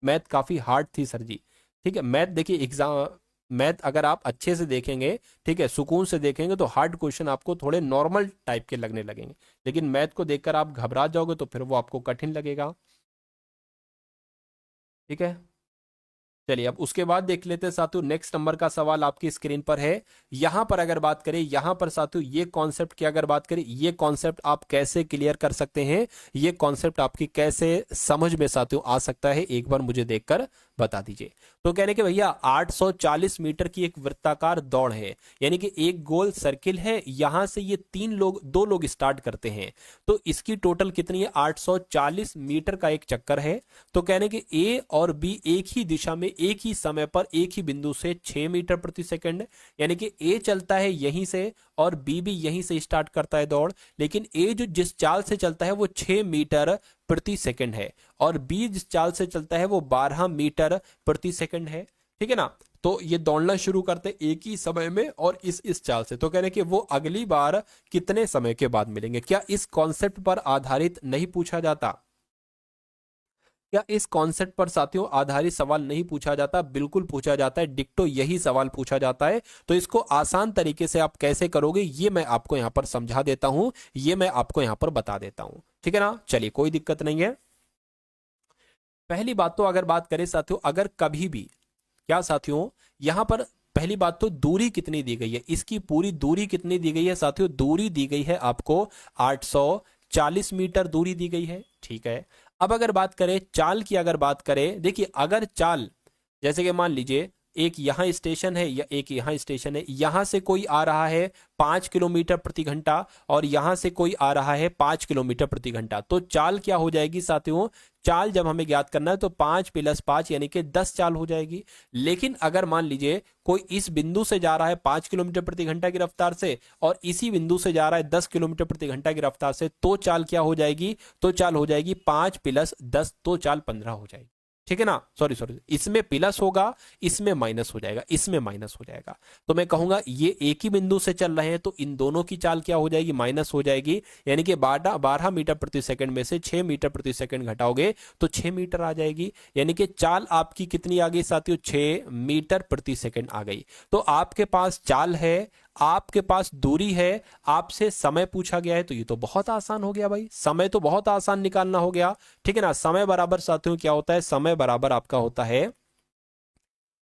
मैथ काफी हार्ड थी सर जी, ठीक है। मैथ देखिए एग्जाम, मैथ अगर आप अच्छे से देखेंगे, ठीक है, सुकून से देखेंगे, तो हार्ड क्वेश्चन आपको थोड़े नॉर्मल टाइप के लगने लगेंगे, लेकिन मैथ को देखकर आप घबरा जाओगे तो फिर वो आपको कठिन लगेगा, ठीक है। चलिए अब उसके बाद देख लेते हैं साथियों, नेक्स्ट नंबर का सवाल आपकी स्क्रीन पर है। यहां पर अगर बात करें, यहां पर साथियों ये कॉन्सेप्ट की अगर बात करें, ये कॉन्सेप्ट आप कैसे क्लियर कर सकते हैं, ये कॉन्सेप्ट आपकी कैसे समझ में साथियों आ सकता है, एक बार मुझे देखकर बता दीजिए। तो कहने के भैया 840 मीटर की एक वृत्ताकार दौड़ है, यानी कि एक गोल सर्किल है, यहां से ये दो लोग स्टार्ट करते हैं, तो इसकी टोटल कितनी है, 840 मीटर का एक चक्कर है। तो कहने के ए और बी एक ही दिशा में एक ही समय पर एक ही बिंदु से 6 मीटर प्रति सेकंड, यानी कि ए चलता है यहीं से और बी भी यहीं से स्टार्ट करता है दौड़, लेकिन ए जो जिस चाल से चलता है वो 6 मीटर प्रति सेकंड है, और बी जिस चाल से चलता है वो 12 मीटर प्रति सेकंड है, ठीक है ना। तो ये दौड़ना शुरू करते एक ही समय में और इस चाल से। तो कह रहे कि वो अगली बार कितने समय के बाद मिलेंगे। क्या इस कॉन्सेप्ट पर आधारित नहीं पूछा जाता, क्या इस कॉन्सेप्ट पर साथियों आधारित सवाल नहीं पूछा जाता, बिल्कुल पूछा जाता है, डिक्टो यही सवाल पूछा जाता है। तो इसको आसान तरीके से आप कैसे करोगे ये मैं आपको यहां पर समझा देता हूं, ये मैं आपको यहां पर बता देता हूं, ठीक है ना। चलिए कोई दिक्कत नहीं है। पहली बात तो अगर बात करें साथियों, अगर कभी भी क्या साथियों, यहां पर पहली बात तो दूरी कितनी दी गई है, इसकी पूरी दूरी कितनी दी गई है साथियों, दूरी दी गई है आपको 840 मीटर दूरी दी गई है, ठीक है। अब अगर बात करें चाल की, अगर बात करें, देखिए अगर चाल जैसे कि मान लीजिए एक यहाँ स्टेशन है या एक यहाँ स्टेशन है, यहाँ से कोई आ रहा है 5 किलोमीटर प्रति घंटा और यहाँ से कोई आ रहा है 5 किलोमीटर प्रति घंटा, तो चाल क्या हो जाएगी साथियों, चाल जब हमें ज्ञात करना है तो 5 + 5 यानी कि 10 चाल हो जाएगी। लेकिन अगर मान लीजिए कोई इस बिंदु से जा रहा है 5 किलोमीटर प्रति घंटा की रफ्तार से और इसी बिंदु से जा रहा है 10 किलोमीटर प्रति घंटा की रफ्तार से, तो चाल क्या हो जाएगी, तो चाल हो जाएगी 5 + 10, तो चाल 15 हो जाएगी। ठीक है ना, सॉरी सॉरी, इसमें प्लस होगा, इसमें माइनस हो जाएगा, इसमें माइनस हो जाएगा। तो मैं कहूंगा ये एक ही बिंदु से चल रहे हैं तो इन दोनों की चाल क्या हो जाएगी, माइनस हो जाएगी। यानी कि 12 मीटर प्रति सेकंड में से 6 मीटर प्रति सेकंड घटाओगे तो 6 मीटर आ जाएगी। यानी कि चाल आपकी कितनी आ गई साथियों, 6 मीटर प्रति सेकंड आ गई। तो आपके पास चाल है, आपके पास दूरी है, आपसे समय पूछा गया है, तो ये तो बहुत आसान हो गया भाई, समय तो बहुत आसान निकालना हो गया। ठीक है ना, समय बराबर साथियों क्या होता है, समय बराबर आपका होता है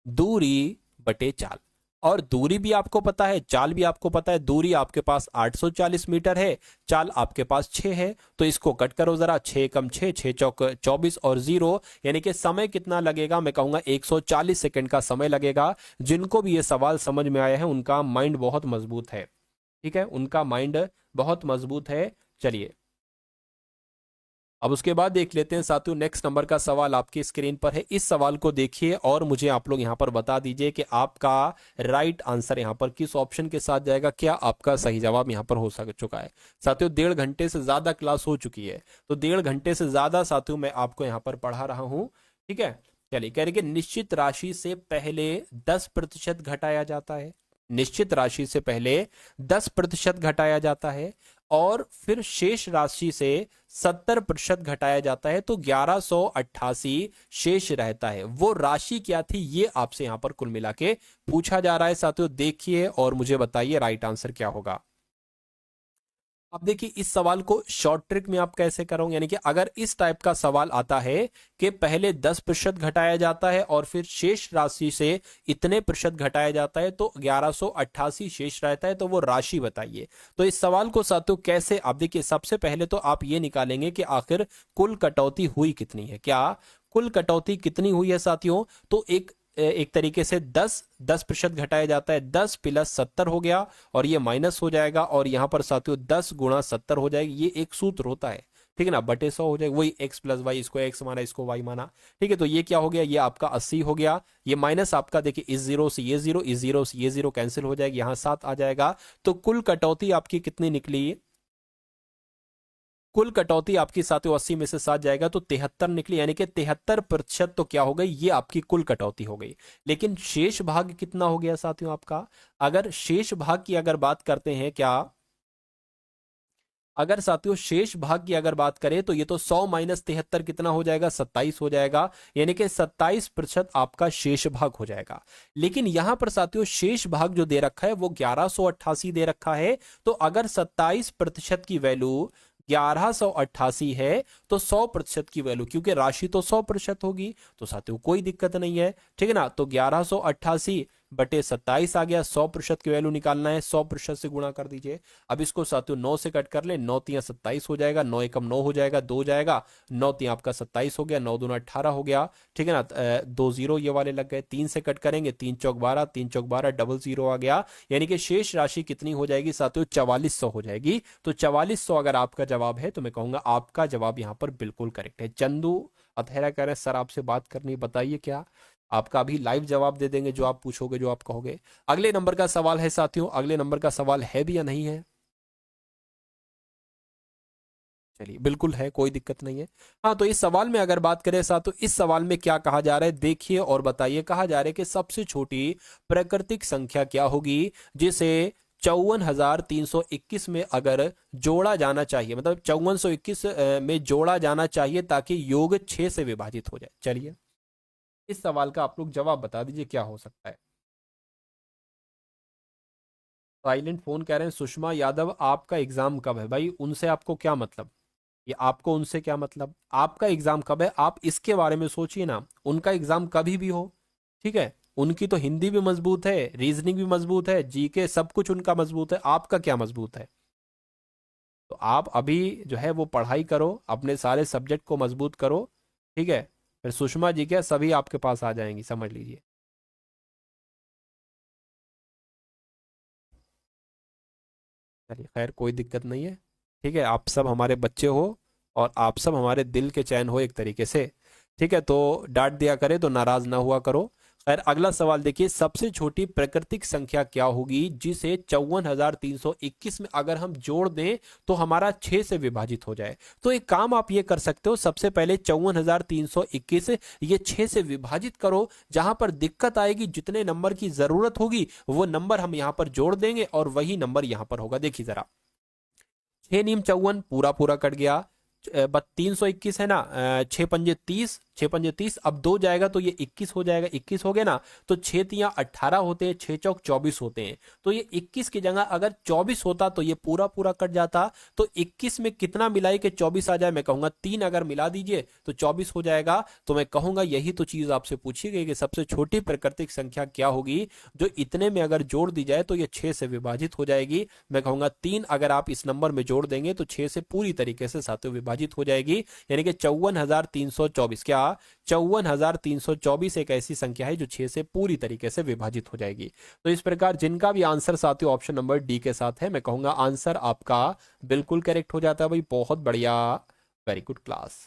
दूरी बटे चाल। और दूरी भी आपको पता है, चाल भी आपको पता है। दूरी आपके पास 840 मीटर है, चाल आपके पास 6 है, तो इसको कट करो जरा, 6 कम 6, 6 चौक 24 और 0, यानी कि समय कितना लगेगा, मैं कहूंगा 140 सेकंड का समय लगेगा। जिनको भी ये सवाल समझ में आया है उनका माइंड बहुत मजबूत है। ठीक है, उनका माइंड बहुत मजबूत है। चलिए अब उसके बाद देख लेते हैं साथियों, नेक्स्ट नंबर का सवाल आपकी स्क्रीन पर है। इस सवाल को देखिए और मुझे आप लोग यहां पर बता दीजिए कि आपका राइट आंसर यहां पर किस ऑप्शन के साथ जाएगा, क्या आपका सही जवाब यहां पर हो चुका है। साथियों 1.5 घंटे से ज्यादा क्लास हो चुकी है, तो 1.5 घंटे से ज्यादा साथियों मैं आपको यहां पर पढ़ा रहा हूं। ठीक है, चलिए कह रहे कि निश्चित राशि से पहले 10% घटाया जाता है, निश्चित राशि से पहले 10% घटाया जाता है और फिर शेष राशि से 70% घटाया जाता है, तो 1188 शेष रहता है। वो राशि क्या थी, ये आपसे यहां पर कुल मिला के पूछा जा रहा है साथियों। देखिए और मुझे बताइए राइट आंसर क्या होगा। अब देखिए इस सवाल को शॉर्ट ट्रिक में आप कैसे करोगे, यानी कि अगर इस टाइप का सवाल आता है कि पहले 10% घटाया जाता है और फिर शेष राशि से इतने प्रतिशत घटाया जाता है, तो 1188 शेष रहता है, तो वो राशि बताइए। तो इस सवाल को साथियों कैसे, आप देखिए सबसे पहले तो आप ये निकालेंगे कि आखिर कुल कटौती हुई कितनी है, क्या कुल कटौती कितनी हुई है साथियों। तो एक तरीके से 10% घटाया जाता है, 10 + 70 हो गया और ये माइनस हो जाएगा और यहां पर साथियों 10 × 70 हो जाएगी। ये एक सूत्र होता है, ठीक है ना, बटे 100 हो जाएगा, वही x + y, इसको x माना इसको y माना। ठीक है, तो ये क्या हो गया, ये आपका 80 हो गया। ये माइनस आपका देखिए इस 0 से ये 0, इस 0 से ये 0 कैंसिल हो जाएगी, यहां 7 आ जाएगा। तो कुल कटौती आपकी कितनी निकली, कुल कटौती आपकी साथियों 80 में से 7 जाएगा तो 73 निकली, यानी कि 73% तो क्या हो गई, ये आपकी कुल कटौती हो गई। लेकिन शेष भाग कितना हो गया साथियों आपका, अगर शेष भाग की अगर बात करते हैं, क्या अगर साथियों शेष भाग की अगर बात करें तो ये तो 100 - 73 कितना हो जाएगा, 27 हो जाएगा, यानी कि 27% आपका शेष भाग हो जाएगा। लेकिन यहां पर साथियों शेष भाग जो दे रखा है वो 1188 दे रखा है, तो अगर 27% की वैल्यू 1188 है तो 100% की वैल्यू, क्योंकि राशि तो 100% होगी, तो साथियों कोई दिक्कत नहीं है। ठीक है ना, तो 1188 बटे 27 आ गया, 100% की वैल्यू निकालना है, 100% से गुणा कर दीजिए। अब इसको साथियों 9 से कट कर ले, 9 × 27 हो जाएगा, 9 × 9 हो जाएगा, 2 जाएगा, 9 × आपका 27 हो गया, 9 दूना 18 हो गया। ठीक है ना, 2 0 ये वाले लग गए, 3 से कट करेंगे, 3 चौक 12, 3 चौक 12, डबल 0 आ गया, यानी कि शेष राशि कितनी हो जाएगी साथियों, 4400 हो जाएगी। तो 4400 अगर आपका जवाब है तो मैं कहूंगा आपका जवाब यहां पर बिल्कुल करेक्ट है। चंदू अथेरा कह रहे हैं सर आपसे बात करनी, बताइए क्या, आपका अभी लाइव जवाब दे देंगे जो आप पूछोगे, जो आप कहोगे। अगले नंबर का सवाल है साथियों, अगले नंबर का सवाल है भी या नहीं है, चलिए बिल्कुल है, कोई दिक्कत नहीं है। हाँ, तो इस सवाल में अगर बात करें साथियों, इस सवाल में क्या कहा जा रहा है देखिए और बताइए। कहा जा रहा है कि सबसे छोटी प्राकृतिक संख्या क्या होगी जिसे 54,321 में अगर जोड़ा जाना चाहिए, मतलब 5421 में जोड़ा जाना चाहिए ताकि योग 6 से विभाजित हो जाए। चलिए इस सवाल का आप लोग जवाब बता दीजिए क्या हो सकता है। साइलेंट फोन कह रहे हैं सुषमा यादव आपका एग्जाम कब है, भाई उनसे आपको क्या मतलब, ये आपको उनसे क्या मतलब, आपका एग्जाम कब है आप इसके बारे में सोचिए ना। उनका एग्जाम कभी भी हो, ठीक है, उनकी तो हिंदी भी मजबूत है, रीजनिंग भी मजबूत है, जीके सब कुछ उनका मजबूत है, आपका क्या मजबूत है। तो आप अभी जो है वो पढ़ाई करो, अपने सारे सब्जेक्ट को मजबूत करो, ठीक है, फिर सुषमा जी क्या सभी आपके पास आ जाएंगी, समझ लीजिए। चलिए खैर कोई दिक्कत नहीं है। ठीक है, आप सब हमारे बच्चे हो और आप सब हमारे दिल के चैन हो एक तरीके से। ठीक है, तो डांट दिया करे तो नाराज ना हुआ करो। खैर अगला सवाल देखिए, सबसे छोटी प्राकृतिक संख्या क्या होगी जिसे 54,321 में अगर हम जोड़ दें तो हमारा 6 से विभाजित हो जाए। तो एक काम आप ये कर सकते हो, सबसे पहले 54,321 ये 6 से विभाजित करो। जहां पर दिक्कत आएगी, जितने नंबर की जरूरत होगी वो नंबर हम यहां पर जोड़ देंगे और वही नंबर यहां पर होगा। देखिए जरा, 6 नीम 54 पूरा पूरा कट गया। 321 है ना, 6 पंजे 30, 6 पंजे 30, अब 2 जाएगा तो ये 21 हो जाएगा, 21 हो गया ना। तो 6 तियां 18 होते हैं, 6 चौक 24 होते हैं। तो ये 21 की जगह अगर 24 होता तो ये पूरा पूरा कट जाता। तो 21 में कितना मिलाए कि 24 आ जाए? मैं कहूंगा 3 अगर मिला दीजिए तो 24 हो जाएगा। तो मैं कहूंगा यही तो चीज आपसे पूछी गई कि सबसे छोटी प्राकृतिक संख्या क्या होगी जो इतने में अगर जोड़ दी जाए तो ये 6 से विभाजित हो जाएगी। मैं कहूंगा 3 अगर आप इस नंबर में जोड़ देंगे तो 6 से पूरी तरीके से सातों विभाजित हो जाएगी। यानी कि 54,324, क्या 54,324 एक ऐसी संख्या है जो 6 से पूरी तरीके से विभाजित हो जाएगी। तो इस प्रकार जिनका भी आंसर साथियों ऑप्शन नंबर डी के साथ है, मैं कहूंगा आंसर आपका बिल्कुल करेक्ट हो जाता है भाई। बहुत बढ़िया, very good class.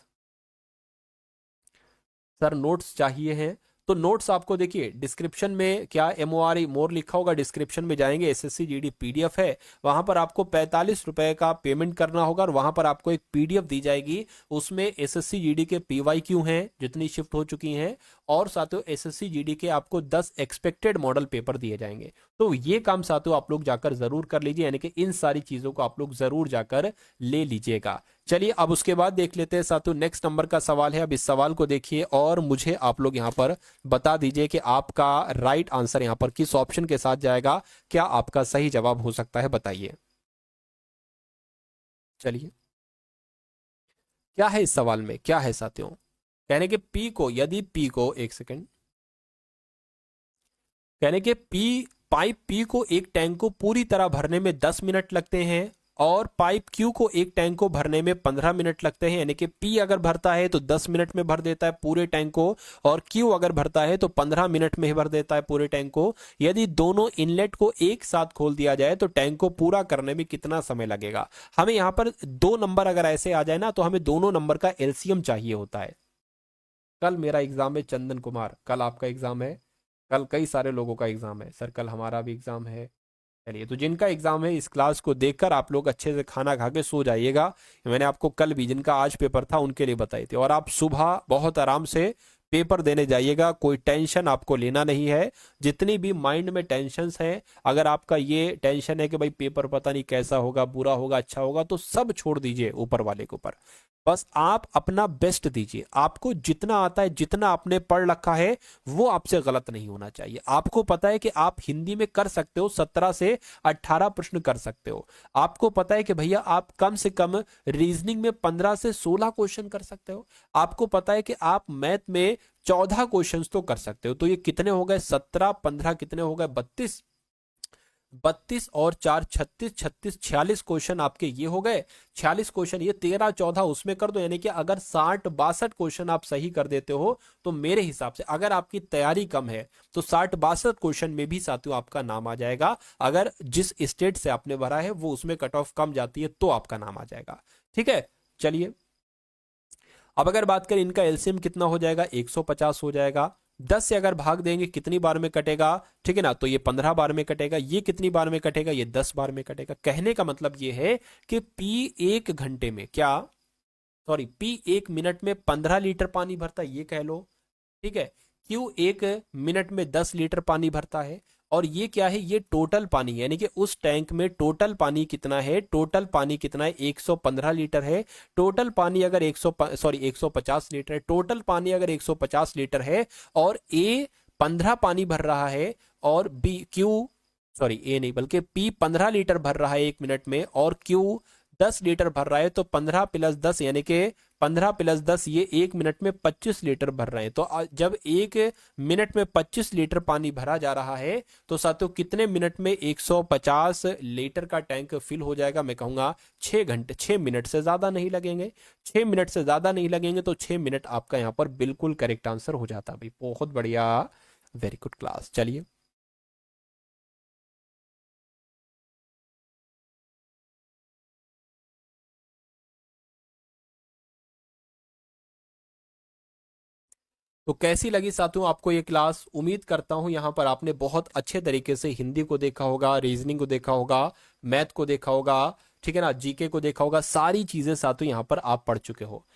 Sir notes चाहिए हैं, तो नोट्स आपको देखिए डिस्क्रिप्शन में, क्या MORE मोर लिखा होगा, डिस्क्रिप्शन में जाएंगे, SSC GD PDF है, वहां पर आपको 45 रुपए का पेमेंट करना होगा और वहां पर आपको एक PDF दी जाएगी। उसमें SSC GD के PYQ हैं जितनी शिफ्ट हो चुकी हैं, और साथियों SSC GD के आपको 10 एक्सपेक्टेड मॉडल पेपर दिए जाएंगे। तो ये काम साथियों आप लोग जाकर जरूर कर लीजिए, यानी कि इन सारी चीजों को आप लोग जरूर जाकर ले लीजिएगा। चलिए अब उसके बाद देख लेते हैं साथियों, नेक्स्ट नंबर का सवाल है। अब इस सवाल को देखिए और मुझे आप लोग यहाँ पर बता दीजिए कि आपका राइट आंसर यहाँ पर किस ऑप्शन के साथ जाएगा, क्या आपका सही जवाब हो सकता है, बताइए। चलिए, क्या है इस सवाल में, क्या है साथियों? कहने के पी को, यदि पी को, एक सेकेंड, कहने के पी, पाइप पी को एक टैंक को पूरी तरह भरने में 10 मिनट लगते हैं और पाइप क्यू को एक टैंक को भरने में 15 मिनट लगते हैं। यानी कि पी अगर भरता है तो 10 मिनट में भर देता है पूरे टैंक को, और क्यू अगर भरता है तो 15 मिनट में ही भर देता है पूरे टैंक को। यदि दोनों इनलेट को एक साथ खोल दिया जाए तो टैंक को पूरा करने में कितना समय लगेगा? हमें यहाँ पर दो नंबर अगर ऐसे आ जाए ना तो हमें दोनों नंबर का LCM चाहिए होता है। कल मेरा एग्जाम है चंदन कुमार, कल आपका एग्जाम है, कल कई सारे लोगों का एग्जाम है सर, कल हमारा भी एग्जाम है। चलिए, तो जिनका एग्जाम है इस क्लास को देखकर आप लोग अच्छे से खाना खा के सो जाइएगा। मैंने आपको कल भी, जिनका आज पेपर था उनके लिए बताई थी, और आप सुबह बहुत आराम से पेपर देने जाइएगा, कोई टेंशन आपको लेना नहीं है। जितनी भी माइंड में टेंशन्स हैं, अगर आपका ये टेंशन है कि भाई पेपर पता नहीं कैसा होगा, बुरा होगा, अच्छा होगा, तो सब छोड़ दीजिए ऊपर वाले के ऊपर। बस आप अपना बेस्ट दीजिए। आपको जितना आता है, जितना आपने पढ़ रखा है, वो आपसे गलत नहीं होना चाहिए। आपको पता है कि आप हिंदी में कर सकते हो 17 से 18 प्रश्न कर सकते हो। आपको पता है कि भैया आप कम से कम रीजनिंग में 15 से 16 क्वेश्चन कर सकते हो। आपको पता है कि आप मैथ में 14 क्वेश्चंस तो कर सकते हो। तो ये कितने हो गए? 17 15 कितने हो गए? 32, 32 और 4 36, 36 46 क्वेश्चन आपके ये हो गए। 46 क्वेश्चन, ये 13 14 उसमें कर दो, यानी कि अगर 60 62 क्वेश्चन आप सही कर देते हो तो मेरे हिसाब से, अगर आपकी तैयारी कम है तो 60 62 क्वेश्चन में भी साथियों आपका नाम आ जाएगा। अगर जिस स्टेट से आपने भरा है वो उसमें कट ऑफ कम जाती है तो आपका नाम आ जाएगा। ठीक है, चलिए अब अगर बात करें इनका एलसीएम कितना हो जाएगा? 150 हो जाएगा। 10 से अगर भाग देंगे कितनी बार में कटेगा? ठीक है ना, तो ये 15 बार में कटेगा। ये कितनी बार में कटेगा? ये 10 बार में कटेगा। कहने का मतलब ये है कि पी 1 घंटे में, क्या सॉरी, पी 1 मिनट में 15 लीटर पानी भरता है, ये कह लो। ठीक है, क्यू 1 मिनट में 10 लीटर पानी भरता है। और ये क्या है? ये टोटल पानी, यानी कि उस टैंक में टोटल पानी कितना है? टोटल पानी कितना है? 115 लीटर है। टोटल पानी अगर 150 लीटर है, टोटल पानी अगर 150 लीटर है, और ए 15 पानी भर रहा है, और बी क्यू, सॉरी ए नहीं बल्कि पी 15 लीटर भर रहा है 1 मिनट में, और क्यू 10 लीटर भर रहा है, तो 15 प्लस 10 यानी कि 15 प्लस 10 ये 1 मिनट में 25 लीटर भर रहे हैं। तो जब 1 मिनट में 25 लीटर पानी भरा जा रहा है तो साथियों कितने मिनट में 150 लीटर का टैंक फिल हो जाएगा? मैं कहूंगा 6 घंटे, 6 मिनट से ज्यादा नहीं लगेंगे। 6 मिनट से ज्यादा नहीं लगेंगे, तो 6 मिनट आपका यहाँ पर बिल्कुल करेक्ट आंसर हो जाता है भाई। बहुत बढ़िया, वेरी गुड क्लास। चलिए तो कैसी लगी साथियों आपको ये क्लास? उम्मीद करता हूं यहाँ पर आपने बहुत अच्छे तरीके से हिंदी को देखा होगा, रीजनिंग को देखा होगा, मैथ को देखा होगा, ठीक है ना, जीके को देखा होगा, सारी चीजें साथियों यहाँ पर आप पढ़ चुके हो।